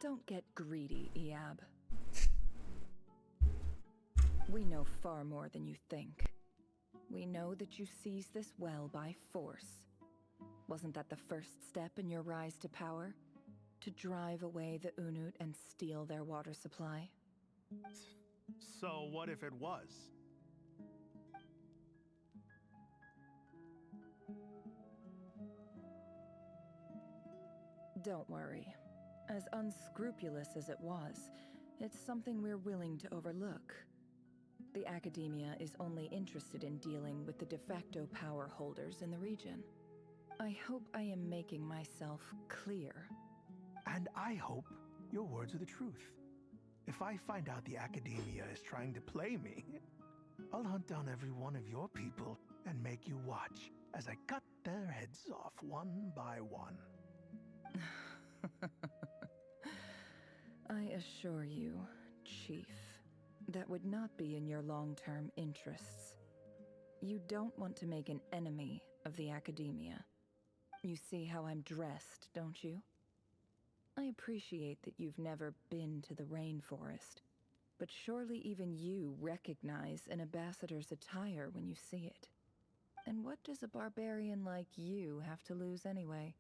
Don't get greedy, Eab. We know far more than you think. We know that you seized this well by force. Wasn't that the first step in your rise to power? To drive away the Unut and steal their water supply? So what if it was? Don't worry. As unscrupulous as it was, it's something we're willing to overlook. The Academia is only interested in dealing with the de facto power holders in the region. I hope I am making myself clear. And I hope your words are the truth. If I find out the Academia is trying to play me, I'll hunt down every one of your people and make you watch as I cut their heads off one by one. I assure you, Chief, that would not be in your long-term interests. You don't want to make an enemy of the Academia. You see how I'm dressed, don't you? I appreciate that you've never been to the rainforest, but surely even you recognize an ambassador's attire when you see it. And what does a barbarian like you have to lose anyway?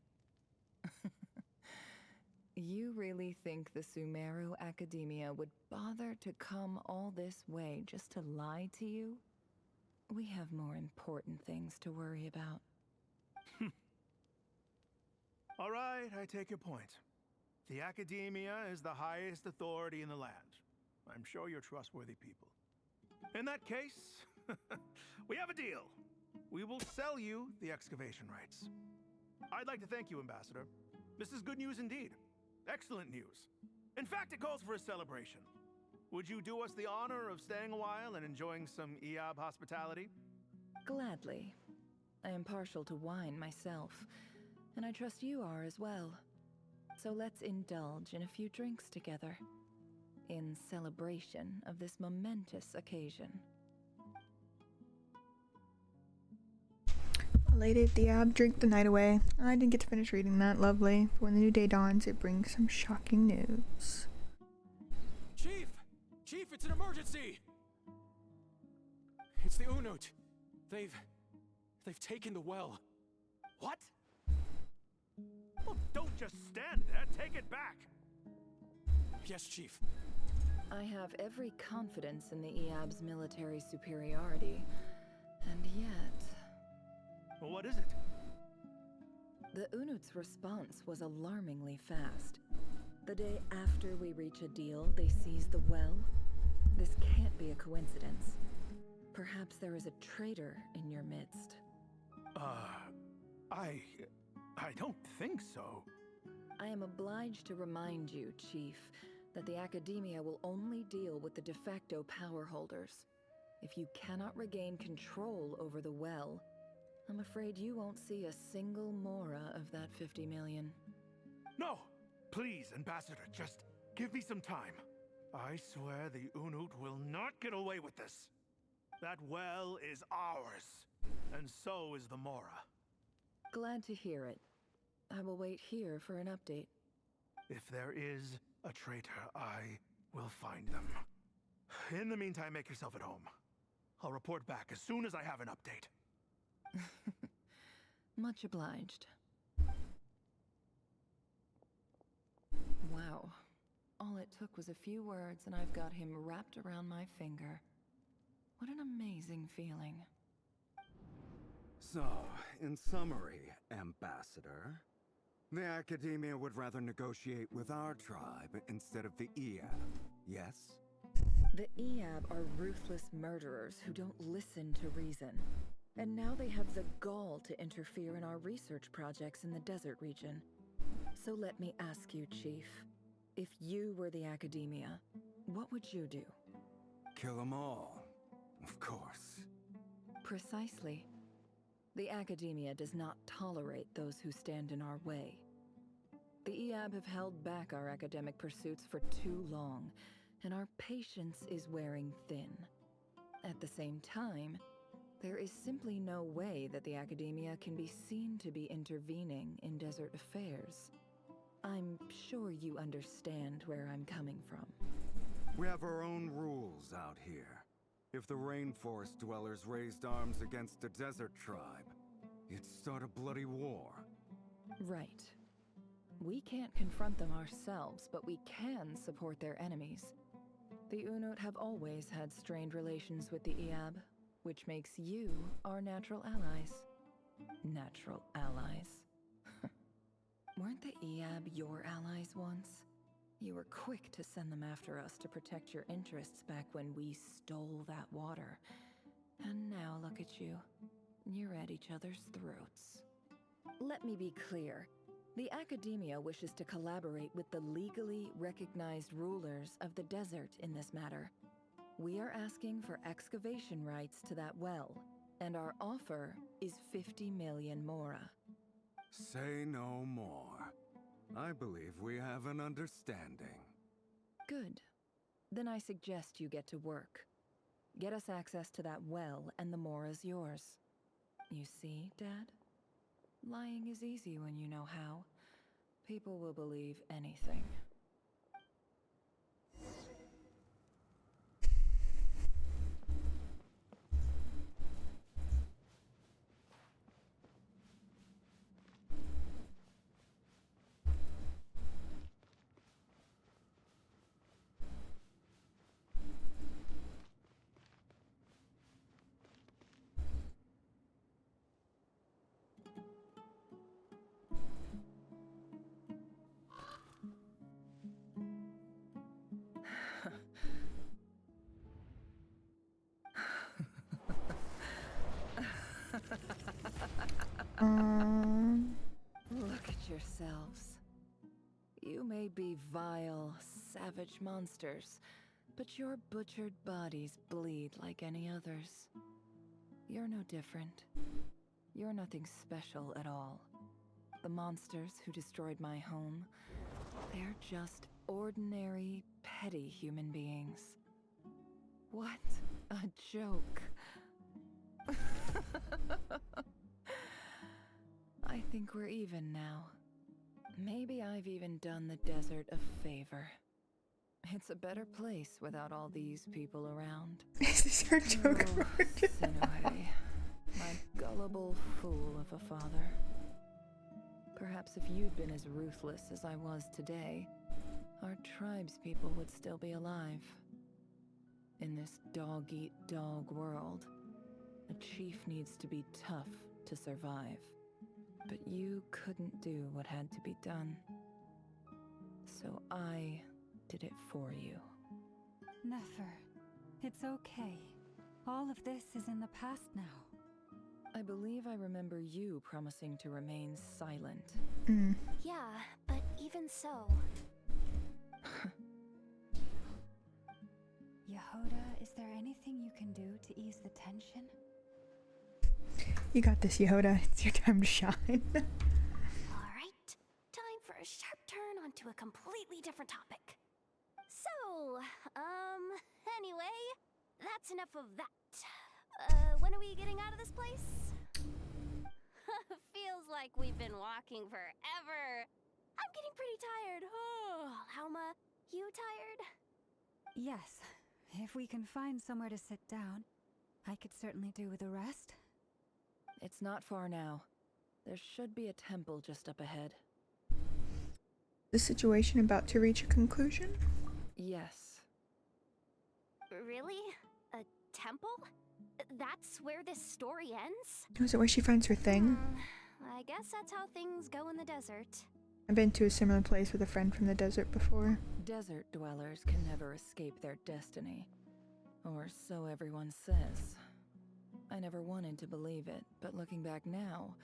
You really think the Sumeru Academia would bother to come all this way just to lie to you? We have more important things to worry about. All right, I take your point. The Academia is the highest authority in the land. I'm sure you're trustworthy people. In that case, we have a deal. We will sell you the excavation rights. I'd like to thank you, Ambassador. This is good news indeed. Excellent news. In fact, it calls for a celebration. Would you do us the honor of staying a while and enjoying some Eab hospitality? Gladly. I am partial to wine myself, and I trust you are as well. So let's indulge in a few drinks together, in celebration of this momentous occasion. Elated, the Ab drink the night away. I didn't get to finish reading that. Lovely. But when the new day dawns, it brings some shocking news. Chief! Chief, it's an emergency! It's the Unut. They've taken the well. What? Well, don't just stand there. Take it back. Yes, Chief. I have every confidence in the Eab's military superiority, and yet... Well, what is it? The Unut's response was alarmingly fast. The day after we reach a deal, they seize the well. This can't be a coincidence. Perhaps there is a traitor in your midst. I don't think so. I am obliged to remind you, Chief, that the Academia will only deal with the de facto power holders. If you cannot regain control over the well, I'm afraid you won't see a single mora of that 50 million. No! Please, Ambassador, just give me some time. I swear the Unut will not get away with this. That well is ours, and so is the Mora. Glad to hear it. I will wait here for an update. If there is a traitor, I will find them. In the meantime, make yourself at home. I'll report back as soon as I have an update. Much obliged. Wow. All it took was a few words and I've got him wrapped around my finger. What an amazing feeling. So, in summary, Ambassador, the Academia would rather negotiate with our tribe instead of the Eab, yes? The Eab are ruthless murderers who don't listen to reason. And now they have the gall to interfere in our research projects in the desert region. So let me ask you, Chief. If you were the Academia, what would you do? Kill them all, of course. Precisely. The Academia does not tolerate those who stand in our way. The Eab have held back our academic pursuits for too long, and our patience is wearing thin. At the same time, there is simply no way that the Academia can be seen to be intervening in desert affairs. I'm sure you understand where I'm coming from. We have our own rules out here. If the rainforest dwellers raised arms against a desert tribe, it'd start a bloody war. Right. We can't confront them ourselves, but we can support their enemies. The Unut have always had strained relations with the Eab, which makes you our natural allies. Natural allies. Weren't the Eab your allies once? You were quick to send them after us to protect your interests back when we stole that water. And now look at you. You're at each other's throats. Let me be clear. The Academia wishes to collaborate with the legally recognized rulers of the desert in this matter. We are asking for excavation rights to that well, and our offer is 50 million mora. Say no more. I believe we have an understanding. Good. Then I suggest you get to work. Get us access to that well, and the mora's yours. You see, Dad? Lying is easy when you know how. People will believe anything. Look at yourselves. You may be vile, savage monsters, but your butchered bodies bleed like any others. You're no different. You're nothing special at all. The monsters who destroyed my home, they're just ordinary, petty human beings. What a joke. I think we're even now. Maybe I've even done the desert a favor. It's a better place without all these people around. Is this your joke? Sinuhe, my gullible fool of a father. Perhaps if you'd been as ruthless as I was today, our tribespeople would still be alive. In this dog-eat-dog world, a chief needs to be tough to survive. But you couldn't do what had to be done. So I did it for you. Nefer, it's okay. All of this is in the past now. I believe I remember you promising to remain silent. Yeah, but even so... Yehoda, is there anything you can do to ease the tension? You got this, Yehoda. It's your time to shine. Alright, time for a sharp turn onto a completely different topic. So, anyway, that's enough of that. When are we getting out of this place? Feels like we've been walking forever. I'm getting pretty tired. Oh, Lauma, you tired? Yes. If we can find somewhere to sit down, I could certainly do with a rest. It's not far now. There should be a temple just up ahead. The situation about to reach a conclusion? Yes. Really? A temple? That's where this story ends? Is it where she finds her thing? I guess that's how things go in the desert. I've been to a similar place with a friend from the desert before. Desert dwellers can never escape their destiny. Or so everyone says. I never wanted to believe it, but looking back now,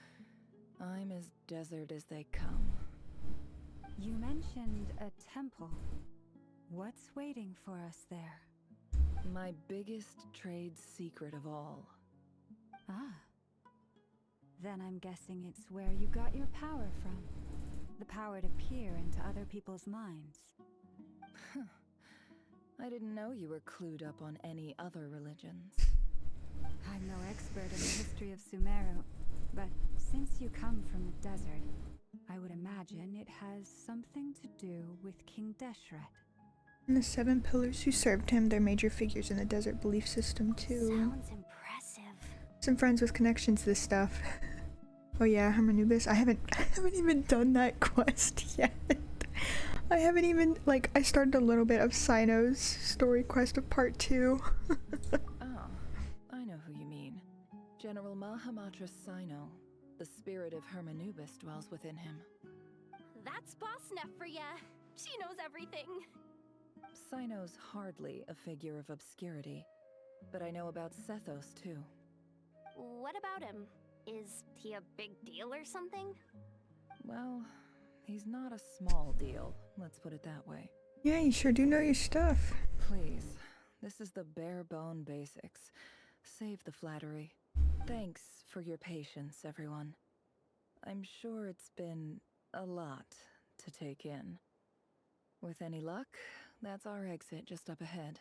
I'm as desert as they come. You mentioned a temple. What's waiting for us there? My biggest trade secret of all. Ah. Then I'm guessing it's where you got your power from. The power to peer into other people's minds. I didn't know you were clued up on any other religions. I'm no expert in the history of Sumeru, but since you come from the desert, I would imagine it has something to do with King Deshret. And the 7 pillars who served him, they're major figures in the desert belief system too. Sounds impressive. Some friends with connections to this stuff. Oh yeah, Hermanubis. I haven't even done that quest yet. I haven't even, like, I started a little bit of Sino's story quest of part 2. Oh, I know who you mean. General Mahamatra Sino. The spirit of Hermanubis dwells within him. That's Boss Neff for ya. She knows everything. Sino's hardly a figure of obscurity, but I know about Sethos too. What about him? Is he a big deal or something? Well, he's not a small deal, let's put it that way. Yeah, you sure do know your stuff. Please, this is the bare bone basics. Save the flattery. Thanks for your patience, everyone. I'm sure it's been a lot to take in. With any luck, that's our exit just up ahead.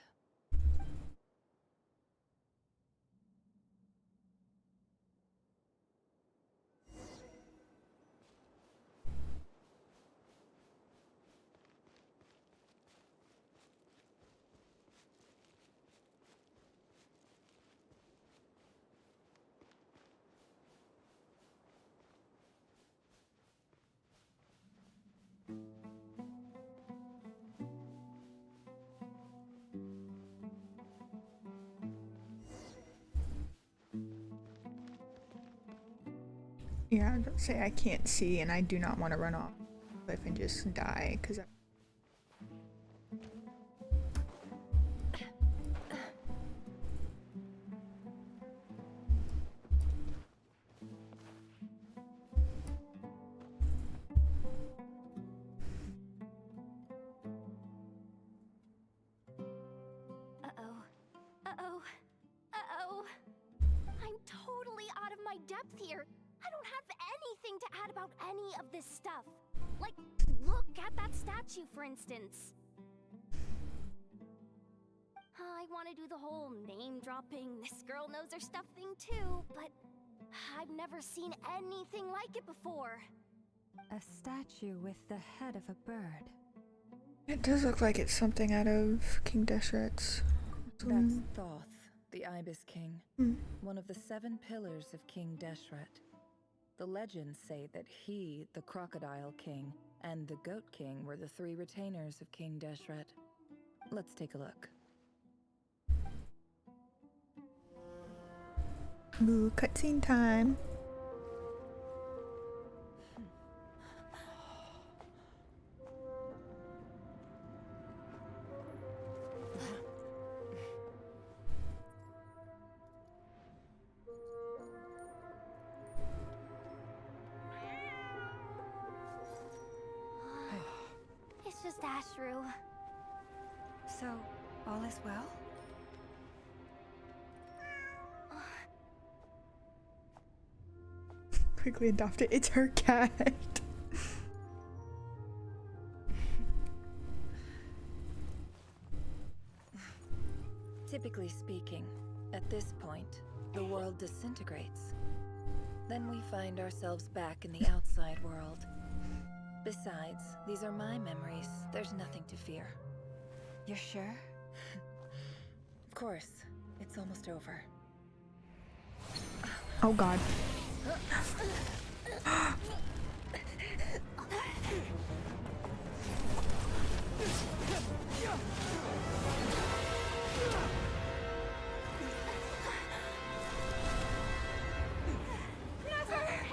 Yeah, don't say I can't see, and I do not want to run off the cliff and just die, because I'm totally out of my depth here. I don't have anything to add about any of this stuff. Like, look at that statue, for instance. I want to do the whole name-dropping, this girl knows her stuff thing too, but I've never seen anything like it before. A statue with the head of a bird. it does look like it's something out of King Deshret's. That's Thoth, the Ibis King, Hmm. one of the 7 pillars of King Deshret. The legends say that he, the Crocodile King, and the Goat King were the 3 retainers of King Deshret. Let's take a look. Ooh, cutscene time. It's just Ashru. So, all is well? Quickly adopt it. It's her cat. Typically speaking, at this point, the world disintegrates. Then we find ourselves back in the outside world. Besides, these are my memories. There's nothing to fear. You're sure? Of course. It's almost over. Oh god.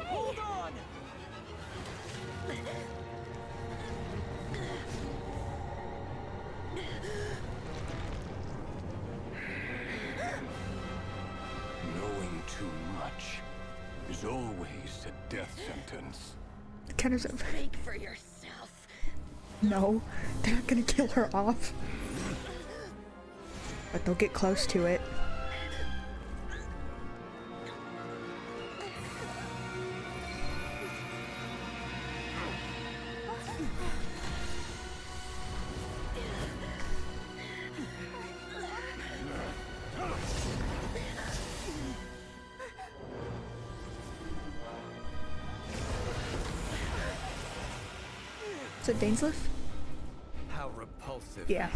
Hold on! Knowing too much is always a death sentence. Kind of. Speak for yourself. No, they're not gonna kill her off. But they'll get close to it. Is it Dainsleif? How repulsive. Yeah.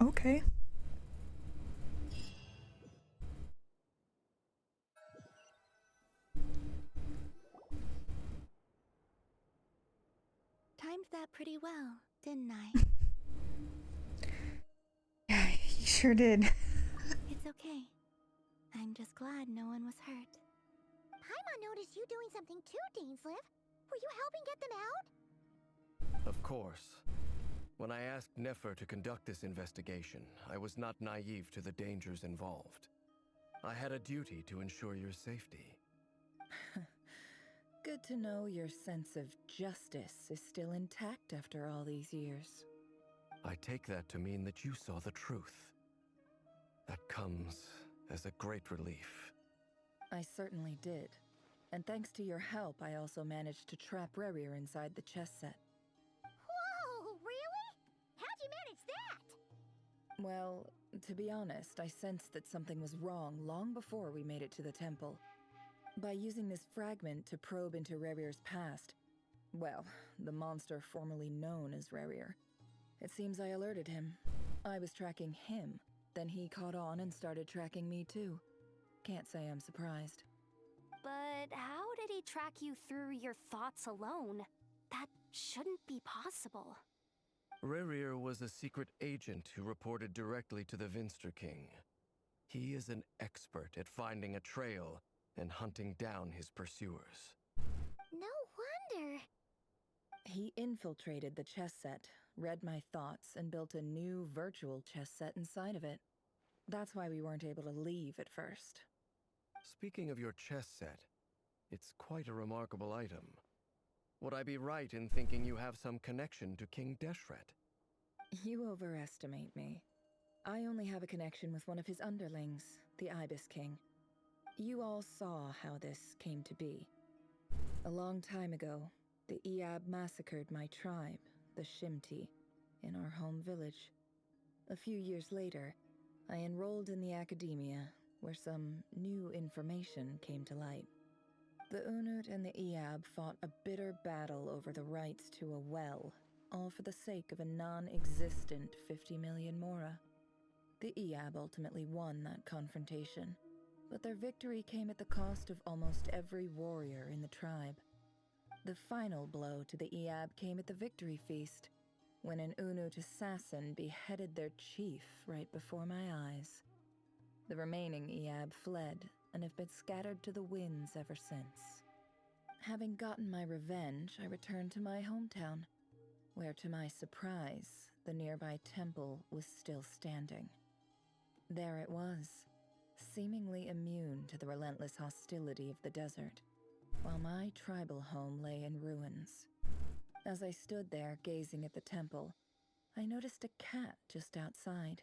Okay. Timed that pretty well, didn't I? Yeah, you sure did. It's okay. I'm just glad no one was hurt. Paimon noticed you doing something too, Dainsleif. Were you helping get them out? Of course. When I asked Nefer to conduct this investigation, I was not naive to the dangers involved. I had a duty to ensure your safety. Good to know your sense of justice is still intact after all these years. I take that to mean that you saw the truth. That comes as a great relief. I certainly did. And thanks to your help, I also managed to trap Rerir inside the chess set. Whoa, really? How'd you manage that? Well, to be honest, I sensed that something was wrong long before we made it to the temple. By using this fragment to probe into Rerir's past, well, the monster formerly known as Rerir, it seems I alerted him. I was tracking him, then he caught on and started tracking me too. Can't say I'm surprised. But how did he track you through your thoughts alone? That shouldn't be possible. Rerir was a secret agent who reported directly to the Vinster King. He is an expert at finding a trail and hunting down his pursuers. No wonder. He infiltrated the chess set, read my thoughts, and built a new virtual chess set inside of it. That's why we weren't able to leave at first. Speaking of your chess set, it's quite a remarkable item. Would I be right in thinking you have some connection to King Deshret? You overestimate me. I only have a connection with one of his underlings, the Ibis King. You all saw how this came to be. A long time ago, the Eab massacred my tribe, the Shimti, in our home village. A few years later, I enrolled in the academia, where some new information came to light. The Unut and the Eab fought a bitter battle over the rights to a well, all for the sake of a non-existent 50 million mora. The Eab ultimately won that confrontation, but their victory came at the cost of almost every warrior in the tribe. The final blow to the Eab came at the victory feast, when an Unut assassin beheaded their chief right before my eyes. The remaining Eab fled and have been scattered to the winds ever since. Having gotten my revenge, I returned to my hometown, where to my surprise, the nearby temple was still standing. There it was, seemingly immune to the relentless hostility of the desert, while my tribal home lay in ruins. As I stood there gazing at the temple, I noticed a cat just outside.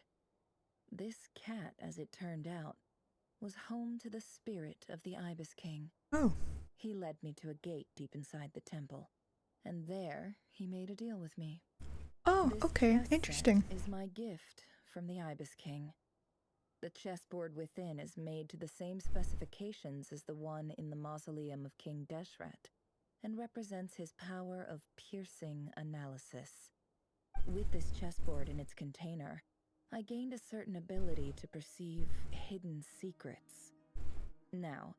This cat, as it turned out, was home to the spirit of the Ibis King. Oh. He led me to a gate deep inside the temple, and there he made a deal with me. Oh, This okay, chess interesting. set is my gift from the Ibis King. The chessboard within is made to the same specifications as the one in the mausoleum of King Deshret, and represents his power of piercing analysis. With this chessboard in its container, I gained a certain ability to perceive hidden secrets. Now,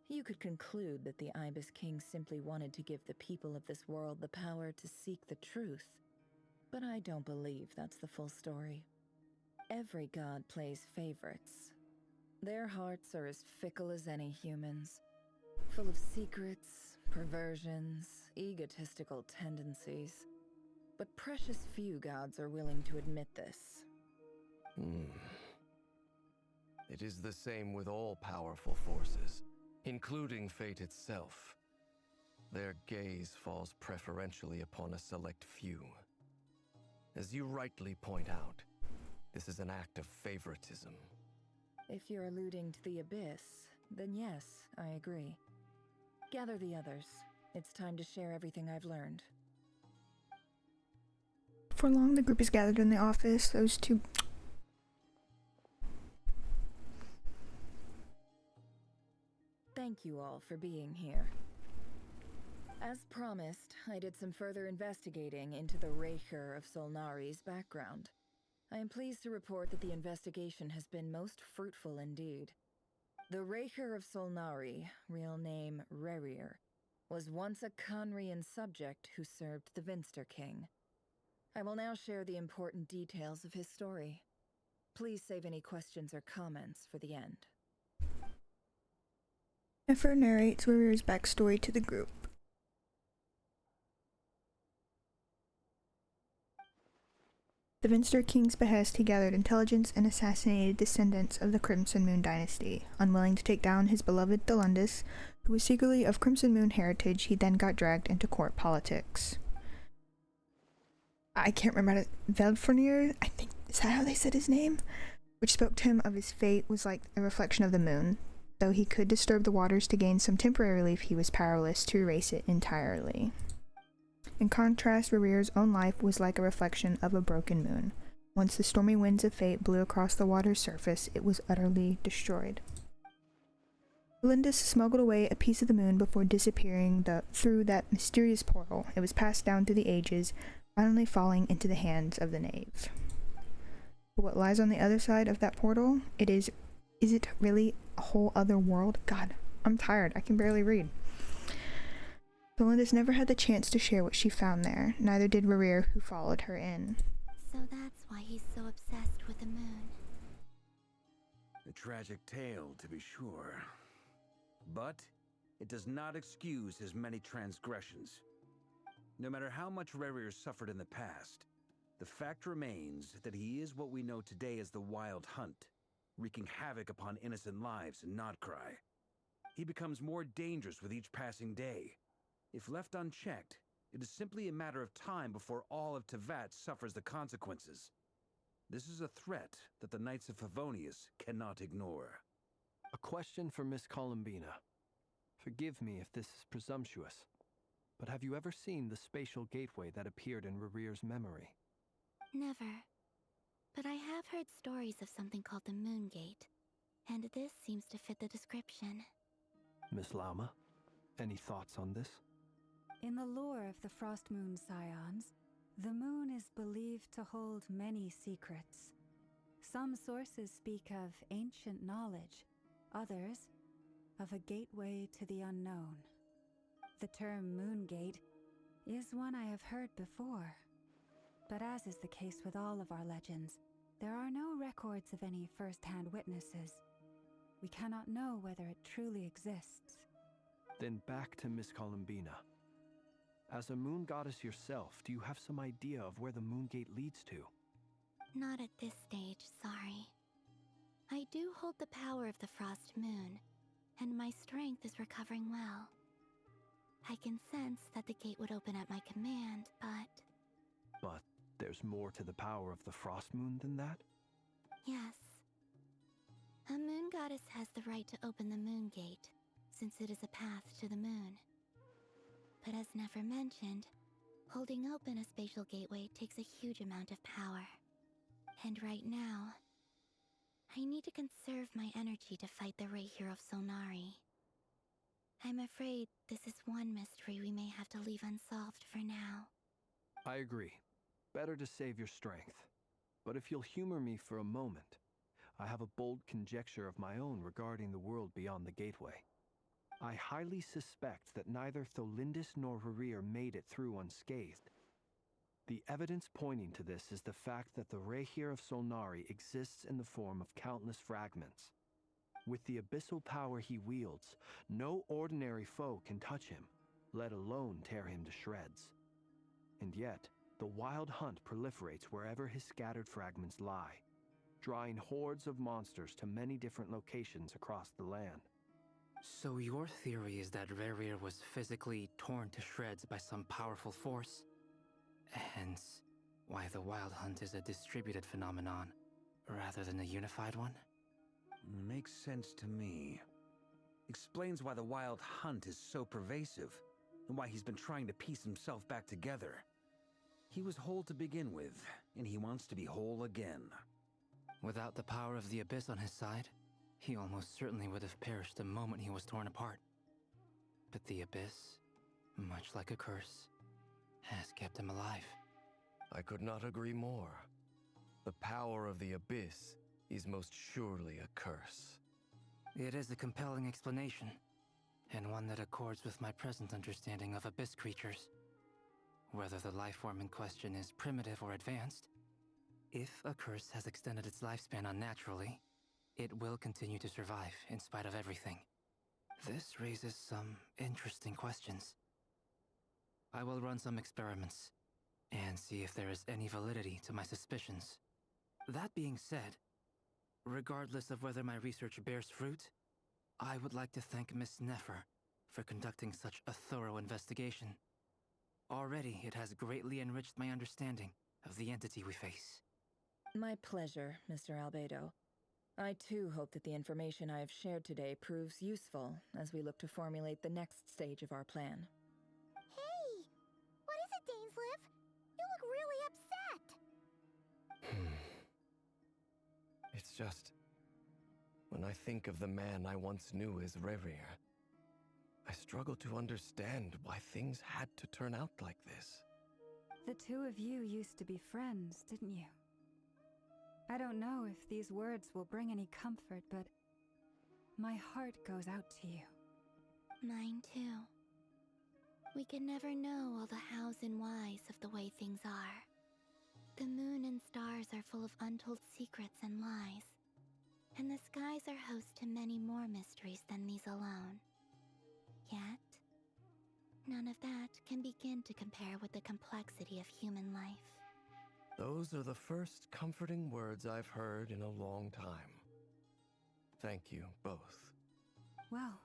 you could conclude that the Ibis King simply wanted to give the people of this world the power to seek the truth, but I don't believe that's the full story. Every god plays favorites. Their hearts are as fickle as any human's, full of secrets, perversions, egotistical tendencies. But precious few gods are willing to admit this. It is the same with all powerful forces, including fate itself. Their gaze falls preferentially upon a select few. As you rightly point out, this is an act of favoritism. If you're alluding to the Abyss, then yes, I agree. Gather the others. It's time to share everything I've learned. For long, the group is gathered in the office. Those two... Thank you all for being here. As promised, I did some further investigating into the Raker of Solnari's background. I am pleased to report that the investigation has been most fruitful indeed. The Raker of Solnari, real name Rerir, was once a Conrian subject who served the Vinster King. I will now share the important details of his story. Please save any questions or comments for the end. Nefer narrates Rerir's backstory to the group. The Vinster King's behest, he gathered intelligence and assassinated descendants of the Crimson Moon dynasty. Unwilling to take down his beloved Delundus, who was secretly of Crimson Moon heritage, he then got dragged into court politics. I can't remember Veldfornir, I think, is that how they said his name? Which spoke to him of his fate was like a reflection of the moon. Though he could disturb the waters to gain some temporary relief, he was powerless to erase it entirely. In contrast, Rerir's own life was like a reflection of a broken moon. Once the stormy winds of fate blew across the water's surface, it was utterly destroyed. Lindis smuggled away a piece of the moon before disappearing through that mysterious portal. It was passed down through the ages, finally falling into the hands of the knave. But what lies on the other side of that portal? Is it really a whole other world? God, I'm tired. I can barely read. Delundus never had the chance to share what she found there. Neither did Rerir, who followed her in. So that's why he's so obsessed with the moon. A tragic tale, to be sure. But it does not excuse his many transgressions. No matter how much Rerir suffered in the past, the fact remains that he is what we know today as the Wild Hunt, wreaking havoc upon innocent lives in Notcry. He becomes more dangerous with each passing day. If left unchecked, it is simply a matter of time before all of Tevat suffers the consequences. This is a threat that the Knights of Favonius cannot ignore. A question for Miss Columbina. Forgive me if this is presumptuous, but have you ever seen the spatial gateway that appeared in Rerir's memory? Never. But I have heard stories of something called the Moon Gate, and this seems to fit the description. Miss Lauma, any thoughts on this? In the lore of the Frost Moon Scions, the moon is believed to hold many secrets. Some sources speak of ancient knowledge, others of a gateway to the unknown. The term Moon Gate is one I have heard before, but as is the case with all of our legends, there are no records of any first-hand witnesses. We cannot know whether it truly exists. Then back to Miss Columbina. As a moon goddess yourself, do you have some idea of where the moon gate leads to? Not at this stage, sorry. I do hold the power of the Frost Moon, and my strength is recovering well. I can sense that the gate would open at my command, But there's more to the power of the Frost Moon than that? yes. A moon goddess has the right to open the moon gate, since it is a path to the moon. But as Nefer mentioned, holding open a spatial gateway takes a huge amount of power. And right now, I need to conserve my energy to fight the Ray Hero of Solnari. I'm afraid this is one mystery we may have to leave unsolved for now. I agree. Better to save your strength. But if you'll humor me for a moment, I have a bold conjecture of my own regarding the world beyond the gateway. I highly suspect that neither Tholindis nor Rerir made it through unscathed. The evidence pointing to this is the fact that the Rehir of Solnari exists in the form of countless fragments. With the abyssal power he wields, no ordinary foe can touch him, let alone tear him to shreds. And yet, the wild hunt proliferates wherever his scattered fragments lie, drawing hordes of monsters to many different locations across the land. So your theory is that Rerir was physically torn to shreds by some powerful force? Hence, why the Wild Hunt is a distributed phenomenon, rather than a unified one? Makes sense to me. Explains why the Wild Hunt is so pervasive, and why he's been trying to piece himself back together. He was whole to begin with, and he wants to be whole again. Without the power of the Abyss on his side, he almost certainly would have perished the moment he was torn apart. But the Abyss, much like a curse, has kept him alive. I could not agree more. The power of the Abyss is most surely a curse. It is a compelling explanation, and one that accords with my present understanding of Abyss creatures. Whether the life form in question is primitive or advanced, if a curse has extended its lifespan unnaturally, it will continue to survive in spite of everything. This raises some interesting questions. I will run some experiments and see if there is any validity to my suspicions. That being said, regardless of whether my research bears fruit, I would like to thank Miss Nefer for conducting such a thorough investigation. Already, it has greatly enriched my understanding of the entity we face. My pleasure, Mr. Albedo. I too hope that the information I have shared today proves useful as we look to formulate the next stage of our plan. Hey! What is it, Dainsleif? You look really upset! It's just... when I think of the man I once knew as Rerir, I struggle to understand why things had to turn out like this. The two of you used to be friends, didn't you? I don't know if these words will bring any comfort, but my heart goes out to you. Mine too. We can never know all the hows and whys of the way things are. The moon and stars are full of untold secrets and lies, and the skies are host to many more mysteries than these alone. Yet, none of that can begin to compare with the complexity of human life. Those are the first comforting words I've heard in a long time. Thank you, both. Well,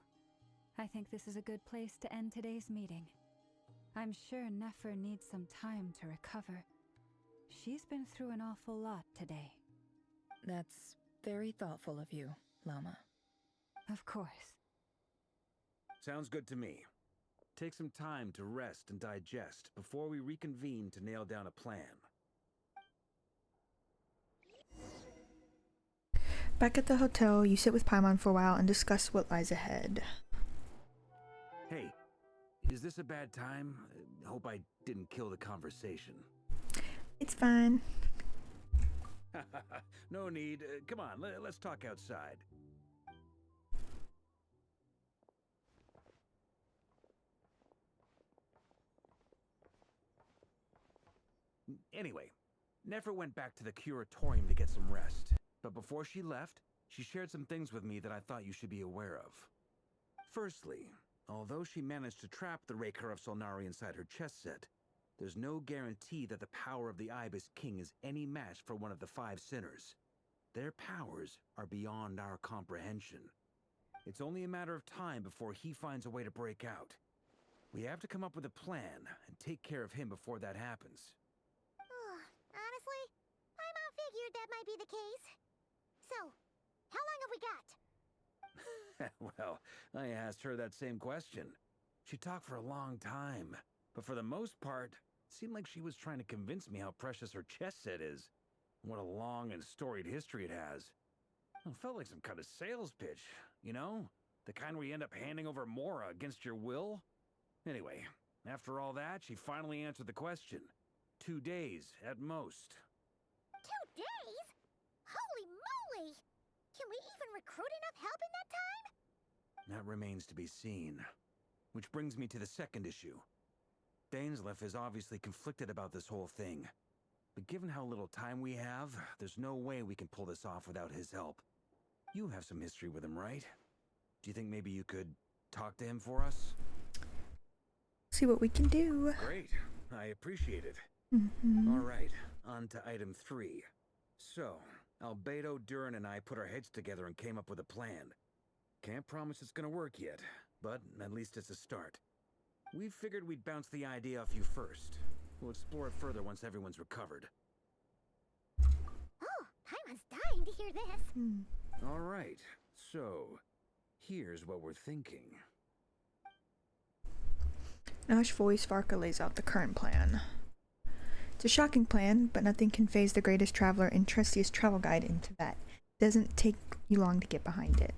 I think this is a good place to end today's meeting. I'm sure Nefer needs some time to recover. She's been through an awful lot today. That's very thoughtful of you, Lama. Of course. Sounds good to me. Take some time to rest and digest before we reconvene to nail down a plan. Back at the hotel, you sit with Paimon for a while and discuss what lies ahead. Hey, is this a bad time? Hope I didn't kill the conversation. It's fine. No need. Come on, let's talk outside. Anyway, Nefer went back to the curatorium to get some rest. But before she left, she shared some things with me that I thought you should be aware of. Firstly, although she managed to trap the Raker of Solnari inside her chess set, there's no guarantee that the power of the Ibis King is any match for one of the 5 sinners. Their powers are beyond our comprehension. It's only a matter of time before he finds a way to break out. We have to come up with a plan and take care of him before that happens. Honestly, my mom figured that might be the case. So, how long have we got? Well, I asked her that same question. She talked for a long time, but for the most part, it seemed like she was trying to convince me how precious her chess set is, and what a long and storied history it has. It felt like some kind of sales pitch, you know? The kind where you end up handing over Mora against your will? Anyway, after all that, she finally answered the question. 2 days, at most. 2 days? Holy moly! Can we even recruit enough help in that time? That remains to be seen. Which brings me to the second issue. Dainsleif is obviously conflicted about this whole thing. But given how little time we have, there's no way we can pull this off without his help. You have some history with him, right? Do you think maybe you could talk to him for us? See what we can do. Great. I appreciate it. Mm-hmm. All right, on to item 3. So, Albedo, Durin, and I put our heads together and came up with a plan. Can't promise it's gonna work yet, but at least it's a start. We figured we'd bounce the idea off you first. We'll explore it further once everyone's recovered. Oh, Paimon's dying to hear this. All right, so here's what we're thinking. In a hushed voice, Varka lays out the current plan. It's a shocking plan, but nothing can phase the greatest traveler and trustiest travel guide in Tibet. It doesn't take you long to get behind it.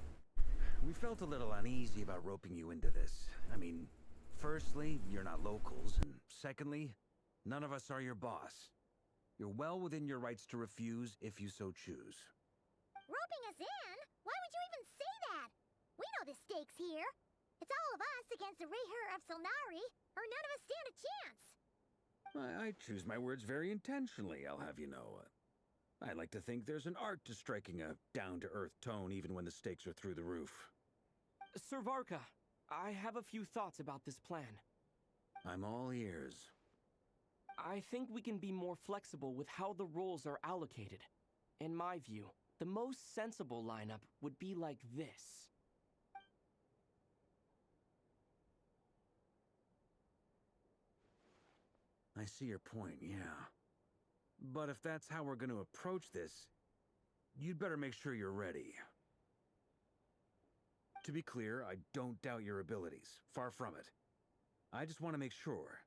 We felt a little uneasy about roping you into this. I mean, firstly, you're not locals, and secondly, none of us are your boss. You're well within your rights to refuse if you so choose. Roping us in? Why would you even say that? We know the stakes here. It's all of us against the Rayher of Solnari, or none of us stand a chance. I choose my words very intentionally, I'll have you know. I like to think there's an art to striking a down-to-earth tone even when the stakes are through the roof. Sir Varka, I have a few thoughts about this plan. I'm all ears. I think we can be more flexible with how the roles are allocated. In my view, the most sensible lineup would be like this. I see your point, yeah. But if that's how we're going to approach this, you'd better make sure you're ready. To be clear, I don't doubt your abilities. Far from it. I just want to make sure.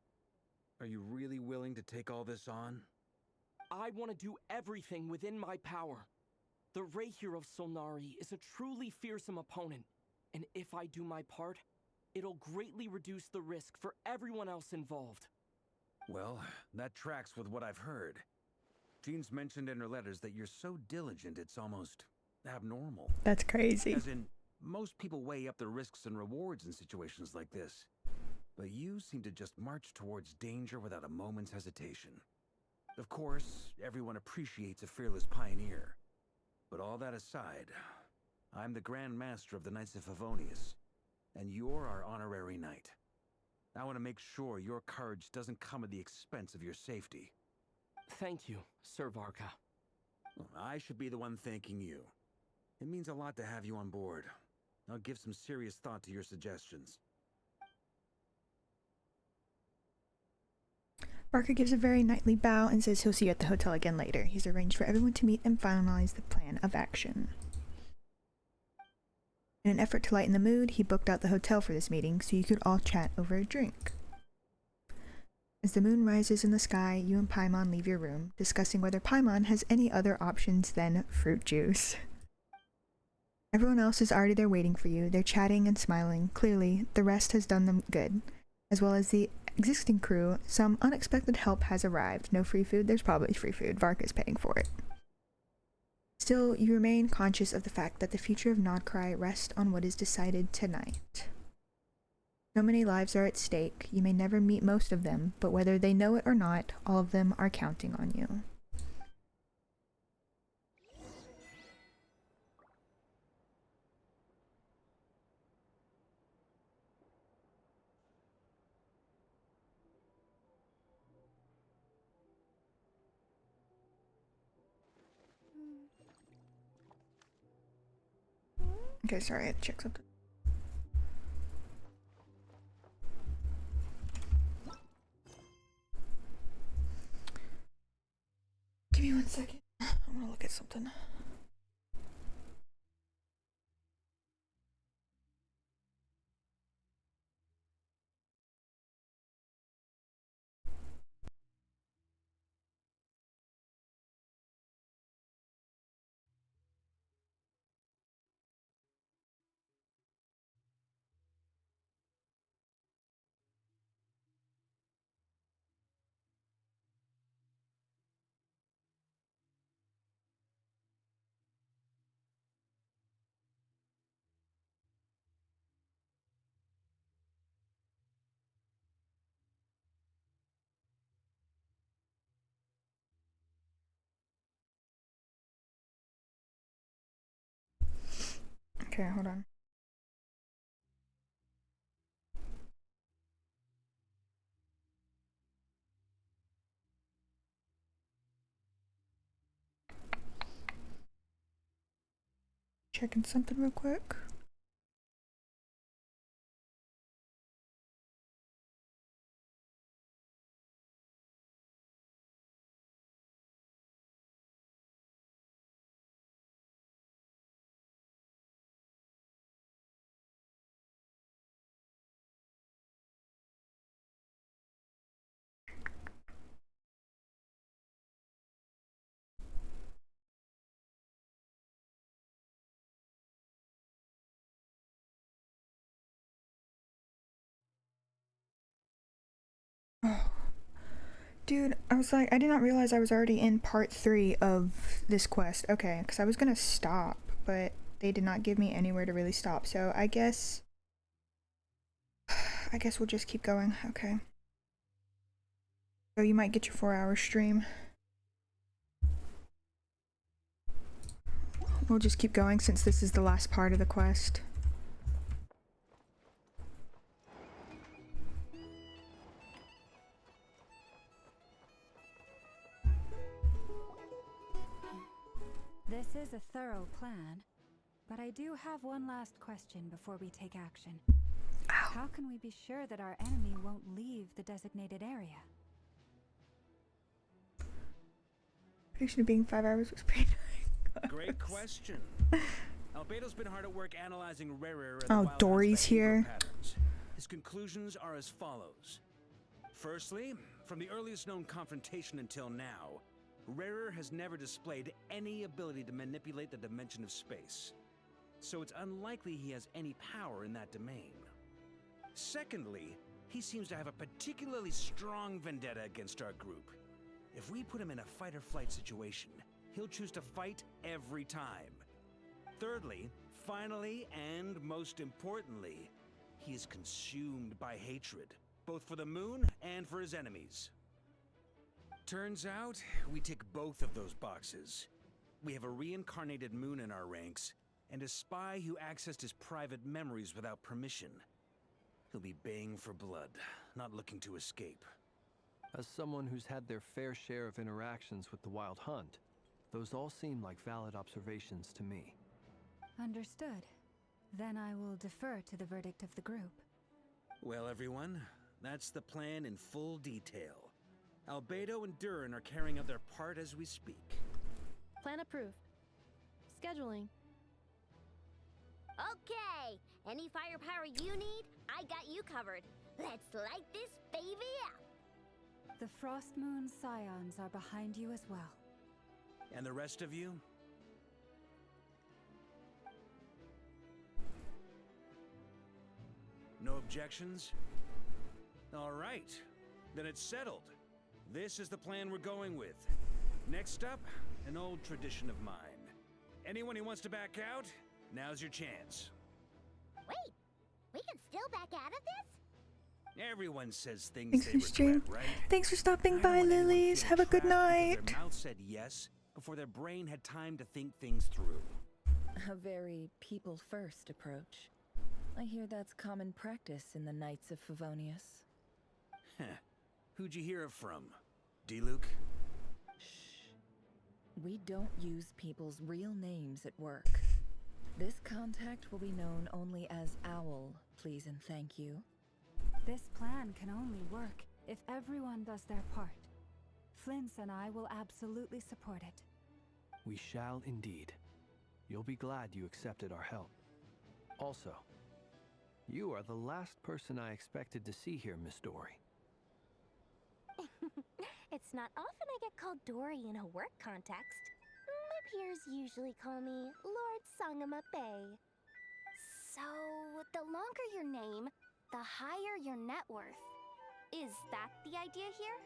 Are you really willing to take all this on? I want to do everything within my power. The Rayher of Solnari is a truly fearsome opponent, and if I do my part, it'll greatly reduce the risk for everyone else involved. Well, that tracks with what I've heard. Jean's mentioned in her letters that you're so diligent it's almost abnormal. That's crazy. As in, most people weigh up the risks and rewards in situations like this. But you seem to just march towards danger without a moment's hesitation. Of course, everyone appreciates a fearless pioneer. But all that aside, I'm the Grand Master of the Knights of Favonius, and you're our honorary knight. I want to make sure your courage doesn't come at the expense of your safety. Thank you, Sir Varka. I should be the one thanking you. It means a lot to have you on board. I'll give some serious thought to your suggestions. Varka gives a very knightly bow and says he'll see you at the hotel again later. He's arranged for everyone to meet and finalize the plan of action. In an effort to lighten the mood, he booked out the hotel for this meeting so you could all chat over a drink. As the moon rises in the sky, you and Paimon leave your room, discussing whether Paimon has any other options than fruit juice. Everyone else is already there waiting for you. They're chatting and smiling. Clearly, the rest has done them good. As well as the existing crew, some unexpected help has arrived. No free food? There's probably free food. Varka's paying for it. Still, you remain conscious of the fact that the future of Nodcry rests on what is decided tonight. So many lives are at stake. You may never meet most of them, but whether they know it or not, all of them are counting on you. Okay, sorry, I had to check something. Give me 1 second. I want to look at something. Okay, hold on. Checking something real quick. Oh. Dude, I was like, I did not realize I was already in part 3 of this quest. Okay, because I was gonna stop, but they did not give me anywhere to really stop. So I guess we'll just keep going. Okay. So you might get your 4-hour stream. We'll just keep going since this is the last part of the quest. This is a thorough plan, but I do have one last question before we take action. Ow. How can we be sure that our enemy won't leave the designated area? Prediction of being 5 hours was pretty nice. Great question. Albedo's been hard at work analyzing Rarer and Oh, the Wild Dory's Hunt's behavior here. patterns. His conclusions are as follows. Firstly, from the earliest known confrontation until now, Rarer has never displayed any ability to manipulate the dimension of space. So it's unlikely he has any power in that domain. Secondly, he seems to have a particularly strong vendetta against our group. If we put him in a fight-or-flight situation, he'll choose to fight every time. Thirdly, finally, and most importantly, he is consumed by hatred, both for the moon and for his enemies. Turns out, we tick both of those boxes. We have a reincarnated moon in our ranks, and a spy who accessed his private memories without permission. He'll be baying for blood, not looking to escape. As someone who's had their fair share of interactions with the Wild Hunt, those all seem like valid observations to me. Understood. Then I will defer to the verdict of the group. Well, everyone, that's the plan in full detail. Albedo and Durin are carrying out their part as we speak. Plan approved. Scheduling. Okay, any firepower you need, I got you covered. Let's light this baby up. The Frost Moon Scions are behind you as well. And the rest of you? No objections? All right, then it's settled. This is the plan we're going with. Next up, an old tradition of mine. Anyone who wants to back out, now's your chance. Wait, we can still back out of this? Everyone says things Thanks they for the stream. regret, right? Thanks for stopping I don't by, want anyone Lilies. feeling Have a good trapped because night. Their mouth said yes before their brain had time to think things through. A very people-first approach. I hear that's common practice in the Knights of Favonius. Heh. Who'd you hear it from? D-Luke? We don't use people's real names at work. This contact will be known only as Owl, please and thank you. This plan can only work if everyone does their part. Flint's and I will absolutely support it. We shall indeed. You'll be glad you accepted our help. Also, you are the last person I expected to see here, Miss Dory. It's not often I get called Dory in a work context. My peers usually call me Lord Sangama Bay. So, the longer your name, the higher your net worth. Is that the idea here?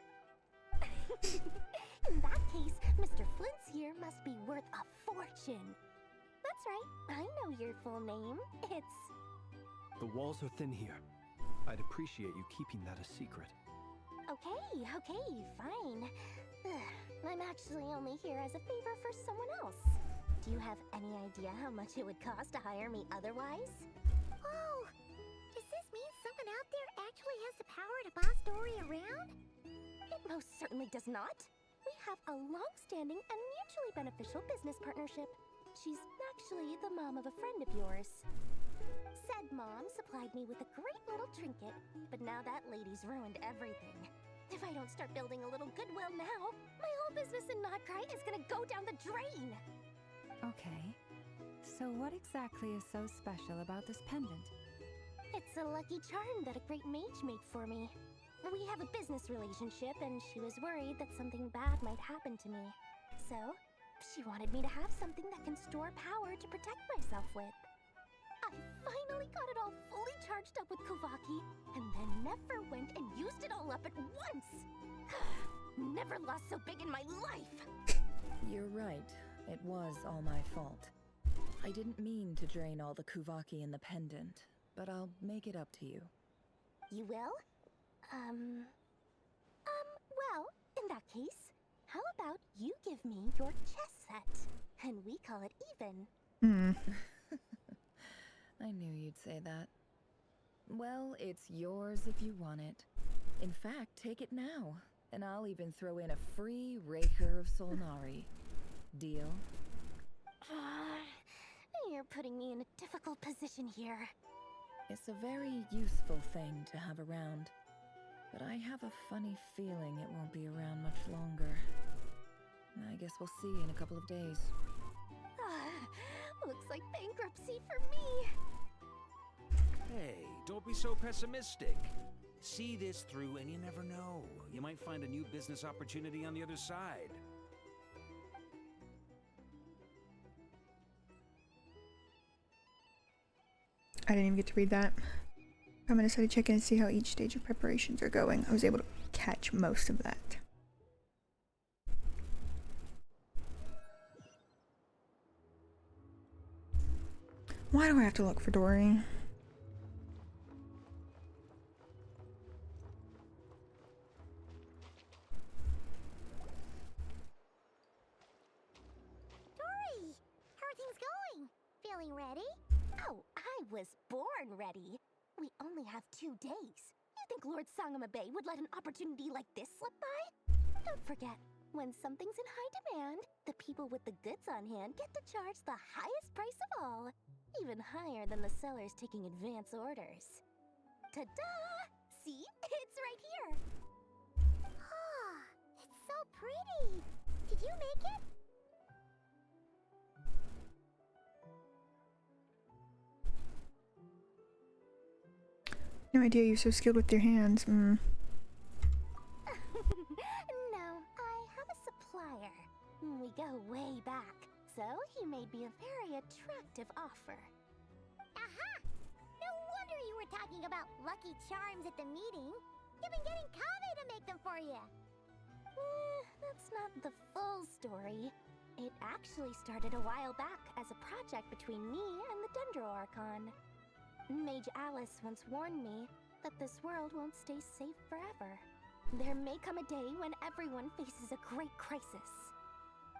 In that case, Mr. Flint's here must be worth a fortune. That's right, I know your full name. It's... The walls are thin here. I'd appreciate you keeping that a secret. Okay, fine. I'm actually only here as a favor for someone else. Do you have any idea how much it would cost to hire me otherwise? Oh, does this mean someone out there actually has the power to boss Dory around? It most certainly does not. We have a long-standing and mutually beneficial business partnership. She's actually the mom of a friend of yours. Said mom supplied me with a great little trinket, but now that lady's ruined everything. If I don't start building a little goodwill now, my whole business in Notcry is gonna go down the drain! Okay. So what exactly is so special about this pendant? It's a lucky charm that a great mage made for me. We have a business relationship, and she was worried that something bad might happen to me. So, she wanted me to have something that can store power to protect myself with. I finally got it all fully charged up with Kovaki, and then never went and used it all up at once! Never lost so big in my life! You're right. It was all my fault. I didn't mean to drain all the Kuvaki in the pendant, but I'll make it up to you. You will? Well, in that case, how about you give me your chess set, and we call it even? I knew you'd say that. Well, it's yours if you want it. In fact, take it now, and I'll even throw in a free Raker of Solnari. Deal? You're putting me in a difficult position here. It's a very useful thing to have around, but I have a funny feeling it won't be around much longer. I guess we'll see in a couple of days. Looks like bankruptcy for me. Hey, don't be so pessimistic. See this through and you never know. You might find a new business opportunity on the other side. I didn't even get to read that. I'm gonna decide to check in and see how each stage of preparations are going. I was able to catch most of that. Why do I have to look for Dory? Dory! How are things going? Feeling ready? Oh, I was born ready. We only have 2 days. You think Lord Sangama Bay would let an opportunity like this slip by? Don't forget, when something's in high demand, the people with the goods on hand get to charge the highest price of all. Even higher than the sellers taking advance orders. Ta-da! See? It's right here! Ah, it's so pretty! Did you make it? No idea you're so skilled with your hands. No, I have a supplier. We go way back, so he made me a very attractive offer. Aha! No wonder you were talking about lucky charms at the meeting. You've been getting Kave to make them for you. That's not the full story. It actually started a while back as a project between me and the Dendro Archon. Mage Alice once warned me that this world won't stay safe forever. There may come a day when everyone faces a great crisis.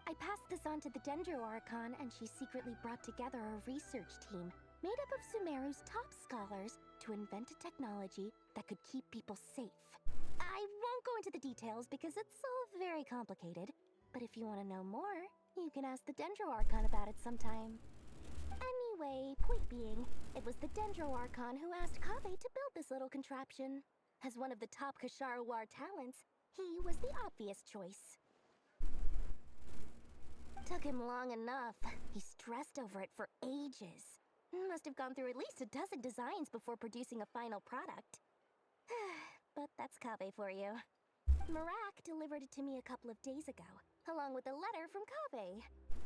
I passed this on to the Dendro Archon, and she secretly brought together a research team made up of Sumeru's top scholars to invent a technology that could keep people safe. I won't go into the details because it's all very complicated, but if you want to know more, you can ask the Dendro Archon about it sometime. Anyway, point being, it was the Dendro Archon who asked Kaveh to build this little contraption. As one of the top Kashara War talents, he was the obvious choice. Took him long enough. He stressed over it for ages. Must have gone through at least a dozen designs before producing a final product. But that's Kaveh for you. Marak delivered it to me a couple of days ago, along with a letter from Kaveh.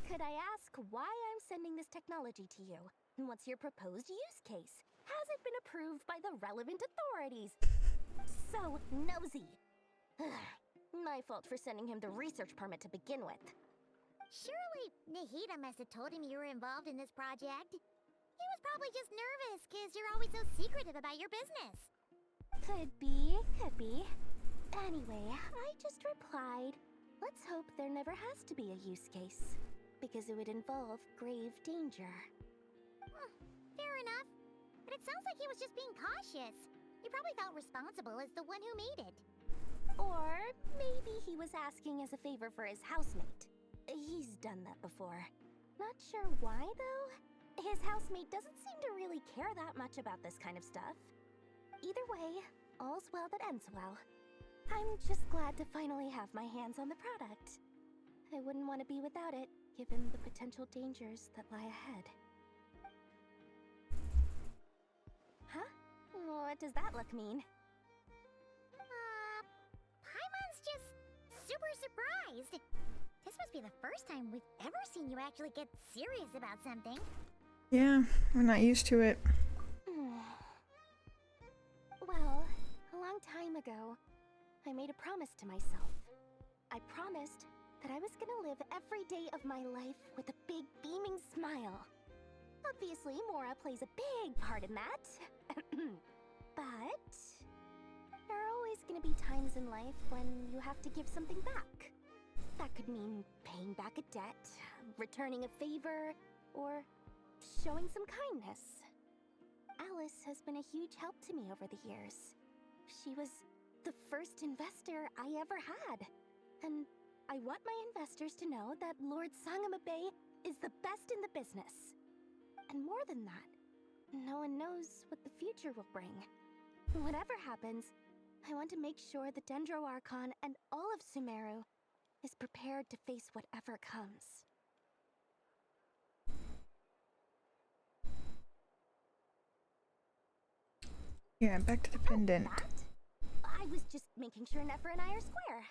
Could I ask why I'm sending this technology to you? What's your proposed use case? Has it been approved by the relevant authorities? So nosy. My fault for sending him the research permit to begin with. Surely Nahida must have told him you were involved in this project. He was probably just nervous because you're always so secretive about your business. Could be, could be. Anyway, I just replied, let's hope there never has to be a use case, because it would involve grave danger. Fair enough. But it sounds like he was just being cautious. He probably felt responsible as the one who made it. Or maybe he was asking as a favor for his housemate. He's done that before. Not sure why, though. His housemate doesn't seem to really care that much about this kind of stuff. Either way, all's well that ends well. I'm just glad to finally have my hands on the product. I wouldn't want to be without it, given the potential dangers that lie ahead. Huh? What does that look mean? Paimon's just super surprised. This must be the first time we've ever seen you actually get serious about something. Yeah, we're not used to it. Well, a long time ago, I made a promise to myself. I promised that I was gonna live every day of my life with a big beaming smile. Obviously, Mora plays a big part in that. But there are always gonna be times in life when you have to give something back. That could mean paying back a debt, returning a favor, or showing some kindness. Alice has been a huge help to me over the years. She was the first investor I ever had. And I want my investors to know that Lord Sangamabe is the best in the business. And more than that, no one knows what the future will bring. Whatever happens, I want to make sure the Dendro Archon and all of Sumeru is prepared to face whatever comes. Yeah, back to the pendant. I was just making sure Nefer and I are square.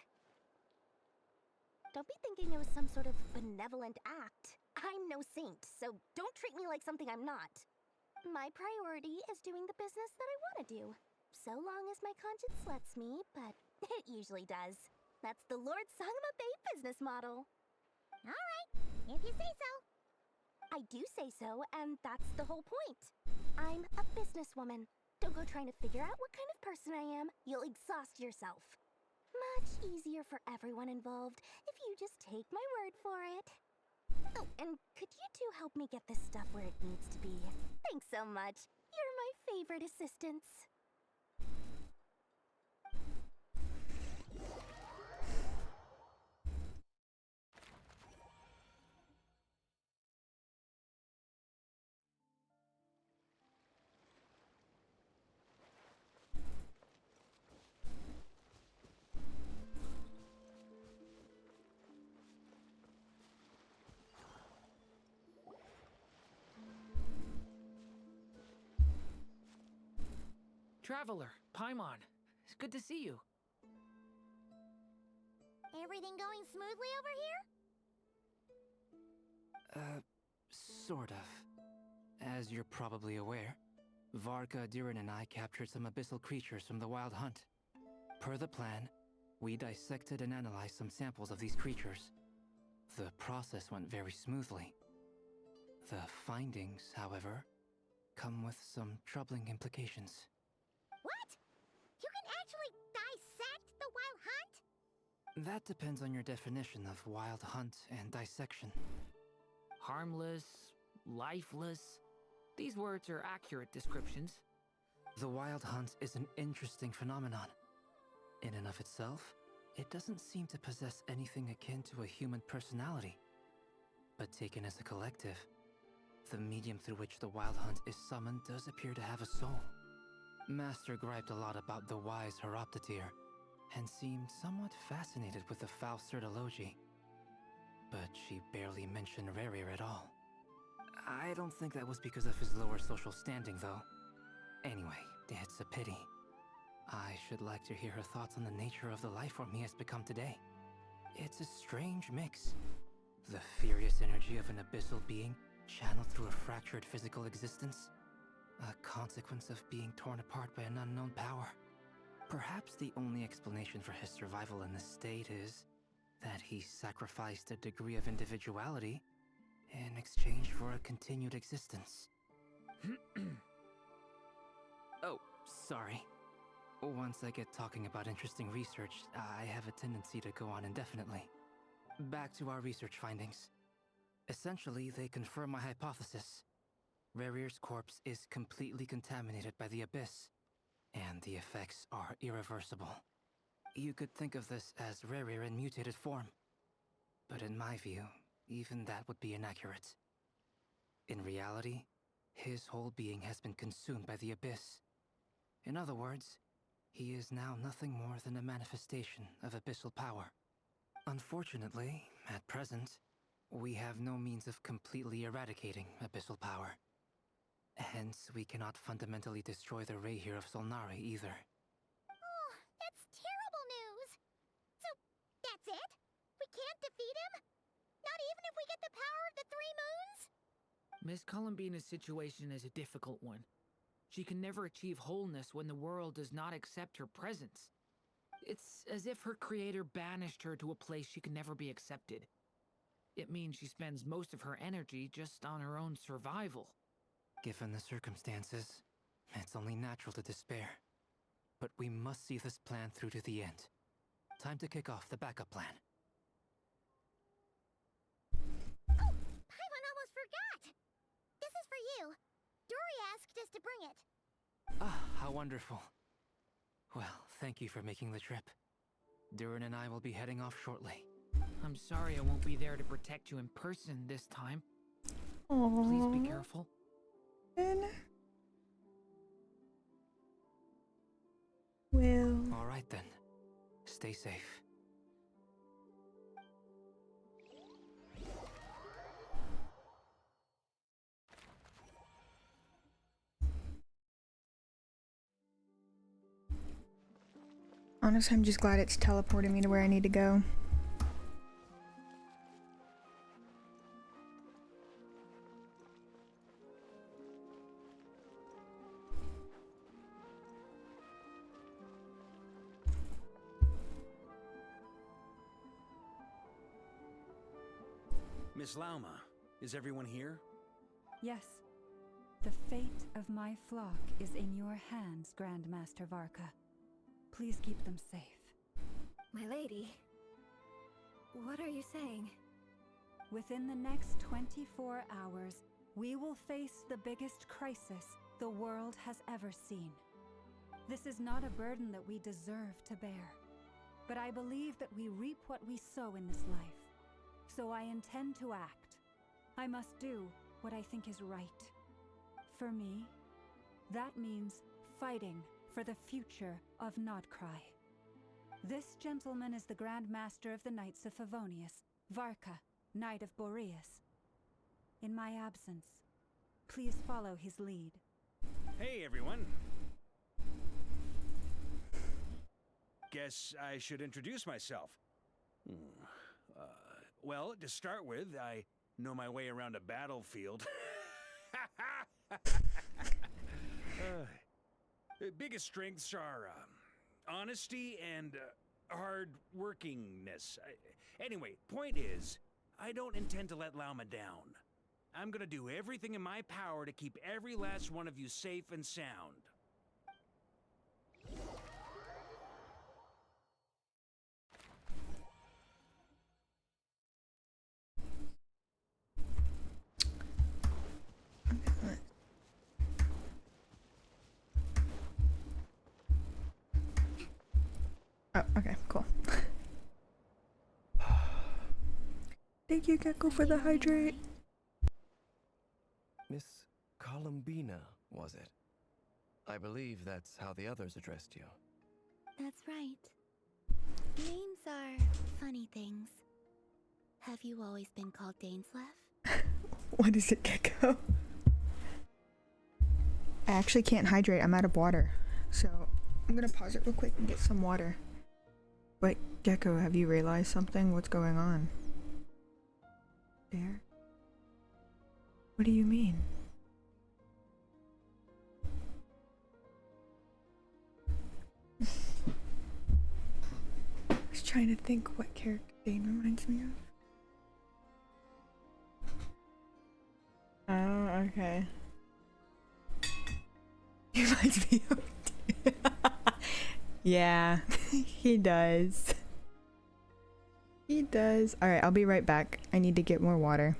Don't be thinking it was some sort of benevolent act. I'm no saint, so don't treat me like something I'm not. My priority is doing the business that I want to do. So long as my conscience lets me, but it usually does. That's the Lord Sangamabe business model. Alright, if you say so. I do say so, and that's the whole point. I'm a businesswoman. Don't go trying to figure out what kind of person I am. You'll exhaust yourself. Much easier for everyone involved if you just take my word for it. Oh, and could you two help me get this stuff where it needs to be? Thanks so much. You're my favorite assistants. Traveler, Paimon, it's good to see you. Everything going smoothly over here? Sort of. As you're probably aware, Varka, Durin, and I captured some abyssal creatures from the Wild Hunt. Per the plan, we dissected and analyzed some samples of these creatures. The process went very smoothly. The findings, however, come with some troubling implications. What? You can actually dissect the Wild Hunt? That depends on your definition of Wild Hunt and dissection. Harmless, lifeless. These words are accurate descriptions. The Wild Hunt is an interesting phenomenon. In and of itself, it doesn't seem to possess anything akin to a human personality. But taken as a collective, The medium through which the Wild Hunt is summoned does appear to have a soul. Master griped a lot about the wise Horoptetyr, and seemed somewhat fascinated with the foul Certology. But she barely mentioned Rerir at all. I don't think that was because of his lower social standing, though. Anyway, it's a pity. I should like to hear her thoughts on the nature of the life form he has become today. It's a strange mix. The furious energy of an abyssal being channeled through a fractured physical existence. A consequence of being torn apart by an unknown power. Perhaps the only explanation for his survival in this state is that he sacrificed a degree of individuality in exchange for a continued existence. Oh, sorry. Once I get talking about interesting research, I have a tendency to go on indefinitely. Back to our research findings. Essentially, they confirm my hypothesis. Rerir's corpse is completely contaminated by the Abyss, and the effects are irreversible. You could think of this as Rerir in mutated form. But in my view, even that would be inaccurate. In reality, his whole being has been consumed by the Abyss. In other words, he is now nothing more than a manifestation of abyssal power. Unfortunately, at present, we have no means of completely eradicating abyssal power. Hence, we cannot fundamentally destroy the Reihir of Solnari either. Oh, that's terrible news! So, that's it? We can't defeat him? Not even if we get the power of the Three Moons? Miss Columbina's situation is a difficult one. She can never achieve wholeness when the world does not accept her presence. It's as if her creator banished her to a place she can never be accepted. It means she spends most of her energy just on her own survival. Given the circumstances, it's only natural to despair. But we must see this plan through to the end. Time to kick off the backup plan. Oh, Paimon almost forgot! This is for you. Dory asked us to bring it. Ah, how wonderful. Well, thank you for making the trip. Durin and I will be heading off shortly. I'm sorry I won't be there to protect you in person this time. Aww. Please be careful. Well. All right then. Stay safe. Honestly, I'm just glad it's teleporting me to where I need to go. Miss Lauma, is everyone here? Yes. The fate of my flock is in your hands, Grand Master Varka. Please keep them safe. My lady, what are you saying? Within the next 24 hours, we will face the biggest crisis the world has ever seen. This is not a burden that we deserve to bear, but I believe that we reap what we sow in this life. So I intend to act. I must do what I think is right. For me, that means fighting for the future of Nodcry. This gentleman is the Grand Master of the Knights of Favonius, Varka, Knight of Boreas. In my absence, please follow his lead. Hey, everyone. Guess I should introduce myself. Well, to start with, I know my way around a battlefield. Biggest strengths are honesty and hard-workingness. Anyway, point is, I don't intend to let Lauma down. I'm gonna do everything in my power to keep every last one of you safe and sound. Oh, okay, cool. Thank you, Gecko, for the hydrate. Columbina, was it? I believe that's how the others addressed you. That's right. Names are funny things. Have you always been called Dainslev? What is it, Gecko? I actually can't hydrate. I'm out of water. So I'm gonna pause it real quick and get some water. But Gecko, have you realized something? What's going on? There? What do you mean? I was trying to think what character Dane reminds me of. Oh, okay. He reminds me of yeah, he does. He does. Alright, I'll be right back. I need to get more water.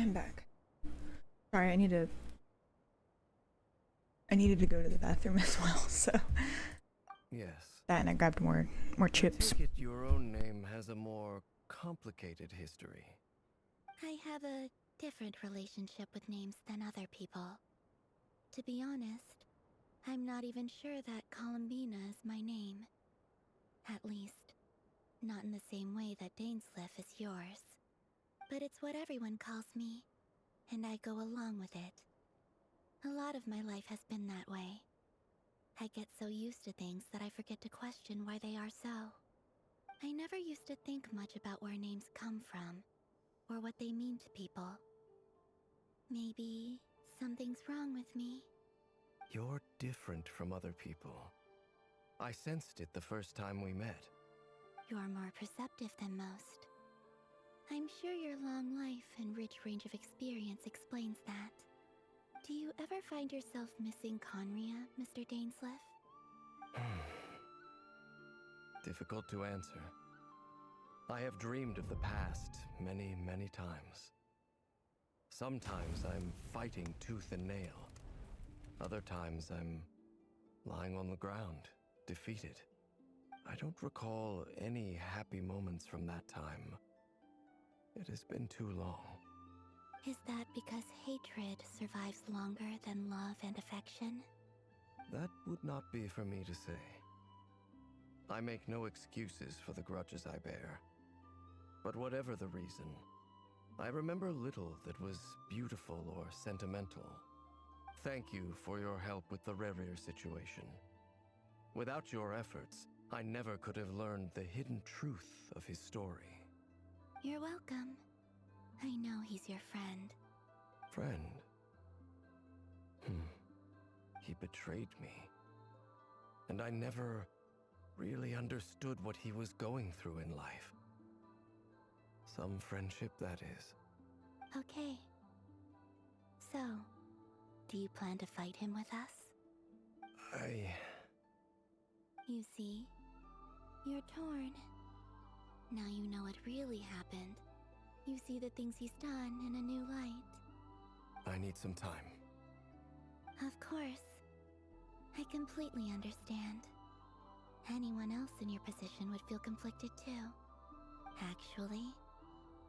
I'm back. Sorry, I needed to go to the bathroom as well, so Yes. that and I grabbed more chips. I take it your own name has a more complicated history. I have a different relationship with names than other people. To be honest, I'm not even sure that Columbina is my name. At least, not in the same way that Dainsleif is yours. But it's what everyone calls me, and I go along with it. A lot of my life has been that way. I get so used to things that I forget to question why they are so. I never used to think much about where names come from, or what they mean to people. Maybe something's wrong with me. You're different from other people. I sensed it the first time we met. You're more perceptive than most. I'm sure your long life and rich range of experience explains that. Do you ever find yourself missing Conria, Mr. Dainsleif? Difficult to answer. I have dreamed of the past many, many times. Sometimes I'm fighting tooth and nail. Other times I'm lying on the ground, defeated. I don't recall any happy moments from that time. It has been too long. Is that because hatred survives longer than love and affection? That would not be for me to say. I make no excuses for the grudges I bear. But whatever the reason, I remember little that was beautiful or sentimental. Thank you for your help with the Rerir situation. Without your efforts, I never could have learned the hidden truth of his story. You're welcome. I know he's your friend. Friend? He betrayed me. And I never really understood what he was going through in life. Some friendship, that is. Okay. So, do you plan to fight him with us? You see, you're torn. Now you know what really happened. You see the things he's done in a new light. I need some time. Of course. I completely understand. Anyone else in your position would feel conflicted too. Actually,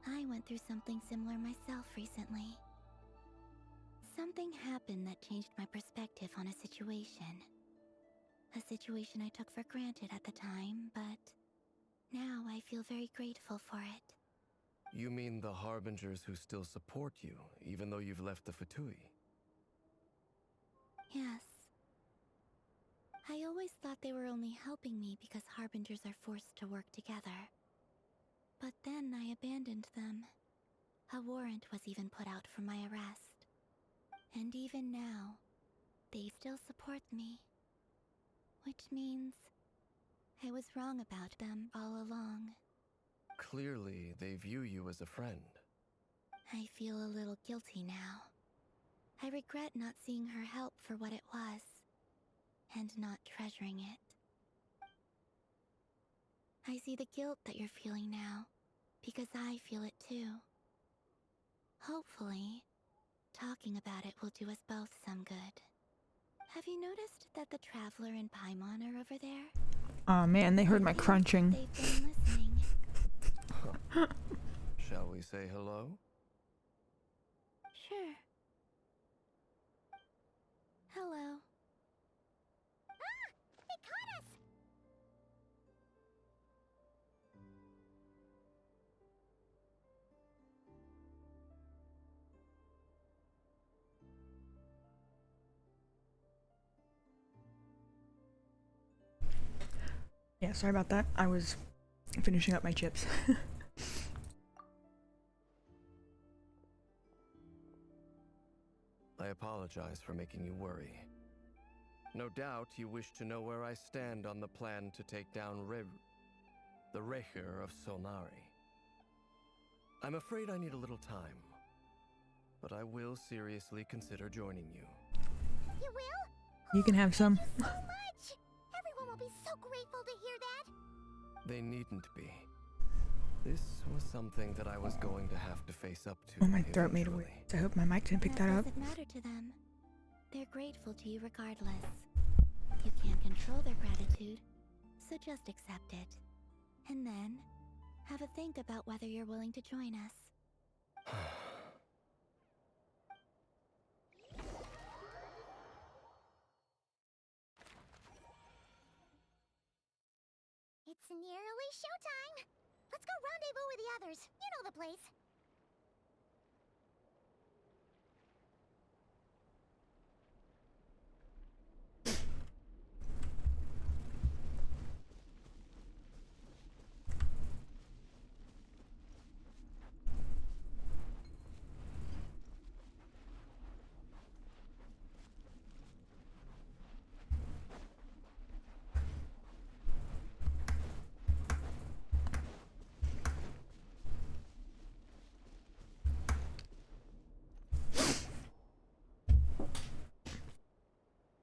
I went through something similar myself recently. Something happened that changed my perspective on a situation. A situation I took for granted at the time, but now I feel very grateful for it. You mean the Harbingers who still support you, even though you've left the Fatui? Yes. I always thought they were only helping me because Harbingers are forced to work together. But then I abandoned them. A warrant was even put out for my arrest. And even now, they still support me. Which means I was wrong about them all along. Clearly, they view you as a friend. I feel a little guilty now. I regret not seeing her help for what it was, and not treasuring it. I see the guilt that you're feeling now, because I feel it too. Hopefully, talking about it will do us both some good. Have you noticed that the Traveler and Paimon are over there? Oh man, they heard my crunching. They've been listening. Shall we say hello? Sure. Hello. Ah! They caught us! Yeah, sorry about that. I was finishing up my chips. I apologize for making you worry. No doubt you wish to know where I stand on the plan to take down the Recher of Solnari. I'm afraid I need a little time, but I will seriously consider joining you. You will? You can have some. Thank you so much! Everyone will be so grateful to hear that! They needn't be. This was something that I was going to have to face up to. Oh, my throat made a eventually. noise. I hope my mic didn't pick that up. doesn't matter to them. They're grateful to you regardless. You can't control their gratitude, so just accept it. And then, have a think about whether you're willing to join us. It's nearly showtime! Let's go rendezvous with the others. You know the place.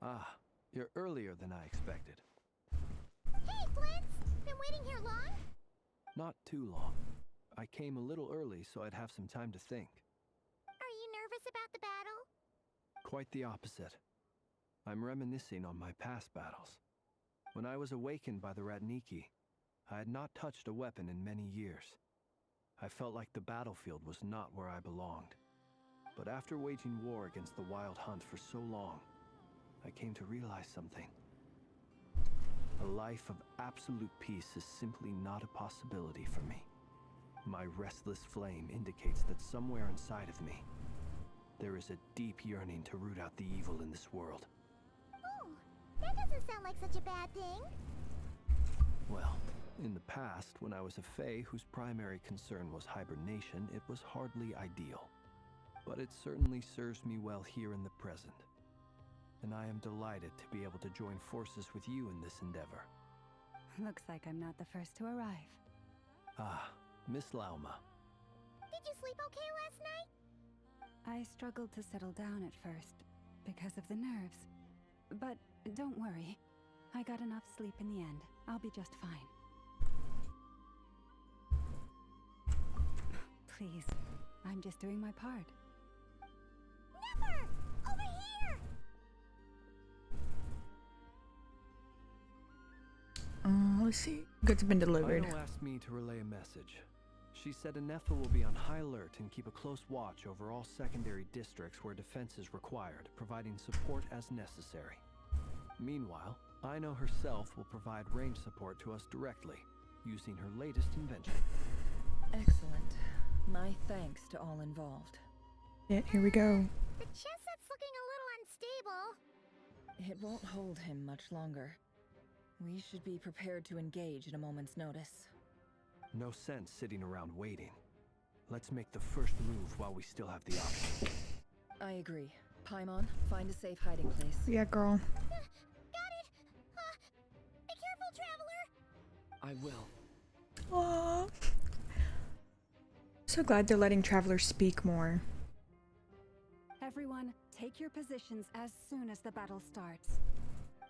Ah, you're earlier than I expected. Hey, Flint's! Been waiting here long? Not too long. I came a little early so I'd have some time to think. Are you nervous about the battle? Quite the opposite. I'm reminiscing on my past battles. When I was awakened by the Ratniki, I had not touched a weapon in many years. I felt like the battlefield was not where I belonged. But after waging war against the Wild Hunt for so long, I came to realize something. A life of absolute peace is simply not a possibility for me. My restless flame indicates that somewhere inside of me, there is a deep yearning to root out the evil in this world. Oh, that doesn't sound like such a bad thing. Well, in the past, when I was a Fae whose primary concern was hibernation, it was hardly ideal. But it certainly serves me well here in the present. And I am delighted to be able to join forces with you in this endeavor. Looks like I'm not the first to arrive. Ah, Miss Lauma. Did you sleep okay last night? I struggled to settle down at first because of the nerves. But don't worry. I got enough sleep in the end. I'll be just fine. Please, I'm just doing my part. Never! Over here! Let's see. Goods have been delivered. Ino asked me to relay a message. She said Anetha will be on high alert and keep a close watch over all secondary districts where defense is required, providing support as necessary. Meanwhile, Ino herself will provide range support to us directly, using her latest invention. Excellent. My thanks to all involved. Yeah, here we go. The chess set's looking a little unstable. It won't hold him much longer. We should be prepared to engage at a moment's notice. No sense sitting around waiting. Let's make the first move while we still have the option. I agree. Paimon, find a safe hiding place. Yeah, girl. Got it! Be careful, Traveler! I will. Aww. So glad they're letting travelers speak more. Everyone, take your positions as soon as the battle starts.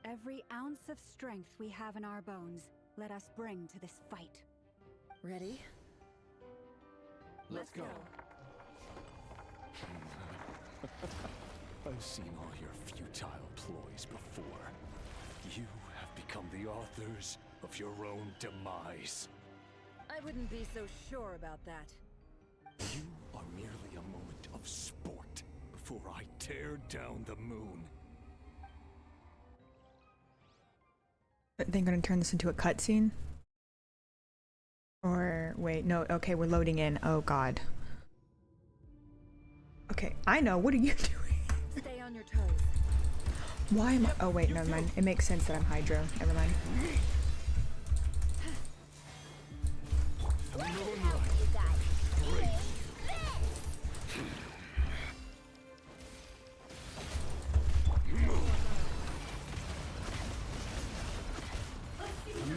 Every ounce of strength we have in our bones, let us bring to this fight. Ready? Let's go. I've seen all your futile ploys before. You have become the authors of your own demise. I wouldn't be so sure about that. You are merely a moment of sport before I tear down the moon. They're gonna turn this into a cutscene? Or wait, no, okay, we're loading in. Oh god. Okay, I know, what are you doing? Stay on your toes. Why am I— oh wait, never mind. It makes sense that I'm Hydro. Never mind.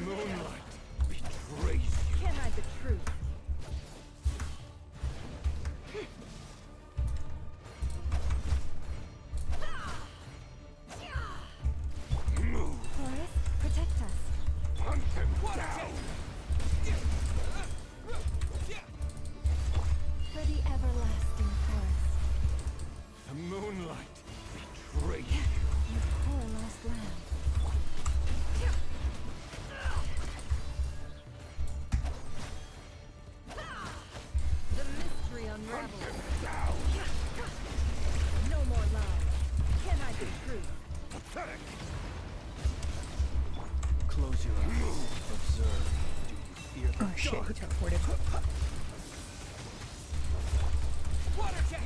Moonlight betrays you. Can't hide the truth. Forest, protect us. Hunt him down. fear the Oh shit, he dark. teleported. Water jet!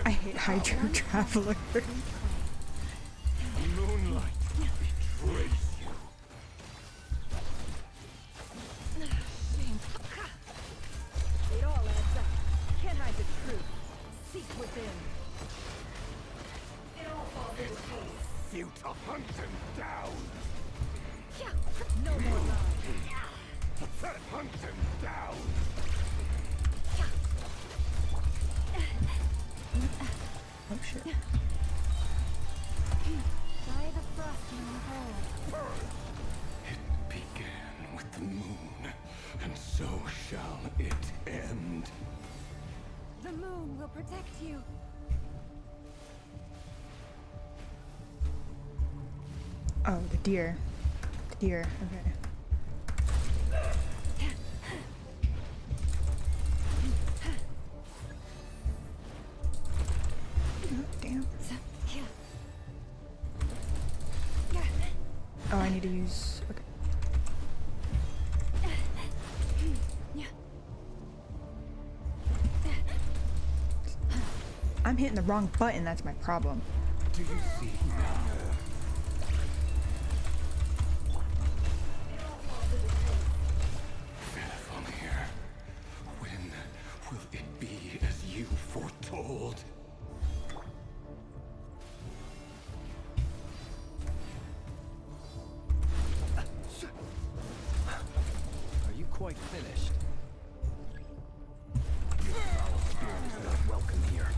I hate Hydro Traveler. Moonlight betrays you. It all adds up. Can't hide the truth. Seek within. It all falls into place. You to hunt him down. No more lies. Hunt him down. Oh shit. By the frost moon hole. It began with the moon, and so shall it end. The moon will protect you. Oh, the deer. The deer, okay. Oh, damn. Oh, I need to use... Okay. I'm hitting the wrong button, that's my problem. Do you see now? Fairfamir, when will it be as you foretold? Are you quite finished? Your foul spirit is not welcome here.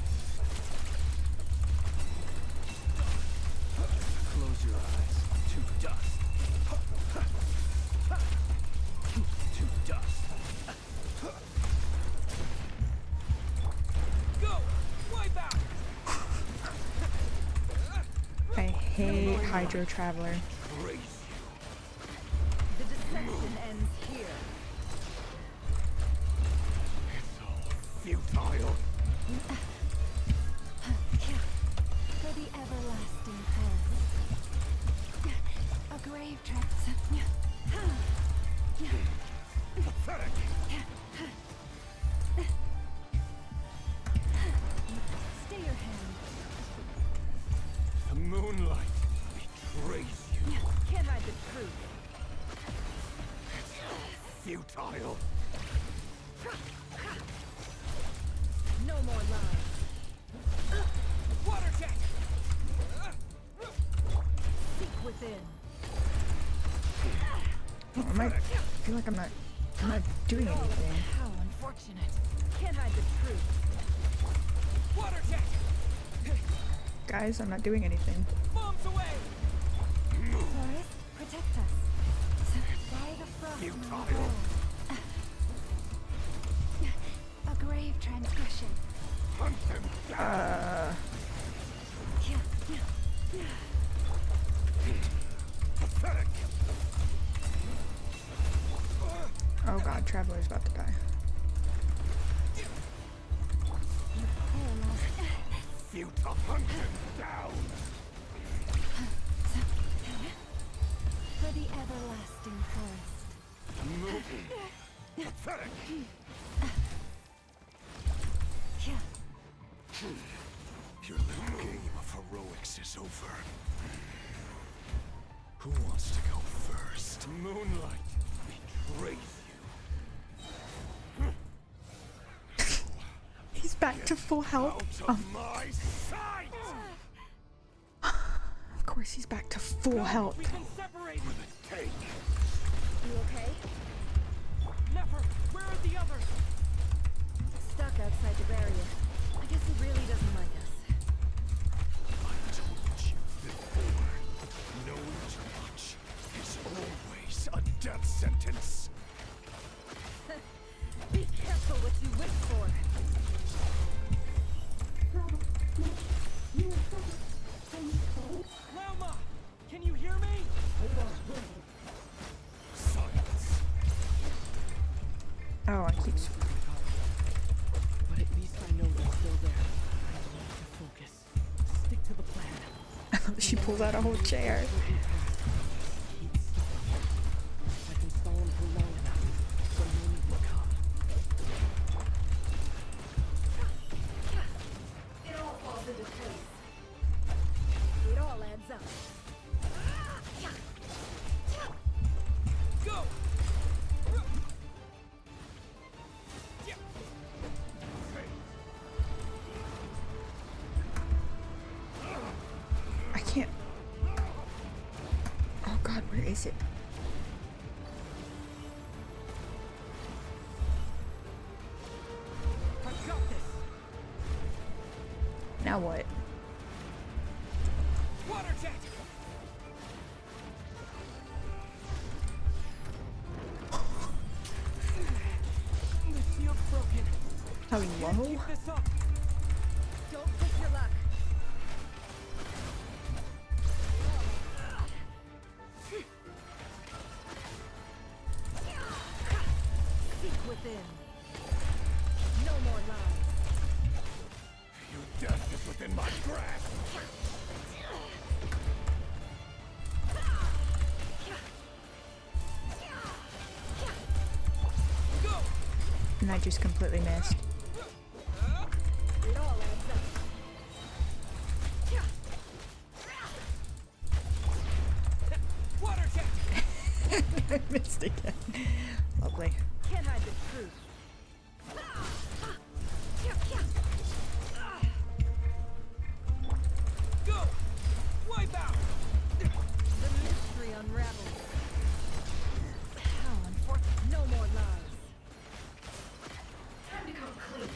Close your eyes. To dust. To dust. Go! Wipe out! I hate Hydro Traveler. The deception ends here. Futile. For the everlasting past. A grave trap. Pathetic. Stay your hand. The moonlight betrays you. Can't hide the truth. Futile. No more lies. Water jet! Seek within. Oh, I feel like I'm not doing anything. How unfortunate. Can't hide the truth. Water jet! Guys, I'm not doing anything. Bombs away! Forest, protect us. By the frost moon hole. A grave transgression. Hunt him down. Pathetic. Oh god, Traveler's about to die. Futile. Hunt him down. For the everlasting forest. Pathetic. Your little game of heroics is over. Who wants to go first? Moonlight betrays you. He's back to full health. Out of my sight! Of course he's back to full health. We can separate! Will it take? You okay? Never! Where are the others? Stuck outside the barrier. I guess he really doesn't like us. I told you before. No too much is always a death sentence. Be careful what you wish for. Lelma! Can you hear me? Silence. Oh, I keep... But at least I know that She pulls out a whole chair. I can stall him for long enough. The moment will come. It all falls into place. It all adds up. Go! I can't. Oh god, where is it? I've got this. Now what? Water jet. The shield's broken. Hello? Keep this up. Don't push your luck. Seek within. No more lies. Your death is within my grasp. And I just completely missed. It all adds up. Water jet. I missed again. Lovely. Can't hide the truth. Go. Wipe out. The mystery unravels. How unfortunate. No more lies. Time to come clean.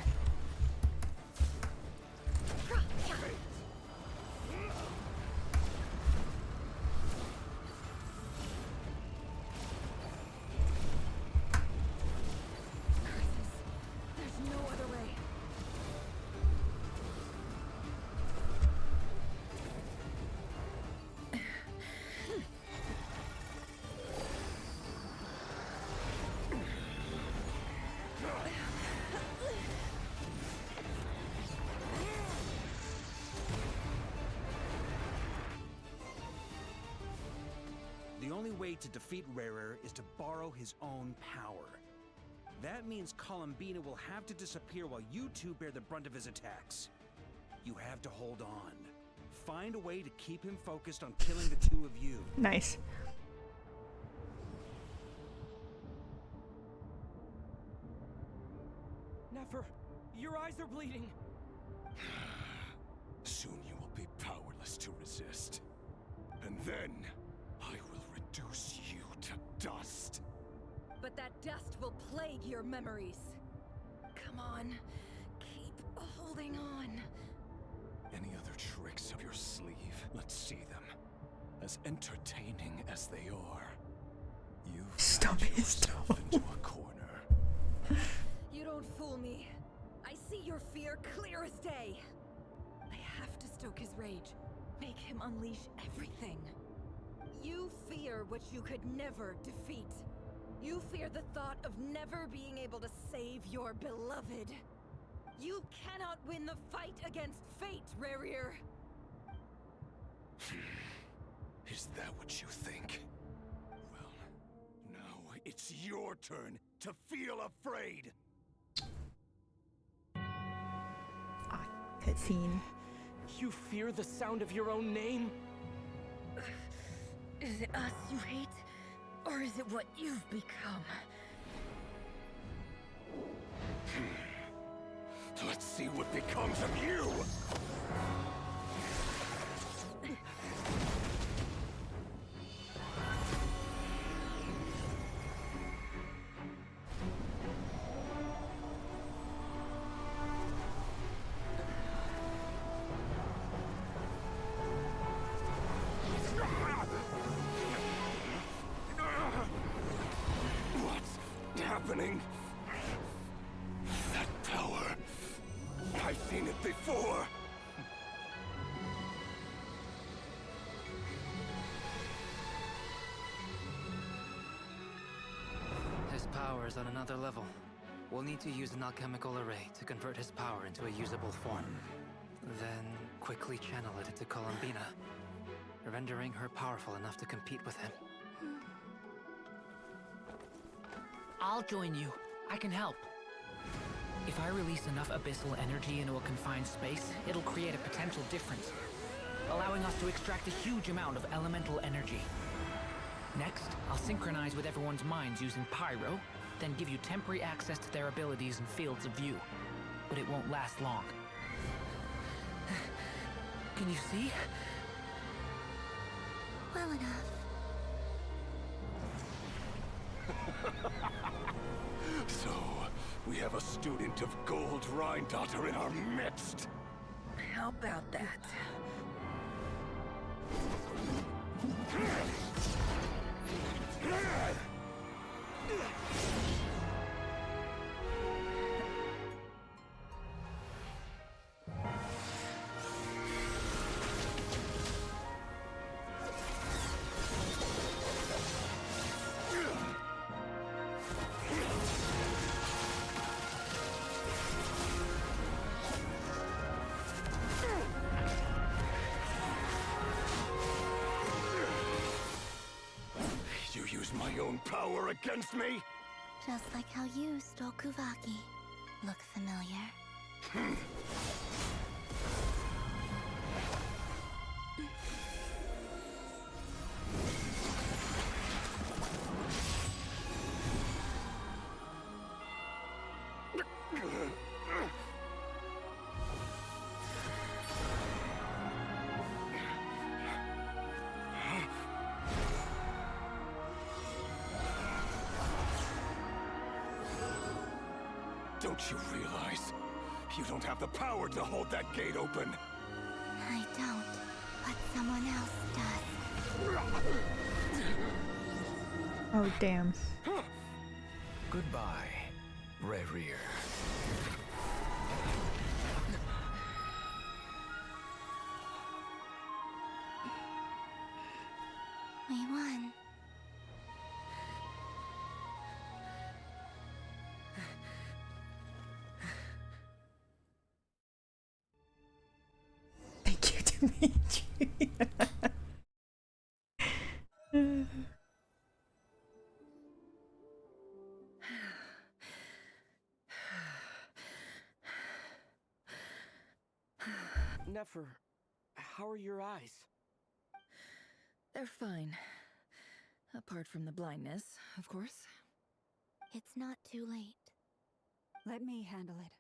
There's no other way. The only way to defeat Rarer is to borrow his own power. That means Columbina will have to disappear while you two bear the brunt of his attacks. You have to hold on. Find a way to keep him focused on killing the two of you. Nice. Nefer, your eyes are bleeding. Soon you will be powerless to resist. And then, I will reduce you to dust. But that dust will plague your memories. Come on, keep holding on. Any other tricks up your sleeve? Let's see them. As entertaining as they are. You've Stop backed it, yourself stop. into a corner. You don't fool me. I see your fear clear as day. I have to stoke his rage. Make him unleash everything. You fear what you could never defeat. You fear the thought of never being able to save your beloved. You cannot win the fight against fate, Rarir. Is that what you think? Well, now it's your turn to feel afraid. Cutscene. You fear the sound of your own name? Is it us you hate? Or is it what you've become? Let's see what becomes of you! What's happening? That power. I've seen it before. His power is on another level. We'll need to use an alchemical array to convert his power into a usable form. Then quickly channel it into Columbina. rendering her powerful enough to compete with him. I'll join you. I can help. If I release enough abyssal energy into a confined space, it'll create a potential difference, allowing us to extract a huge amount of elemental energy. Next, I'll synchronize with everyone's minds using pyro, then give you temporary access to their abilities and fields of view. But it won't last long. Can you see? Well enough. So, we have a student of Gold Rhine-Daughter in our midst. How about that? You use my own power against me? Just like how you stole Kuvaki. Look familiar? Don't you realize? You don't have the power to hold that gate open. I don't, but someone else does. Oh, damn. Goodbye, Rerir. We won. Thank you, Dimitri. Nefer, how are your eyes? They're fine. Apart from the blindness, of course. It's not too late. Let me handle it.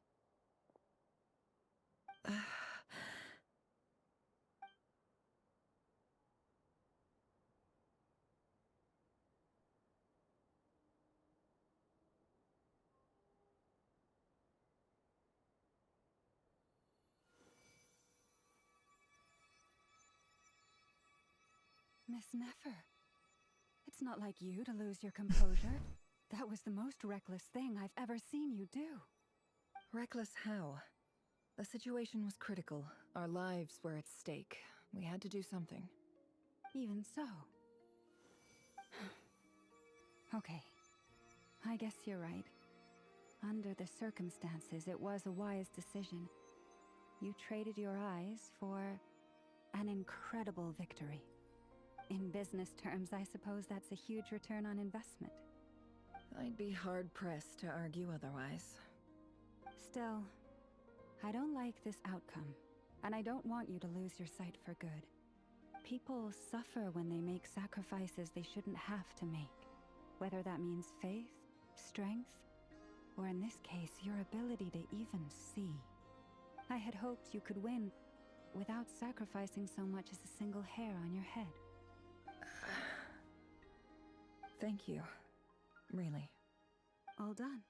Miss Nefer, it's not like you to lose your composure. That was the most reckless thing I've ever seen you do. Reckless how? The situation was critical. Our lives were at stake. We had to do something. Even so. Okay. I guess you're right. Under the circumstances, it was a wise decision. You traded your eyes for an incredible victory. In business terms, I suppose that's a huge return on investment. I'd be hard-pressed to argue otherwise. Still, I don't like this outcome, and I don't want you to lose your sight for good. People suffer when they make sacrifices they shouldn't have to make, whether that means faith, strength, or in this case, your ability to even see. I had hoped you could win without sacrificing so much as a single hair on your head. Thank you. Really. All done.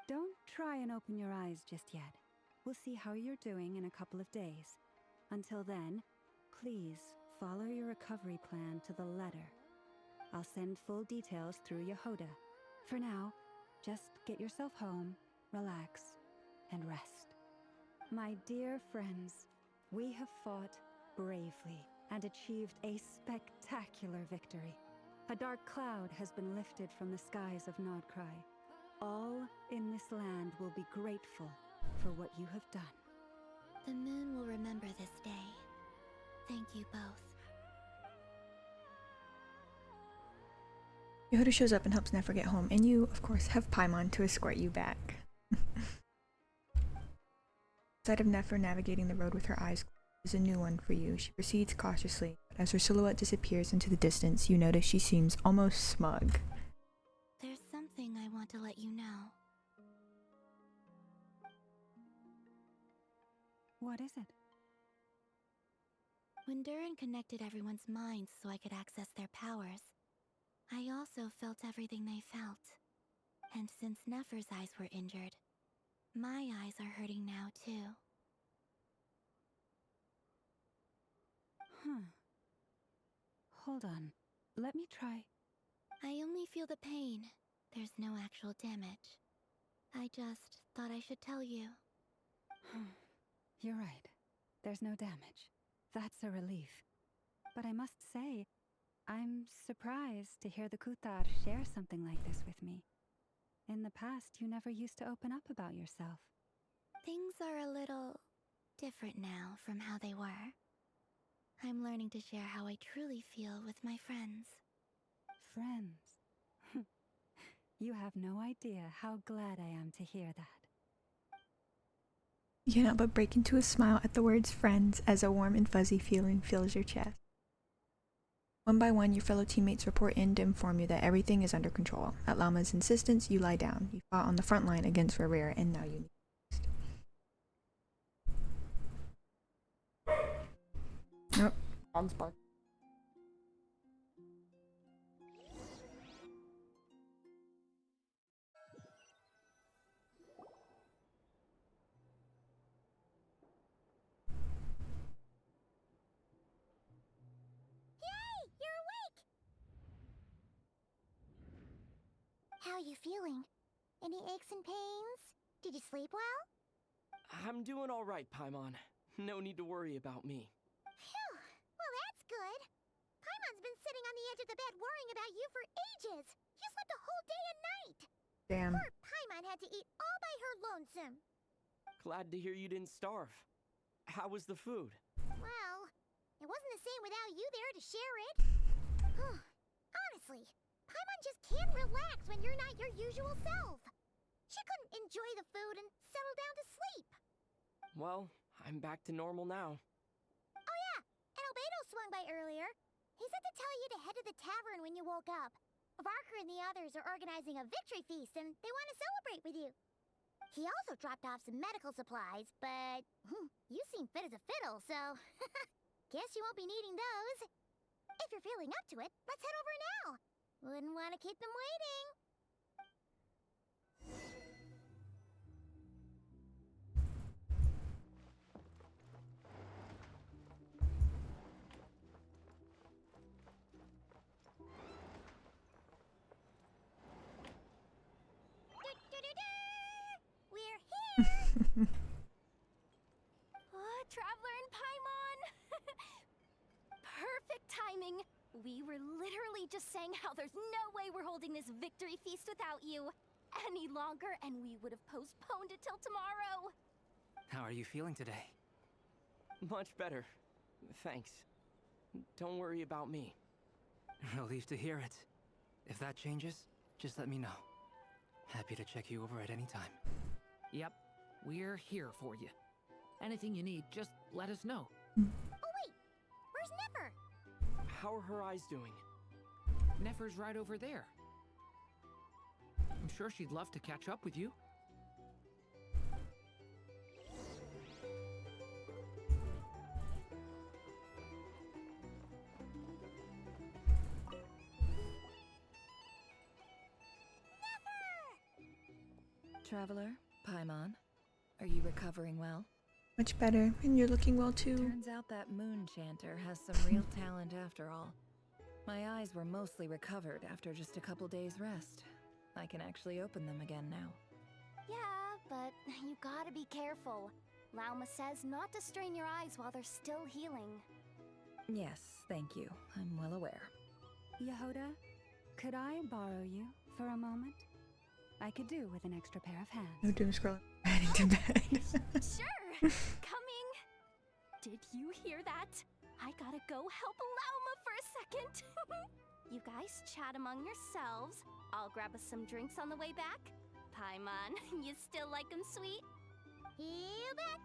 Don't try and open your eyes just yet. We'll see how you're doing in a couple of days. Until then, please follow your recovery plan to the letter. I'll send full details through Yehoda. For now, just get yourself home, relax, and rest. My dear friends, we have fought bravely and achieved a spectacular victory. A dark cloud has been lifted from the skies of Nodcry. All in this land will be grateful for what you have done. The moon will remember this day. Thank you both. Yehuda shows up and helps Nefer get home, and you, of course, have Paimon to escort you back. The sight of Nefer navigating the road with her eyes closed is a new one for you. She proceeds cautiously, but as her silhouette disappears into the distance, you notice she seems almost smug. There's something I want to let you know. What is it? When Durin connected everyone's minds so I could access their powers, I also felt everything they felt. And since Nefer's eyes were injured, my eyes are hurting now too. Hold on. Let me try. I only feel the pain. There's no actual damage. I just thought I should tell you. You're right. There's no damage. That's a relief. But I must say, I'm surprised to hear the Kutar share something like this with me. In the past, you never used to open up about yourself. Things are a little different now from how they were. I'm learning to share how I truly feel with my friends. Friends? You have no idea how glad I am to hear that. You cannot but break into a smile at the words friends as a warm and fuzzy feeling fills your chest. One by one, your fellow teammates report in to inform you that everything is under control. At Llama's insistence, you lie down. You fought on the front line against Rivera, and now you need rest. Nope. Dog's bark. How are you feeling? Any aches and pains? Did you sleep well? I'm doing all right, Paimon. No need to worry about me. Phew! Well, that's good. Paimon's been sitting on the edge of the bed worrying about you for ages. You slept a whole day and night. Damn. Poor Paimon had to eat all by her lonesome. Glad to hear you didn't starve. How was the food? Well, it wasn't the same without you there to share it. Honestly, Paimon just can't relax when you're not your usual self. She couldn't enjoy the food and settle down to sleep. Well, I'm back to normal now. Oh yeah, and Albedo swung by earlier. He said to tell you to head to the tavern when you woke up. Varker and the others are organizing a victory feast and they want to celebrate with you. He also dropped off some medical supplies, but you seem fit as a fiddle, so guess you won't be needing those. If you're feeling up to it, let's head over now. Wouldn't want to keep them waiting. We're here! Oh, Traveler and Paimon! Perfect timing! We were literally just saying how there's no way we're holding this victory feast without you any longer, and we would have postponed it till tomorrow. How are you feeling today? Much better. Thanks. Don't worry about me. Relieved to hear it. If that changes, just let me know. Happy to check you over at any time. Yep, we're here for you. Anything you need, just let us know. Oh wait, where's Nefer? How are her eyes doing? Nefer's right over there. I'm sure she'd love to catch up with you. Traveler, Paimon, are you recovering well? Much better, and you're looking well too. Turns out that moon chanter has some real talent after all. My eyes were mostly recovered after just a couple days rest. I can actually open them again now. Yeah, but you gotta be careful. Lauma says not to strain your eyes while they're still healing. Yes, thank you. I'm well aware. Yehuda, could I borrow you for a moment? I could do with an extra pair of hands. No doom scrolling. Heading to bed. Sure! Coming! Did you hear that? I got go help Lauma for a second. You guys chat among yourselves. I'll grab us some drinks on the way back. Paimon, you still like 'em sweet? You bet!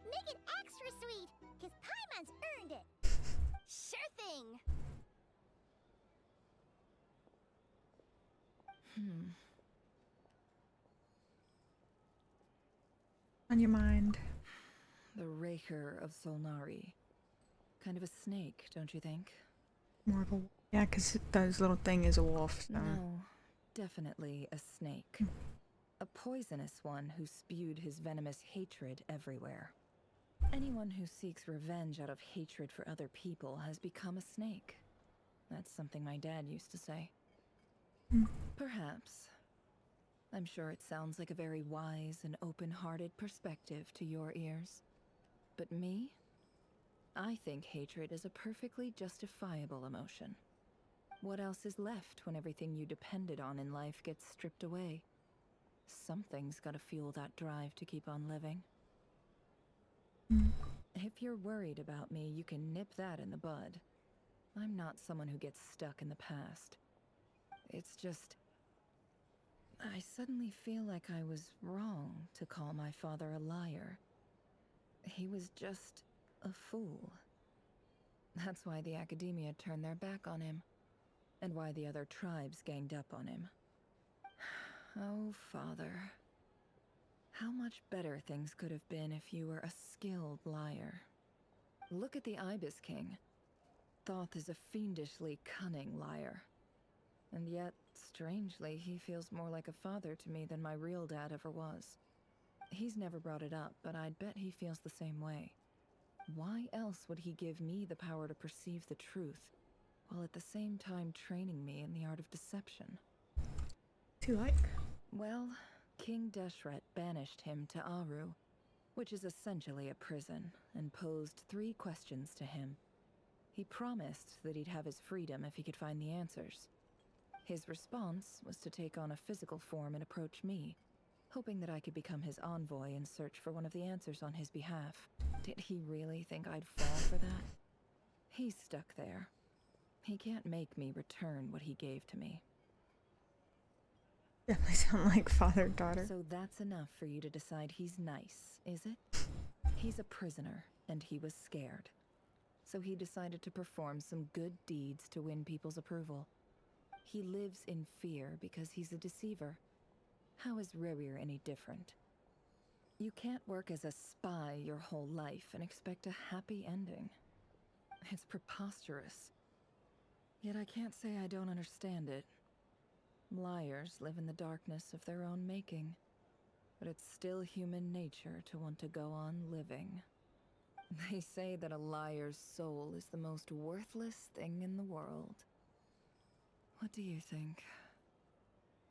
Make it extra sweet, because Paimon's earned it! Sure thing! On your mind. The Raker of Solnari. Kind of a snake, don't you think? More of a... Yeah, because his little thing is a wolf, so... No, definitely a snake. A poisonous one who spewed his venomous hatred everywhere. Anyone who seeks revenge out of hatred for other people has become a snake. That's something my dad used to say. Perhaps. I'm sure it sounds like a very wise and open-hearted perspective to your ears. But me? I think hatred is a perfectly justifiable emotion. What else is left when everything you depended on in life gets stripped away? Something's gotta fuel that drive to keep on living. If you're worried about me, you can nip that in the bud. I'm not someone who gets stuck in the past. It's just... I suddenly feel like I was wrong to call my father a liar. He was just a fool. That's why the Academia turned their back on him, and why the other tribes ganged up on him. Oh, Father. How much better things could have been if you were a skilled liar. Look at the Ibis King. Thoth is a fiendishly cunning liar. And yet, strangely, he feels more like a father to me than my real dad ever was. He's never brought it up, but I'd bet he feels the same way. Why else would he give me the power to perceive the truth, while at the same time training me in the art of deception? To like? Well, King Deshret banished him to Aru, which is essentially a prison, and posed 3 questions to him. He promised that he'd have his freedom if he could find the answers. His response was to take on a physical form and approach me, hoping that I could become his envoy and search for one of the answers on his behalf. Did he really think I'd fall for that? He's stuck there. He can't make me return what he gave to me. Definitely sound like father-daughter. So that's enough for you to decide he's nice, is it? He's a prisoner, and he was scared. So he decided to perform some good deeds to win people's approval. He lives in fear because he's a deceiver. How is Rerir any different? You can't work as a spy your whole life and expect a happy ending. It's preposterous. Yet I can't say I don't understand it. Liars live in the darkness of their own making, but it's still human nature to want to go on living. They say that a liar's soul is the most worthless thing in the world. What do you think?